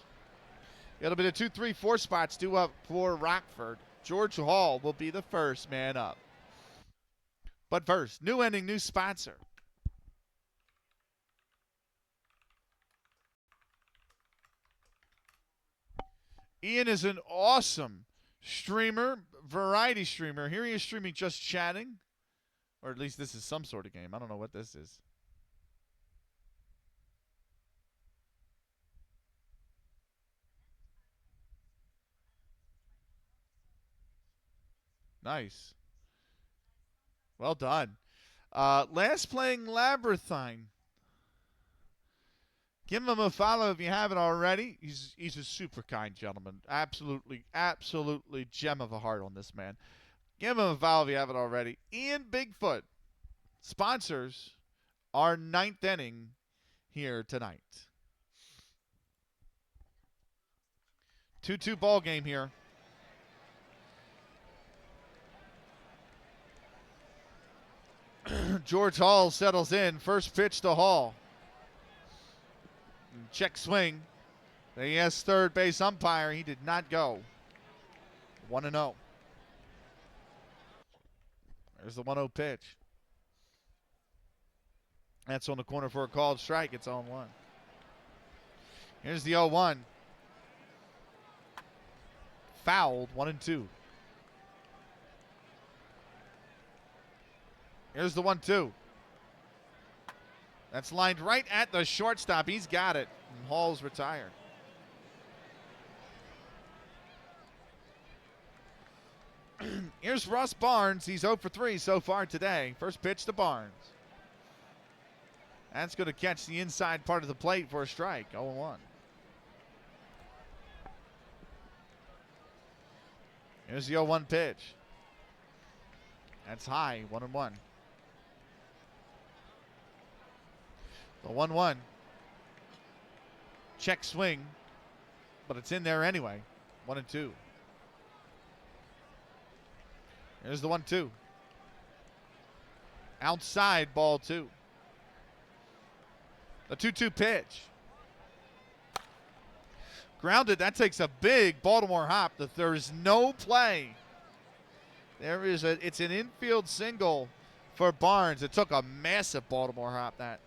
S1: It'll be the 2, 3, 4 spots due up for Rockford. George Hall will be the first man up. But first, new ending, new sponsor. Ian is an awesome streamer, variety streamer. Here he is streaming Just Chatting. Or at least this is some sort of game. I don't know what this is. Nice. Well done. Last playing Labyrinthine. Give him a follow if you haven't already. He's a super kind gentleman. Absolutely, absolutely gem of a heart on this man. Give him a follow if you haven't already. Ian Bigfoot sponsors our 9th inning here tonight. 2-2 ball game here. George Hall settles in. First pitch to Hall. Check swing. He has third base umpire. He did not go. 1-0. There's the 1-0 pitch. That's on the corner for a called strike. It's on 1. Here's the 0-1. Fouled. 1-2. Here's the 1-2. That's lined right at the shortstop. He's got it. And Hall's retired. Here's Russ Barnes. He's 0 for 3 so far today. First pitch to Barnes. That's going to catch the inside part of the plate for a strike. 0-1. Here's the 0-1 pitch. That's high. 1-1. The 1-1. Check swing, but it's in there anyway. 1-2. Here's the 1-2. Outside, ball 2. The 2-2 pitch. Grounded. That takes a big Baltimore hop. There is no play. It's an infield single for Barnes. It took a massive Baltimore hop, that.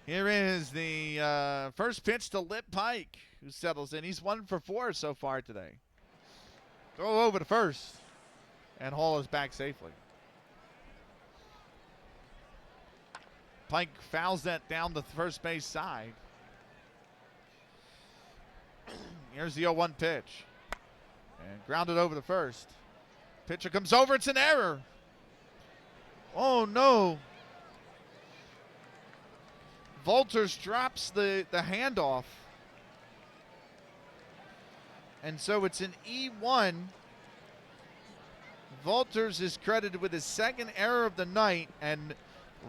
S1: Here is the first pitch to Lip Pike, who settles in. He's 1 for 4 so far today. Throw over to first, and Hall is back safely. Pike fouls that down the first base side. Here's the 0-1 pitch. And grounded over to first. Pitcher comes over. It's an error. Oh, no. Volters drops the handoff. And so it's an E1. Volters is credited with his second error of the night, and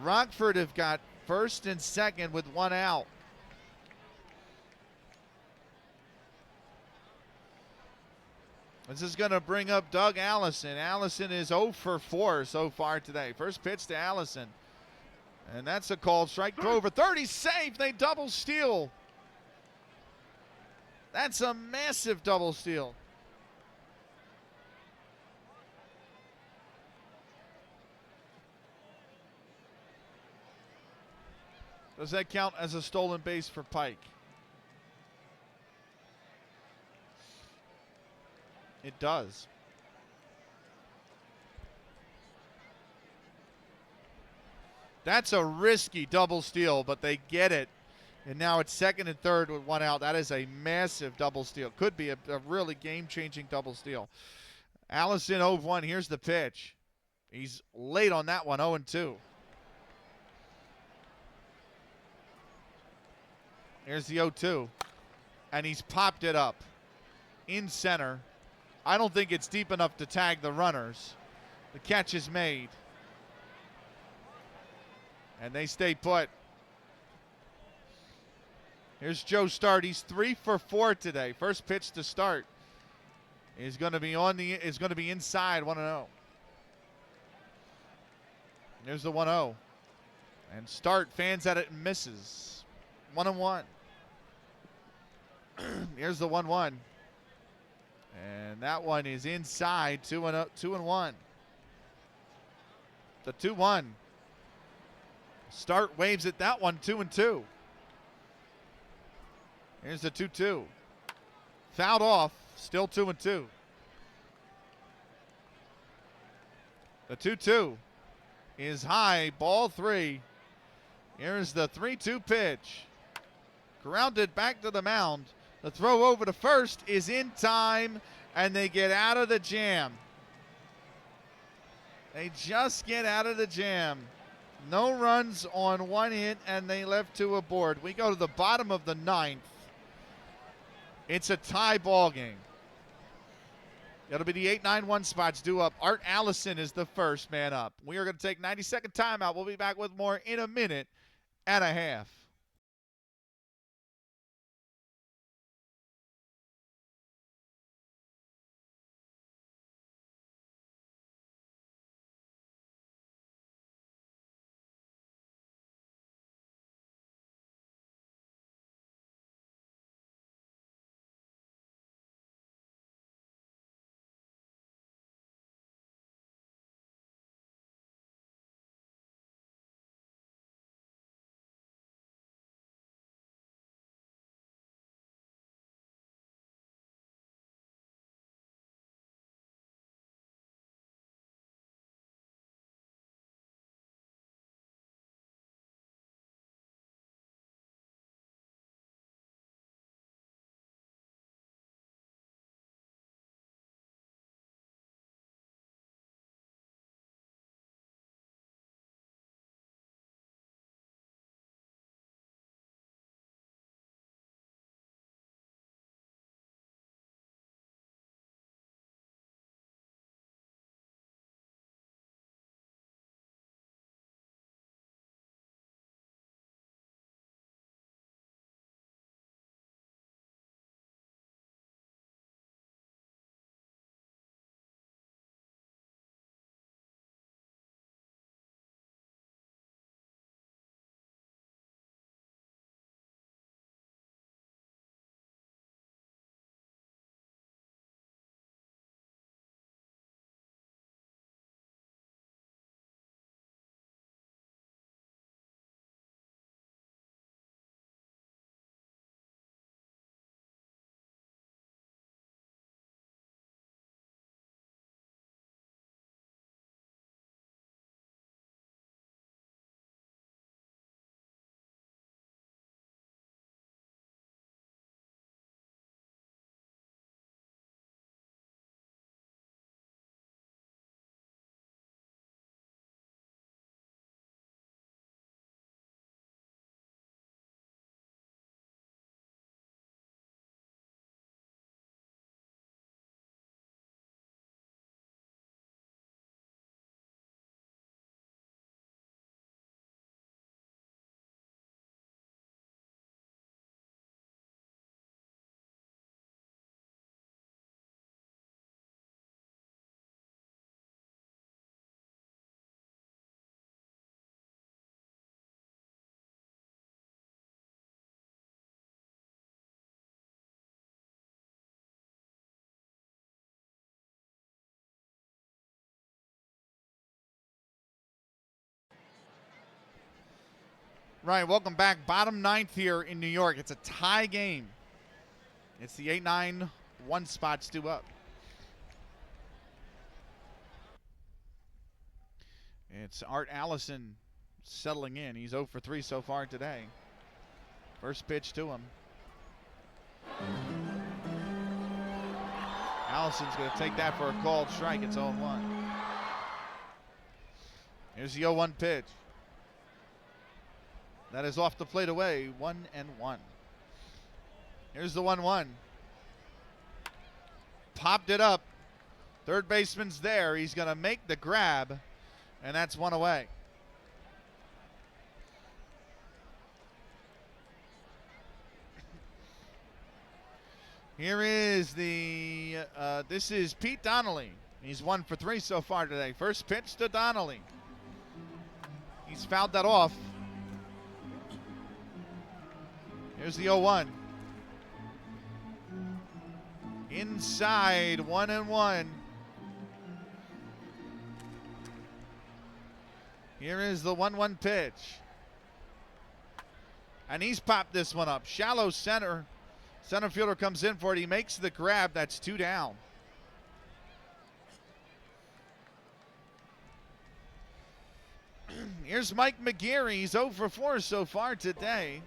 S1: Rockford have got first and second with 1 out. This is going to bring up Doug Allison. Allison is 0 for 4 so far today. First pitch to Allison. And that's a called strike. Throw over 30. Safe. They double steal. That's a massive double steal. Does that count as a stolen base for Pike? It does. That's a risky double steal, but they get it. And now it's second and third with one out. That is a massive double steal. Could be a really game-changing double steal. Allison 0-1. Here's the pitch. He's late on that one, 0-2. Here's the 0-2. And he's popped it up in center. I don't think it's deep enough to tag the runners. The catch is made. And they stay put. Here's Joe Start. He's 3 for 4 today. First pitch to Start is going to be inside 1-0. Here's the 1-0. And Start fans at it and misses. 1-1. Here's the 1-1. And that one is inside 2-1. The 2-1. Start waves at that one 2-2. Here's the 2-2. Fouled off. Still 2-2. The 2-2 is high. Ball 3. Here's the 3-2 pitch. Grounded back to the mound. The throw over to first is in time, and they get out of the jam. They just get out of the jam. No runs on one hit, and they left 2 aboard. We go to the bottom of the 9th. It's a tie ball game. It'll be the 8-9-1 spots due up. Art Allison is the first man up. We are going to take 90-second timeout. We'll be back with more in a minute and a half. Right, welcome back. Bottom 9th here in New York. It's a tie game. It's the 8-9-1 spots due up. It's Art Allison settling in. He's 0 for 3 so far today. First pitch to him. Allison's going to take that for a called strike. It's 0-1. Here's the 0-1 pitch. That is off the plate away. 1-1. Here's the 1-1. Popped it up. Third baseman's there. He's going to make the grab, and that's one away. Here is the, this is Pete Donnelly. He's 1 for 3 so far today. First pitch to Donnelly. He's fouled that off. Here's the 0-1. Inside, 1-1. Here is the 1-1 pitch. And he's popped this one up. Shallow center. Center fielder comes in for it. He makes the grab. That's 2 down. Here's Mike McGeary. He's 0 for 4 so far today.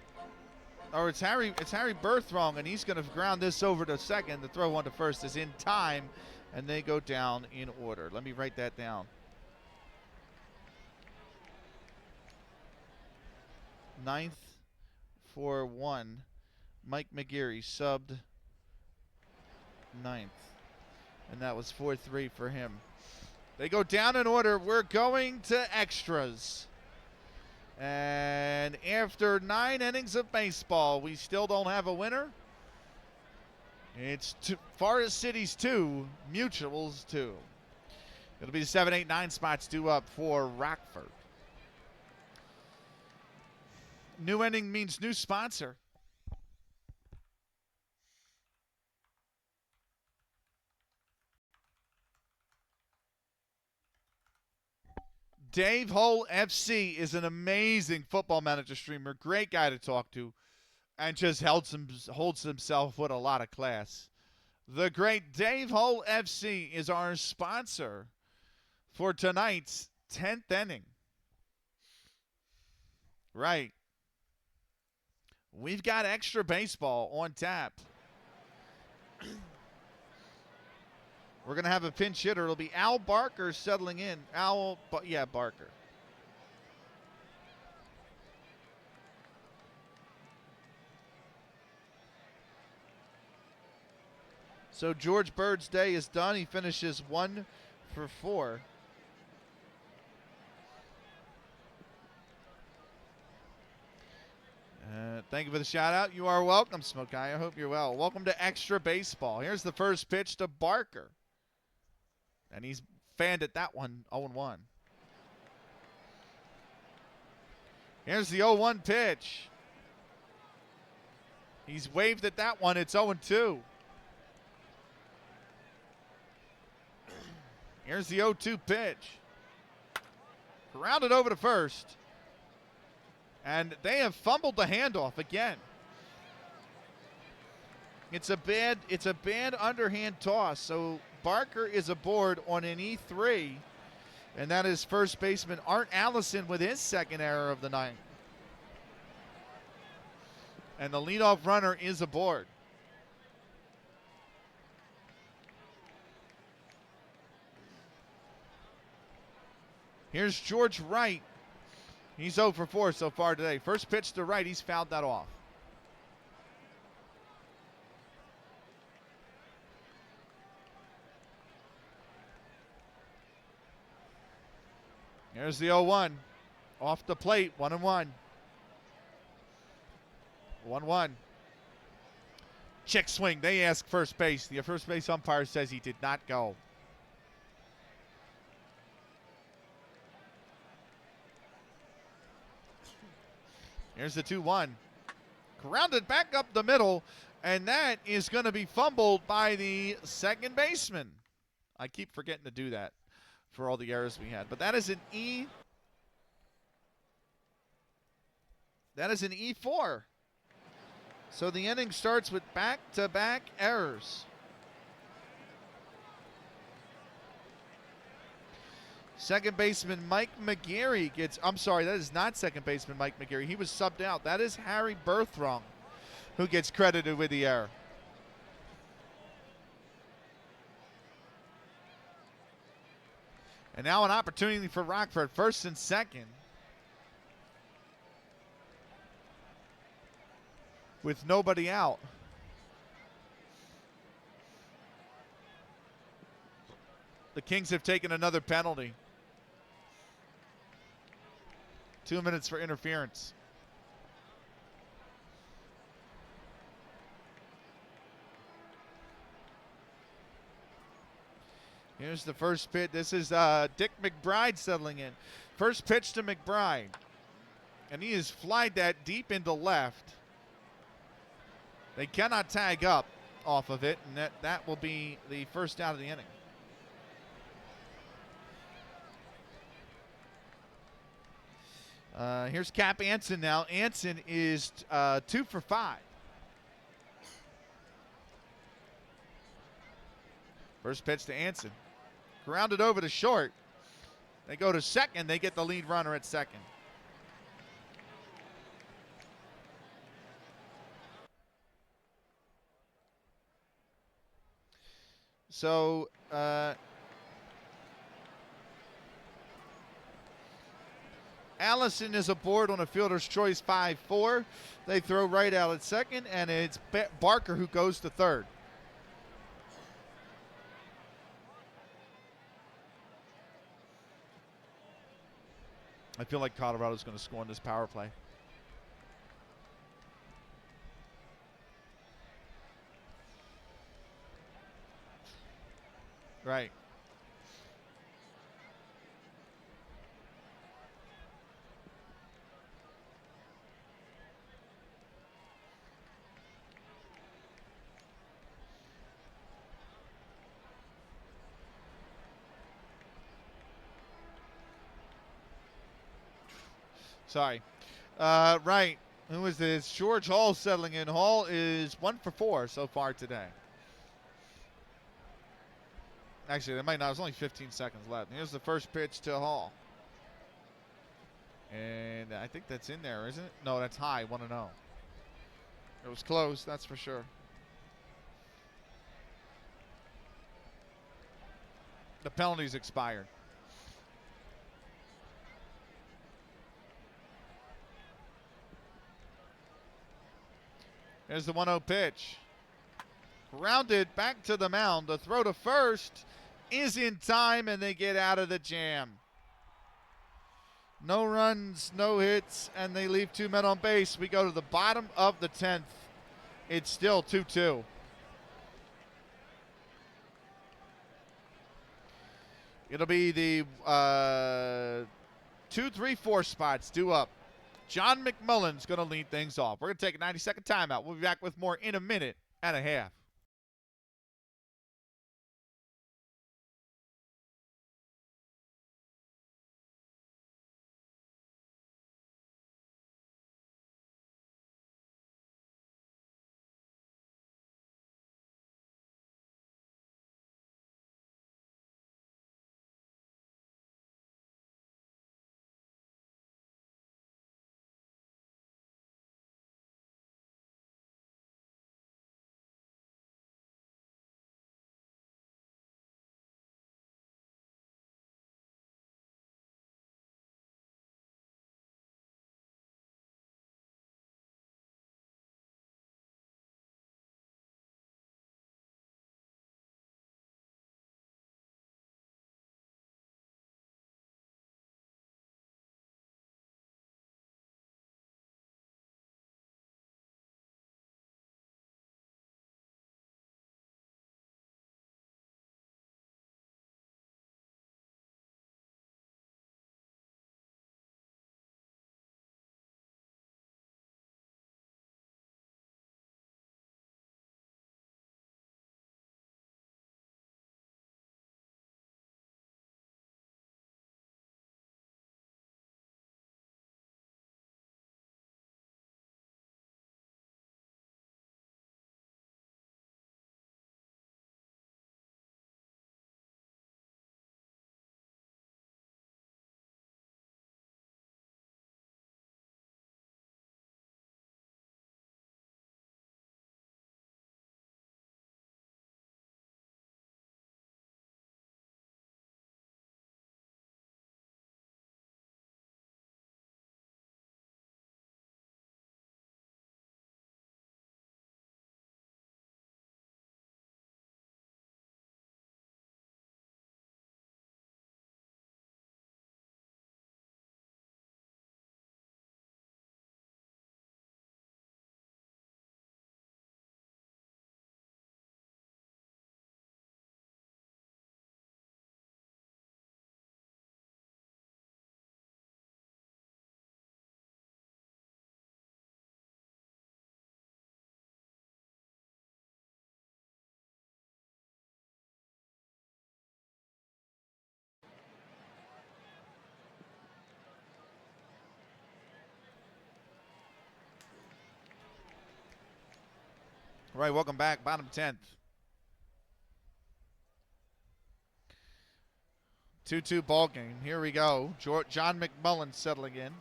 S1: Or it's Harry Berthrong, and he's going to ground this over to second. The throw one to first is in time, and they go down in order. Let me write that down. 9th for 1. Mike McGeary subbed 9th. And that was 4-3 for him. They go down in order. We're going to extras. And after 9 innings of baseball, we still don't have a winner. It's Forest Citys 2, Mutuals 2. It'll be the 7, 8, 9 spots due up for Rockford. New inning means new sponsor. Dave Hull FC is an amazing Football Manager streamer. Great guy to talk to. And just holds himself with a lot of class. The great Dave Hull FC is our sponsor for tonight's 10th inning. Right. We've got extra baseball on tap. We're going to have a pinch hitter. It'll be Al Barker settling in. Barker. So George Bird's day is done. He finishes 1 for 4. Thank you for the shout out. You are welcome, Smoke Eye. I hope you're well. Welcome to Extra Baseball. Here's the first pitch to Barker. And he's fanned at that one, 0-1. Here's the 0-1 pitch. He's waved at that one. It's 0-2. Here's the 0-2 pitch. Grounded over to first. And they have fumbled the handoff again. It's a bad underhand toss. So Barker is aboard on an E3. And that is first baseman Art Allison with his second error of the night. And the leadoff runner is aboard. Here's George Wright. He's 0 for 4 so far today. First pitch to Wright, he's fouled that off. Here's the 0-1. Off the plate, 1-1. 1-1. Check swing. They ask first base. The first base umpire says he did not go. Here's the 2-1. Grounded back up the middle, and that is going to be fumbled by the second baseman. I keep forgetting to do that for all the errors we had. But that is an E. That is an E4. So the inning starts with back-to-back errors. Second baseman Mike McGarry gets, I'm sorry, that is not second baseman Mike McGarry. He was subbed out. That is Harry Berthrong who gets credited with the error. And now an opportunity for Rockford, first and second. With nobody out. The Kings have taken another penalty. 2 minutes for interference. Here's the first pitch. This is Dick McBride settling in. First pitch to McBride. And he has flied that deep into left. They cannot tag up off of it, and that will be the first out of the inning. Here's Cap Anson now. Anson is 2 for 5. First pitch to Anson. Grounded over to short. They go to second. They get the lead runner at second. So, Allison is aboard on a fielder's choice 5-4. They throw right out at second, and it's Barker who goes to third. I feel like Colorado's going to score on this power play. Right. Sorry. Right. Who is this? George Hall settling in. Hall is 1 for 4 so far today. Actually, there might not. There's only 15 seconds left. Here's the first pitch to Hall. And I think that's in there, isn't it? No, that's high, 1-0. It was close, that's for sure. The penalty's expired. There's the 1-0 pitch. Grounded back to the mound. The throw to first is in time, and they get out of the jam. No runs, no hits, and they leave 2 men on base. We go to the bottom of the 10th. It's still 2-2. It'll be the 2, 3, 4 spots due up. John McMullen's going to lead things off. We're going to take a 90-second timeout. We'll be back with more in a minute and a half. All right, welcome back. Bottom 10th. 2-2 ball game. Here we go. John McMullen settling in.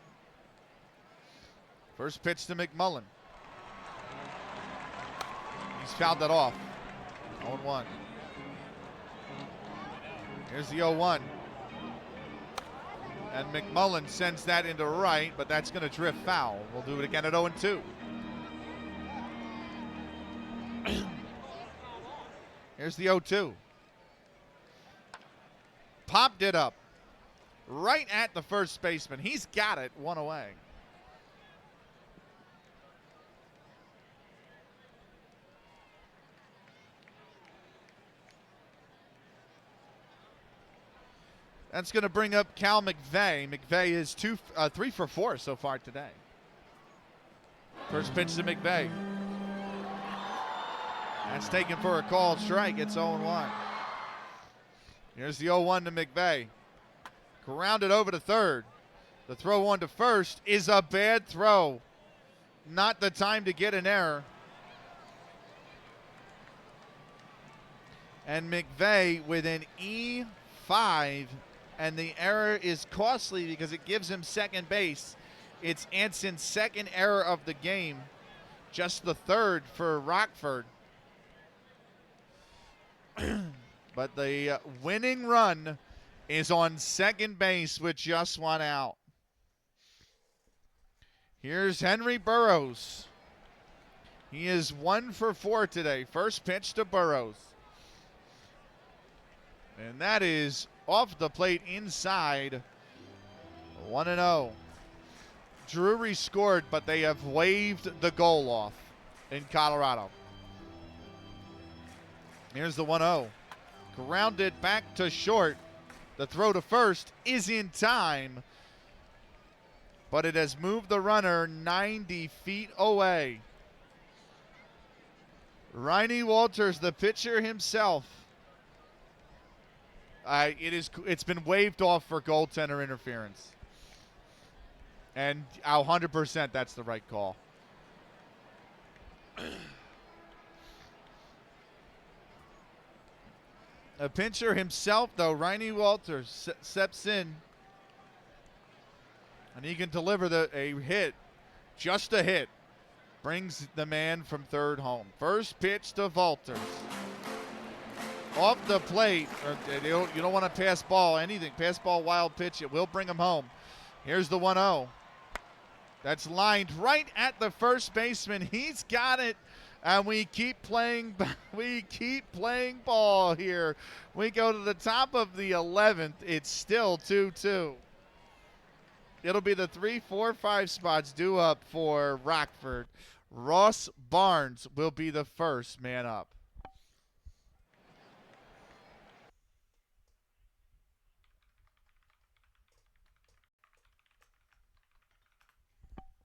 S1: First pitch to McMullen. He's fouled that off. 0-1. Here's the 0-1. And McMullen sends that into right, but that's going to drift foul. We'll do it again at 0-2. Here's the 0-2. Popped it up right at the first baseman. He's got it, one away. That's going to bring up Cal McVeigh. McVeigh is 3 for 4 so far today. First pitch to McVeigh. That's taken for a called strike. It's 0-1. Here's the 0-1 to McVeigh. Grounded over to third. The throw on to first is a bad throw. Not the time to get an error. And McVeigh with an E5, and the error is costly because it gives him second base. It's Anson's second error of the game. Just the third for Rockford. But the winning run is on second base with just one out. Here's Henry Burroughs. He is 1 for 4 today. First pitch to Burroughs. And that is off the plate inside. 1-0. Drury scored, but they have waved the goal off in Colorado. Here's the 1-0. Grounded back to short. The throw to first is in time, but it has moved the runner 90 feet away. Riney Walters, the pitcher himself. It's been waved off for goaltender interference. And 100% that's the right call. A pitcher himself, though, Riney Walters steps in, and he can deliver a hit, just a hit. Brings the man from third home. First pitch to Walters. Off the plate, you don't want to pass ball, anything. Pass ball, wild pitch, it will bring him home. Here's the 1-0. That's lined right at the first baseman. He's got it. And we keep playing ball here. We go to the top of the 11th. It's still 2-2. It'll be the 3, 4, 5 spots due up for Rockford. Ross Barnes will be the first man up.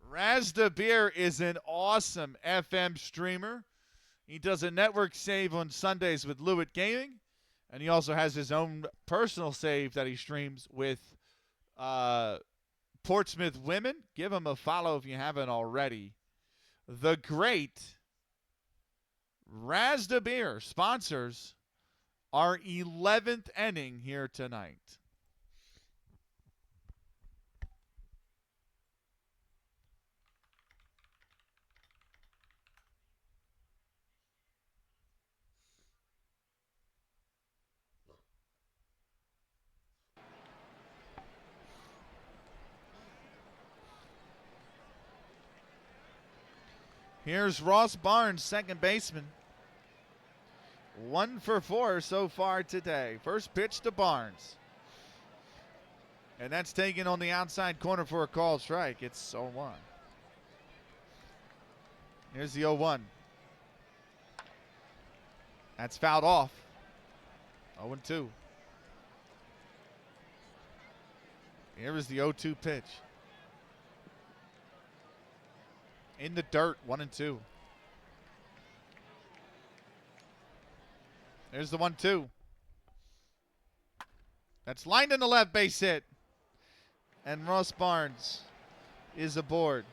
S1: Raz DeBeer is an awesome FM streamer. He does a network save on Sundays with Lewitt Gaming, and he also has his own personal save that he streams with Portsmouth Women. Give him a follow if you haven't already. The great Raz DeBeer sponsors our 11th inning here tonight. Here's Ross Barnes, second baseman. 1 for 4 so far today. First pitch to Barnes. And that's taken on the outside corner for a called strike. It's 0-1. Here's the 0-1. That's fouled off. 0-2. Here is the 0-2 pitch. In the dirt, 1-2. There's the 1-2. That's lined in the left, base hit. And Ross Barnes is aboard.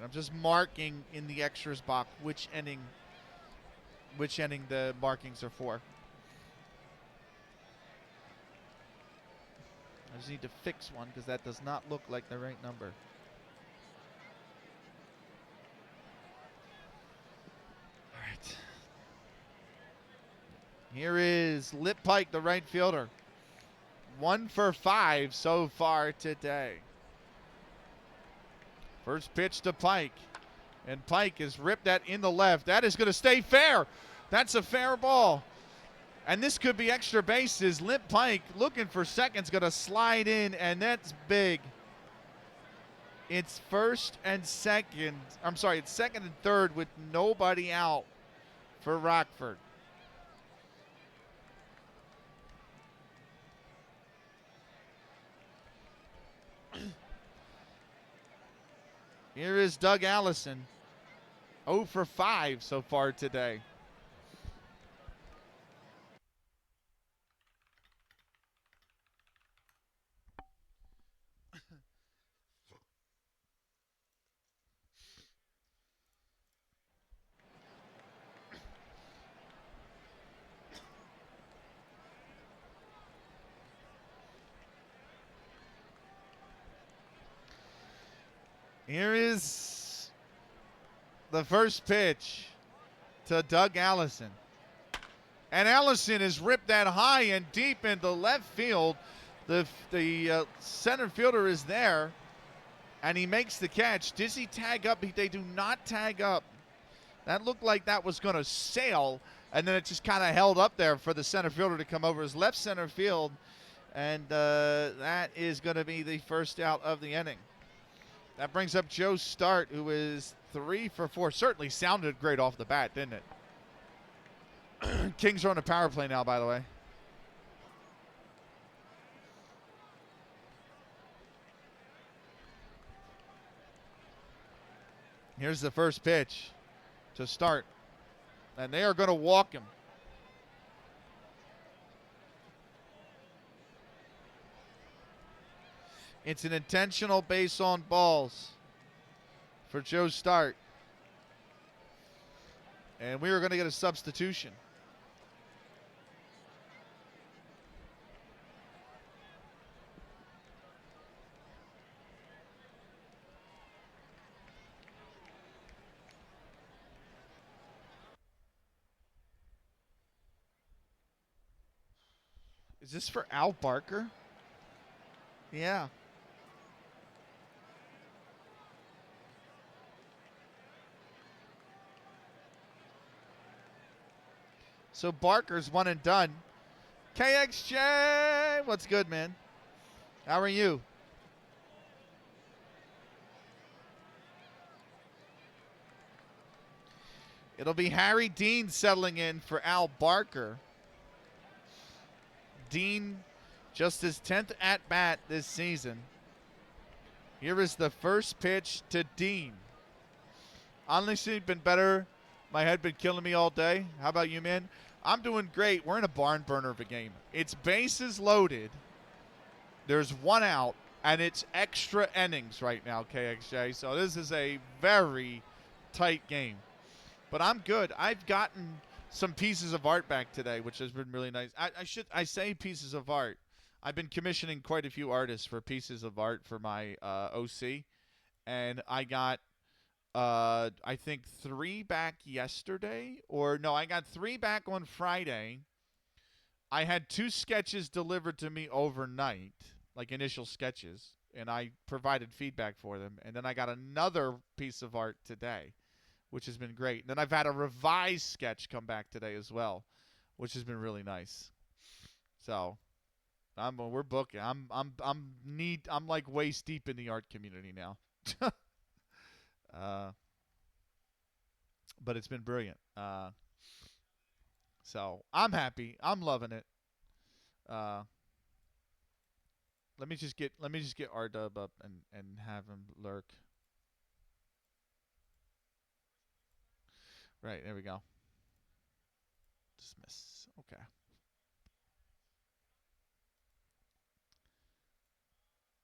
S1: I'm just marking in the extras box which inning the markings are for. I just need to fix one because that does not look like the right number. All right. Here is Lip Pike, the right fielder. 1 for 5 so far today. First pitch to Pike. And Pike has ripped that in the left. That is going to stay fair. That's a fair ball. And this could be extra bases. Lip Pike looking for second's going to slide in, and that's big. It's first and second. I'm sorry, it's second and third with nobody out for Rockford. Here is Doug Allison. 0 for 5 so far today. Here is the first pitch to Doug Allison. And Allison has ripped that high and deep into left field. The center fielder is there, and he makes the catch. Does he tag up? They do not tag up. That looked like that was going to sail, and then it just kind of held up there for the center fielder to come over his left center field, and that is going to be the first out of the inning. That brings up Joe Start, who is 3 for 4. Certainly sounded great off the bat, didn't it? Kings are on a power play now, by the way. Here's the first pitch to Start. And they are going to walk him. It's an intentional base on balls for Joe Start. And we are going to get a substitution. Is this for Al Barker? Yeah. So Barker's one and done. KXJ, what's good, man? How are you? It'll be Harry Dean settling in for Al Barker. Dean, just his 10th at-bat this season. Here is the first pitch to Dean. Honestly, been better. My head been killing me all day. How about you, man? I'm doing great. We're in a barn burner of a game. It's bases loaded. There's one out, and it's extra innings right now, KXJ. So this is a very tight game. But I'm good. I've gotten some pieces of art back today, which has been really nice. I say pieces of art. I've been commissioning quite a few artists for pieces of art for my OC, and I got I think 3 back yesterday, or no, I got 3 back on Friday. I had 2 sketches delivered to me overnight, like initial sketches, and I provided feedback for them, and then I got another piece of art today, which has been great. And then I've had a revised sketch come back today as well, which has been really nice. So, we're booking. I'm like waist deep in the art community now. But it's been brilliant. So I'm happy. I'm loving it. Let me just get R-Dub up and have him lurk. Right, there we go. Dismiss. Okay.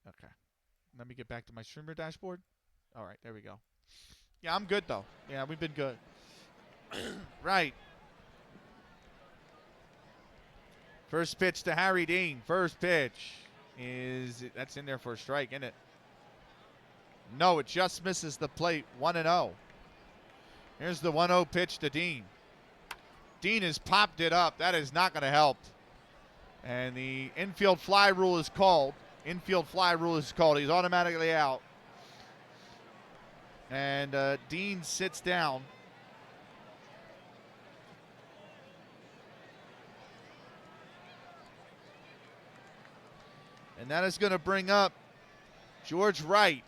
S1: Okay. Let me get back to my streamer dashboard. All right, there we go. Yeah, I'm good, though. Yeah, we've been good. Right. First pitch to Harry Dean. First pitch that's in there for a strike, isn't it? No, it just misses the plate. 1-0. Here's the 1-0 pitch to Dean. Dean has popped it up. That is not going to help. And the infield fly rule is called. Infield fly rule is called. He's automatically out. And Dean sits down. And that is going to bring up George Wright.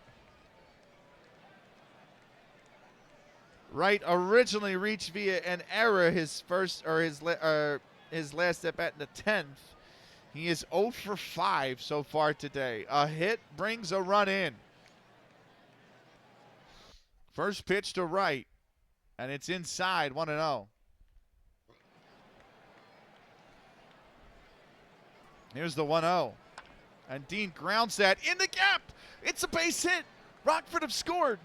S1: Wright originally reached via an error his last at bat in the 10th. He is 0 for 5 so far today. A hit brings a run in. First pitch to Wright, and it's inside, 1-0. Here's the 1-0. And Dean grounds that in the gap. It's a base hit. Rockford have scored.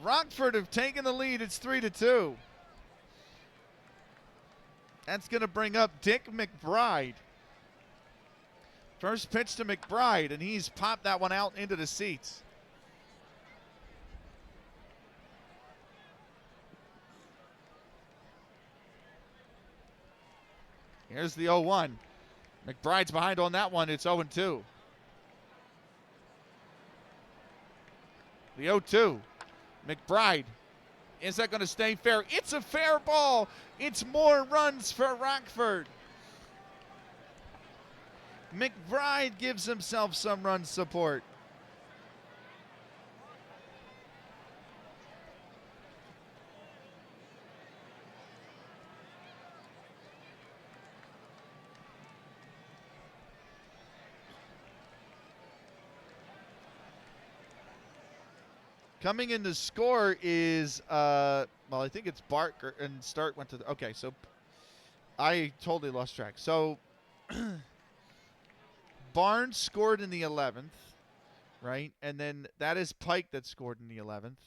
S1: Rockford have taken the lead. It's 3-2. That's going to bring up Dick McBride. First pitch to McBride, and he's popped that one out into the seats. Here's the 0-1. McBride's behind on that one. It's 0-2. The 0-2. McBride. Is that going to stay fair? It's a fair ball. It's more runs for Rockford. McBride gives himself some run support. Coming in to score is, well, I think it's Barker, and Start went to the, okay, so I totally lost track. So Barnes scored in the 11th, right? And then that is Pike that scored in the 11th.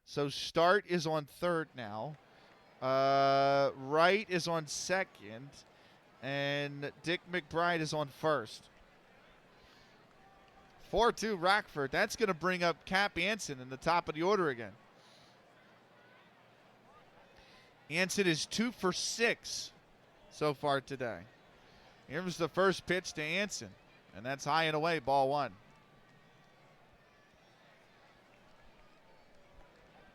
S1: So Start is on third now. Wright is on second. And Dick McBride is on first. 4-2 Rockford. That's going to bring up Cap Anson in the top of the order again. Anson is 2 for 6 so far today. Here's the first pitch to Anson, and that's high and away, ball 1.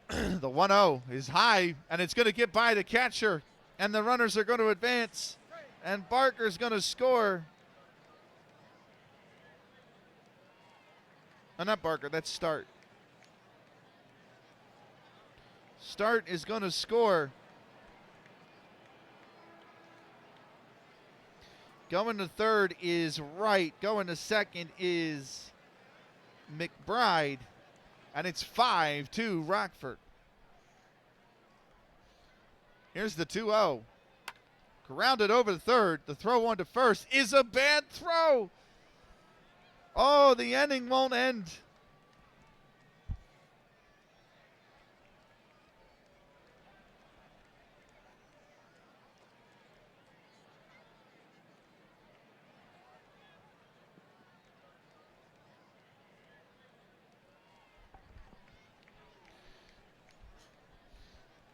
S1: The 1-0 is high, and it's going to get by the catcher, and the runners are going to advance, and Barker's going to score. Oh, not Barker, that's Start. Start is going to score. Going to third is Wright. Going to second is McBride. And it's 5-2 Rockford. Here's the 2-0. Grounded over the third. The throw on to first is a bad throw. Oh, the inning won't end.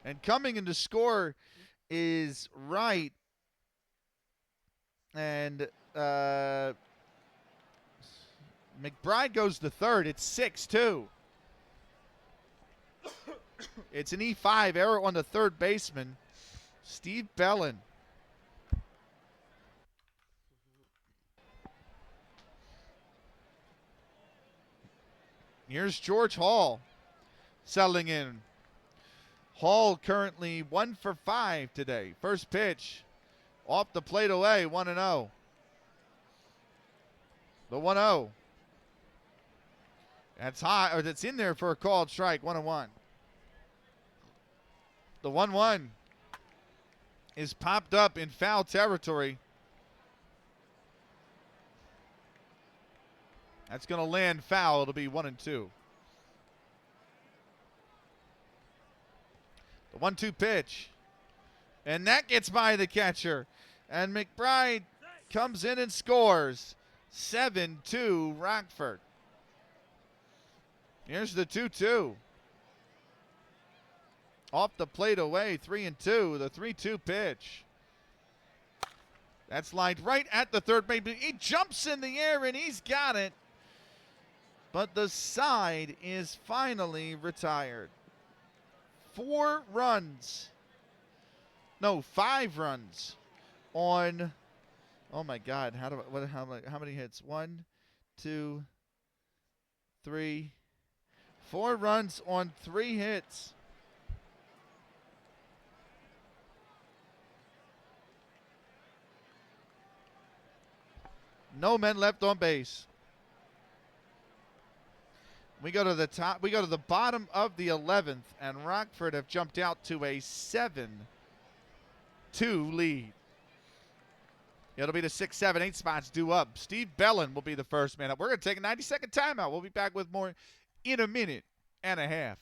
S1: And coming in to score is Wright. And McBride goes to third. It's 6-2. It's an E5 error on the third baseman, Steve Bellin. Here's George Hall settling in. Hall currently 1 for 5 today. First pitch off the plate away, 1-0. The 1-0. That's high, or that's in there for a called strike, 1-1. The 1-1 is popped up in foul territory. That's going to land foul. It'll be 1-2. The 1-2 pitch. And that gets by the catcher. And McBride comes in and scores. 7-2 Rockford. Here's the 2-2. Off the plate away, 3-2. The 3-2 pitch. That's lined right at the third base. He jumps in the air and he's got it. But the side is finally retired. 5 runs on, oh my God, how many hits? 1, 2, 3, 4 runs on 3 hits. No men left on base. We go to the top. We go to the bottom of the 11th, and Rockford have jumped out to a 7-2 lead. It'll be the 6, 7, 8 spots due up. Steve Bellin will be the first man up. We're going to take a 90-second timeout. We'll be back with more in a minute and a half.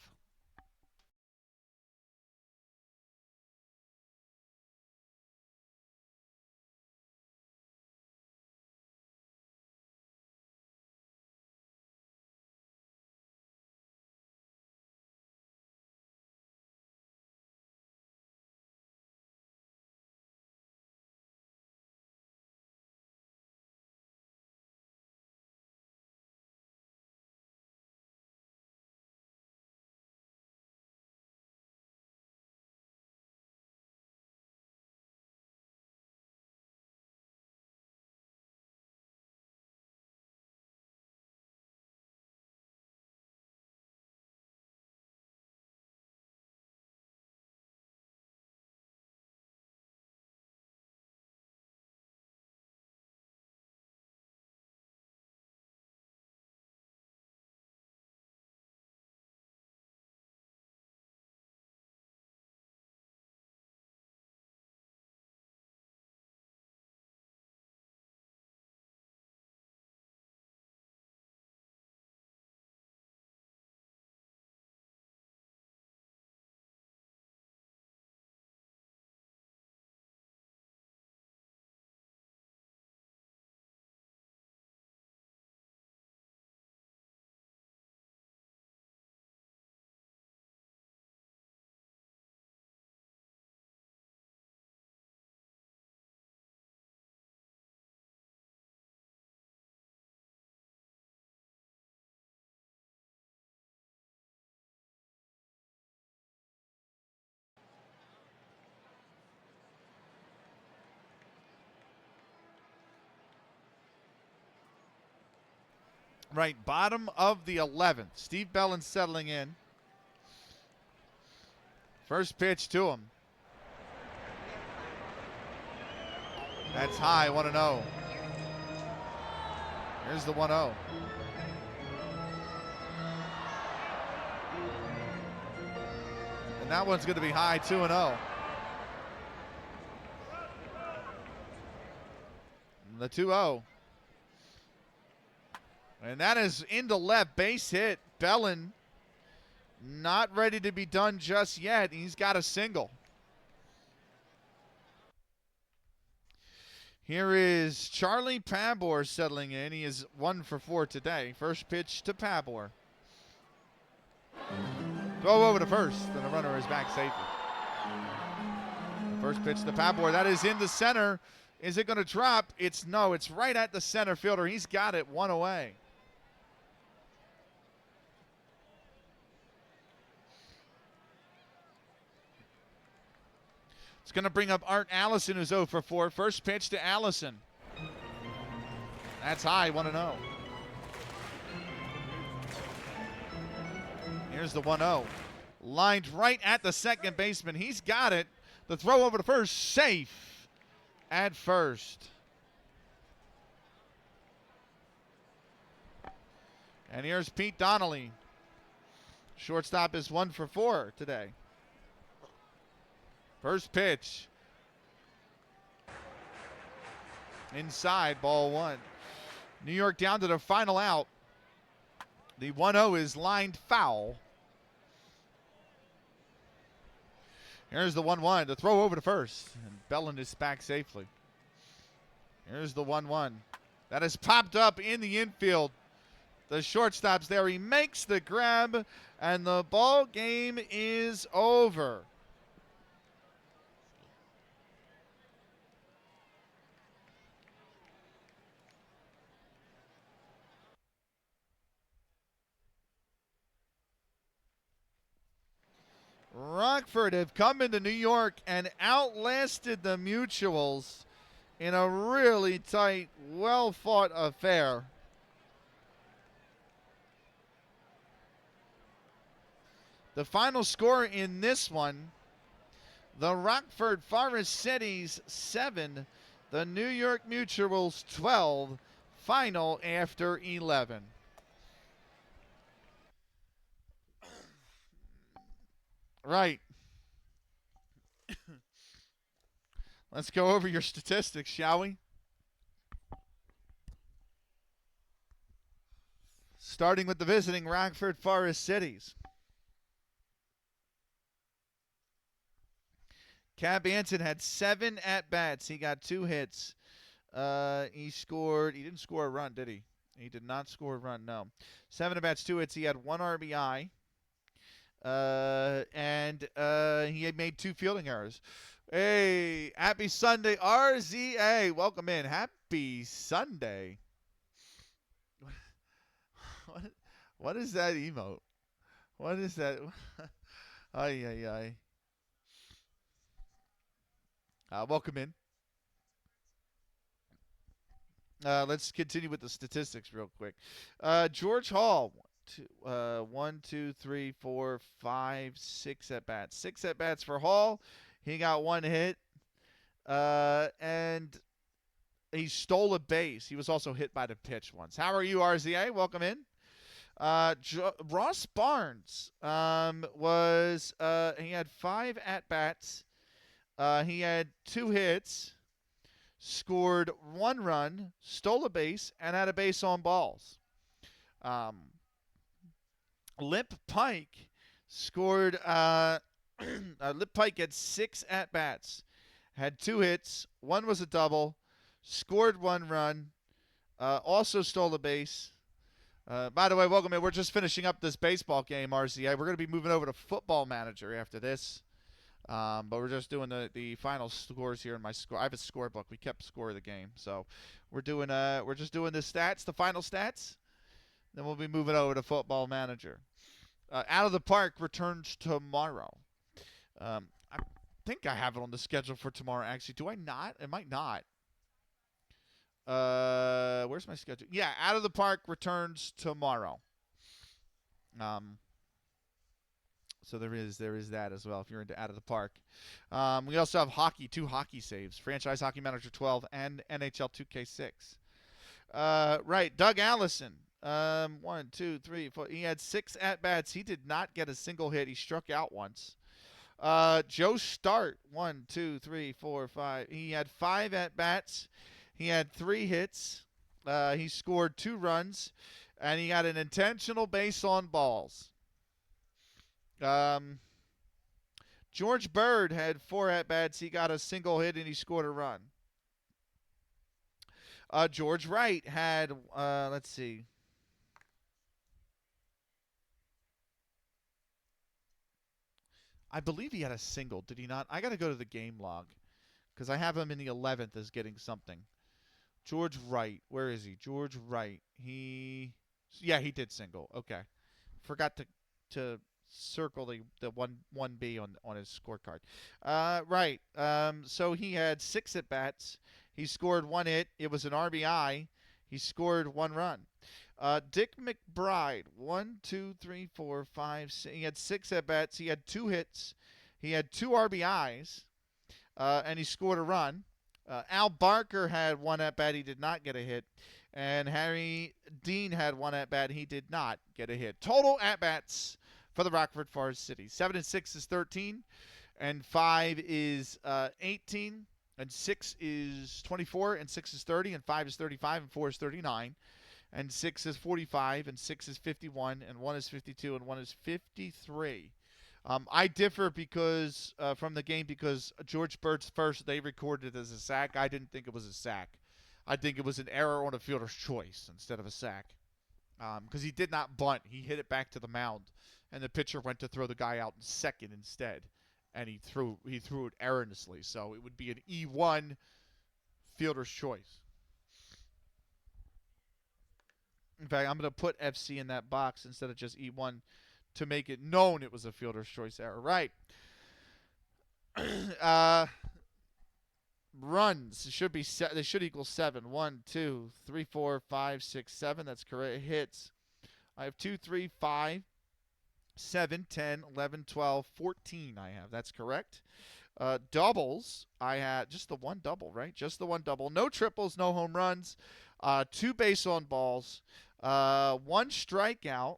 S1: Right, bottom of the 11th. Steve Bellin settling in. First pitch to him. That's high, 1-0. Here's the 1-0. And that one's going to be high, 2-0. The 2-0. And that is into left, base hit. Bellin not ready to be done just yet. He's got a single. Here is Charlie Pabor settling in. He is 1 for 4 today. First pitch to Pabor. Throw over to first, and the runner is back safely. First pitch to Pabor. That is in the center. Is it going to drop? It's right at the center fielder. He's got it, 1 away. It's going to bring up Art Allison, who's 0 for 4. First pitch to Allison. That's high, 1-0. Here's the 1-0. Lined right at the second baseman. He's got it. The throw over to first, safe at first. And here's Pete Donnelly. Shortstop is 1 for 4 today. First pitch. Inside, ball 1. New York down to the final out. The 1-0 is lined foul. Here's the 1-1. The throw over to first. And Bellin is back safely. Here's the 1-1. That is popped up in the infield. The shortstop's there. He makes the grab, and the ball game is over. Rockford have come into New York and outlasted the Mutuals in a really tight, well-fought affair. The final score in this one, the Rockford Forest Citys 7, the New York Mutuals 12, final after 11. Right. Let's go over your statistics, shall we? Starting with the visiting Rockford Forest Citys. Cab Anson had 7 at-bats. He got 2 hits. He didn't score a run, did he? He did not score a run, no. 7 at-bats, 2 hits. He had 1 RBI. And he had made 2 fielding errors. Hey, happy Sunday, RZA. Welcome in. Happy Sunday. What is that emote? What is that? Ay, ay, ay. Welcome in. Let's continue with the statistics real quick. George Hall, 1, 2, 3, 4, 5, 6 at-bats. 6 at-bats for Hall. He got 1 hit. And he stole a base. He was also hit by the pitch once. How are you, RZA? Welcome in. Ross Barnes he had 5 at-bats. He had 2 hits, scored 1 run, stole a base, and had a base on balls. Lip Pike scored. Lip Pike had 6 at-bats, had 2 hits, 1 was a double, scored 1 run, also stole a base. By the way, welcome in. We're just finishing up this baseball game, RCA. We're going to be moving over to Football Manager after this. But we're just doing the final scores here in my score. I have a scorebook. We kept score of the game, so we're just doing the stats, the final stats. Then we'll be moving over to Football Manager. Out of the Park returns tomorrow. I think I have it on the schedule for tomorrow. Actually, do I not? It might not. Where's my schedule? Yeah, Out of the Park returns tomorrow. So there is that as well if you're into Out of the Park. We also have hockey, 2 hockey saves. Franchise Hockey Manager 12 and NHL 2K6. Right, Doug Allison. 1, 2, 3, 4. He had 6 at-bats. He did not get a single hit. He struck out once. Joe Start. 1, 2, 3, 4, 5. He had 5 at-bats. He had 3 hits. He scored 2 runs. And he got an intentional base on balls. George Bird had 4 at-bats. He got a single hit and he scored a run. George Wright had, let's see. I believe he had a single. Did he not? I got to go to the game log because I have him in the 11th as getting something. George Wright. Where is he? George Wright. Yeah, he did single. Okay. Forgot to circle the 1B on his scorecard. Right. So he had 6 at-bats. He scored 1 hit. It was an RBI. He scored 1 run. Dick McBride, 1, 2, 3, 4, 5, 6. He had 6 at-bats. He had 2 hits. He had 2 RBIs, and he scored a run. Al Barker had 1 at-bat. He did not get a hit. And Harry Dean had 1 at-bat. He did not get a hit. Total at-bats for the Rockford Forest Citys. 7 and 6 is 13, and 5 is 18, and 6 is 24, and 6 is 30, and 5 is 35, and 4 is 39. and 6 is 45, and 6 is 51, and 1 is 52, and 1 is 53. I differ because from the game because George Bird's first, they recorded it as a sack. I didn't think it was a sack. I think it was an error on a fielder's choice instead of a sack. Because he did not bunt. He hit it back to the mound, and the pitcher went to throw the guy out in second instead, and he threw it erroneously. So it would be an E1 fielder's choice. In fact, I'm going to put FC in that box instead of just E1 to make it known it was a fielder's choice error. Right. Runs should be they should equal 7. 1, 2, 3, 4, 5, 6, 7. That's correct. Hits. I have 2, 3, 5, 7, 10, 11, 12, 14. I have. That's correct. Doubles. I had just the one double, right? Just the one double. No triples. No home runs. 2 base on balls. 1 strikeout.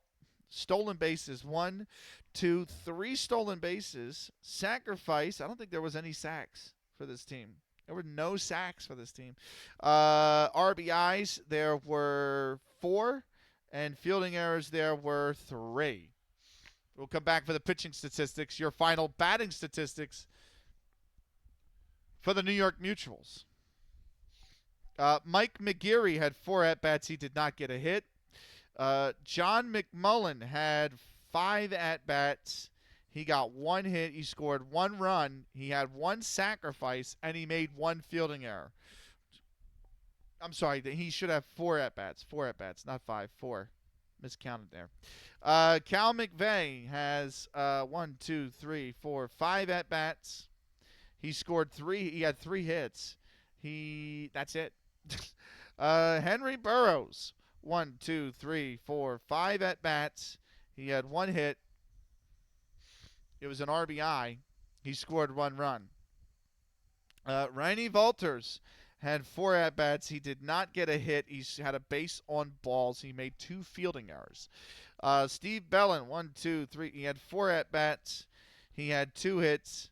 S1: Stolen bases. 1, 2, 3 stolen bases. Sacrifice. I don't think there was any sacks for this team. There were no sacks for this team. RBIs, there were 4, and fielding errors, there were 3. We'll come back for the pitching statistics. Your final batting statistics for the New York Mutuals. Mike McGeary had 4 at-bats. He did not get a hit. John McMullen had 5 at-bats. He got 1 hit. He scored 1 run. He had 1 sacrifice, and he made 1 fielding error. I'm sorry. He should have 4 at-bats. 4 at-bats, not 5. 4. Miscounted there. Cal McVeigh has 1, 2, 3, 4, 5 at-bats. He scored 3. He had 3 hits. That's it. Henry Burroughs, 1, 2, 3, 4, 5 at-bats. He had 1 hit. It was an RBI. He scored 1 run. Rainy Walters had 4 at-bats. He did not get a hit. He had a base on balls. He made 2 fielding errors. Steve Bellin, 1, 2, 3. He had 4 at-bats. He had 2 hits.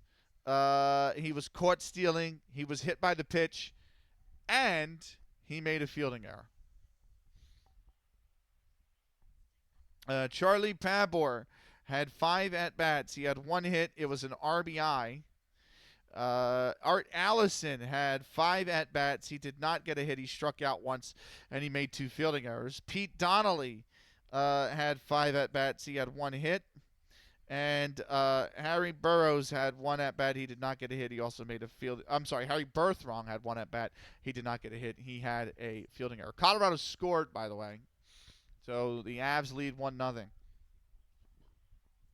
S1: He was caught stealing. He was hit by the pitch. And he made a fielding error. Charlie Pabor had 5 at-bats. He had 1 hit. It was an RBI. Art Allison had 5 at-bats. He did not get a hit. He struck out once, and he made 2 fielding errors. Pete Donnelly had 5 at-bats. He had 1 hit. And Harry Burroughs had 1 at-bat. He did not get a hit. He also made a field. I'm sorry, Harry Berthrong had 1 at-bat. He did not get a hit. He had a fielding error. Colorado scored, by the way. So the Avs lead 1-0.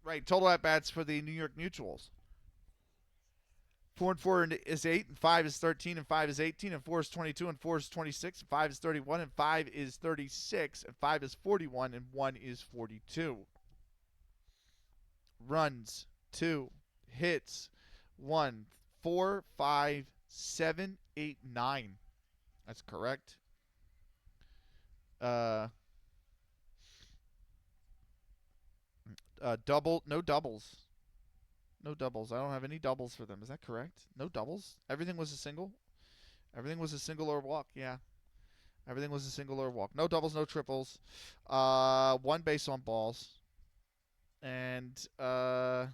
S1: Right, total at-bats for the New York Mutuals. 4 and 4 is 8, and 5 is 13, and 5 is 18, and 4 is 22, and 4 is 26, and 5 is 31, and 5 is 36, and 5 is 41, and 1 is 42. Runs, 2. Hits, 1. 4, 5, 7, 8, 9. That's correct. No doubles. No doubles. I don't have any doubles for them. Is that correct? No doubles? Everything was a single? Everything was a single or walk, yeah. Everything was a single or walk. No doubles, no triples. 1 base on balls. And 1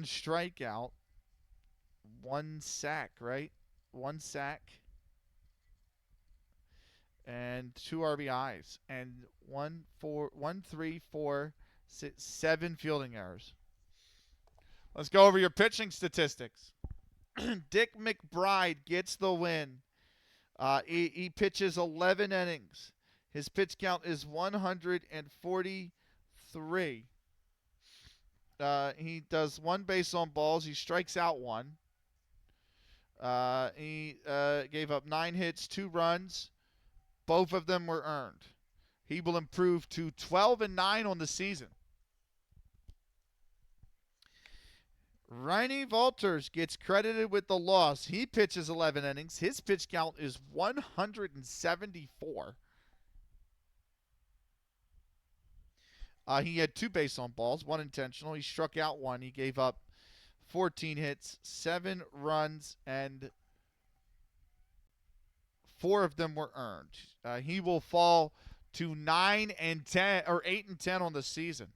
S1: strikeout. 1 sack, right? 1 sack. And 2 RBIs. And 1, 3, 4, 6, 7 fielding errors. Let's go over your pitching statistics. Dick McBride gets the win. He pitches 11 innings. His pitch count is 143. He does 1 base on balls. He strikes out 1. He gave up 9 hits, 2 runs. Both of them were earned. He will improve to 12-9 on the season. Rainy Walters gets credited with the loss. He pitches 11 innings. His pitch count is 174. He had 2 base on balls, 1 intentional. He struck out 1. He gave up 14 hits, 7 runs, and 4 of them were earned. He will fall to 9-10 or 8-10 on the season.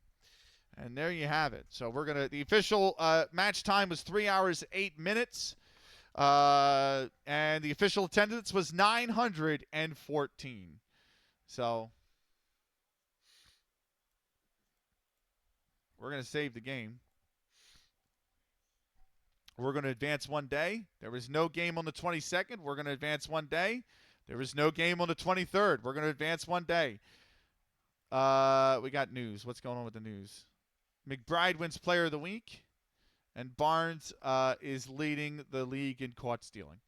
S1: And there you have it. So the official match time was 3 hours 8 minutes. And the official attendance was 914. So we're going to save the game. We're going to advance one day. There was no game on the 22nd. We're going to advance one day. There was no game on the 23rd. We're going to advance one day. We got news. What's going on with the news? McBride wins Player of the Week, and Barnes is leading the league in caught stealing.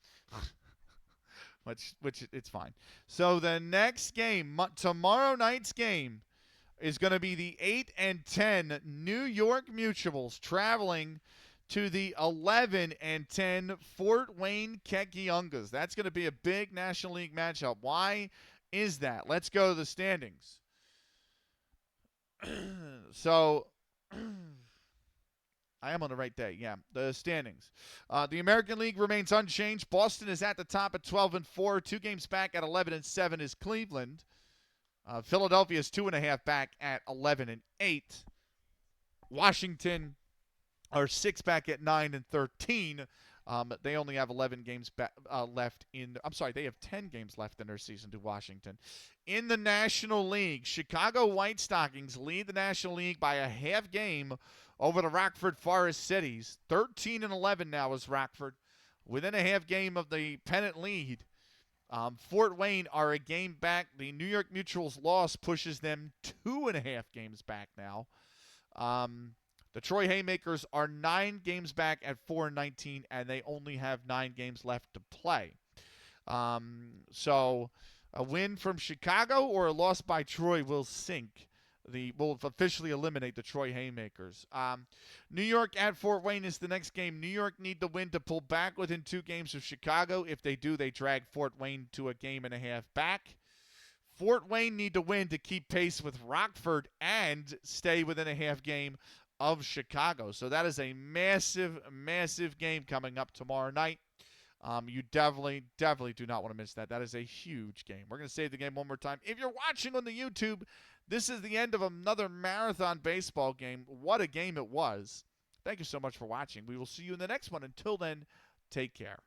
S1: which it's fine. So the next game, tomorrow night's game, is going to be the 8-10 New York Mutuals traveling to the 11-10 Fort Wayne Kekiungas. That's going to be a big National League matchup. Why is that? Let's go to the standings. So I am on the right day. Yeah, the standings. The American League remains unchanged. Boston is at the top at 12-4. 2 games back at 11-7 is Cleveland. Philadelphia is 2.5 back at 11-8. Washington are 6 back at 9-13. They only have 11 games left in. I'm sorry, they have 10 games left in their season to Washington. In the National League, Chicago White Stockings lead the National League by a half game over the Rockford Forest Citys. 13-11 now is Rockford, within a half game of the pennant lead. Fort Wayne are a game back. The New York Mutuals loss pushes them 2.5 games back now. The Troy Haymakers are 9 games back at 4-19, and they only have 9 games left to play. So a win from Chicago or a loss by Troy will will officially eliminate the Troy Haymakers. New York at Fort Wayne is the next game. New York need the win to pull back within 2 games of Chicago. If they do, they drag Fort Wayne to a game and a half back. Fort Wayne need to win to keep pace with Rockford and stay within a half game of Chicago. So that is a massive, massive game coming up tomorrow night. You definitely do not want to miss that. That is a huge game. We're going to save the game one more time. If you're watching on the YouTube, this is the end of another marathon baseball game. What a game it was. Thank you so much for watching. We will see you in the next one. Until then, take care.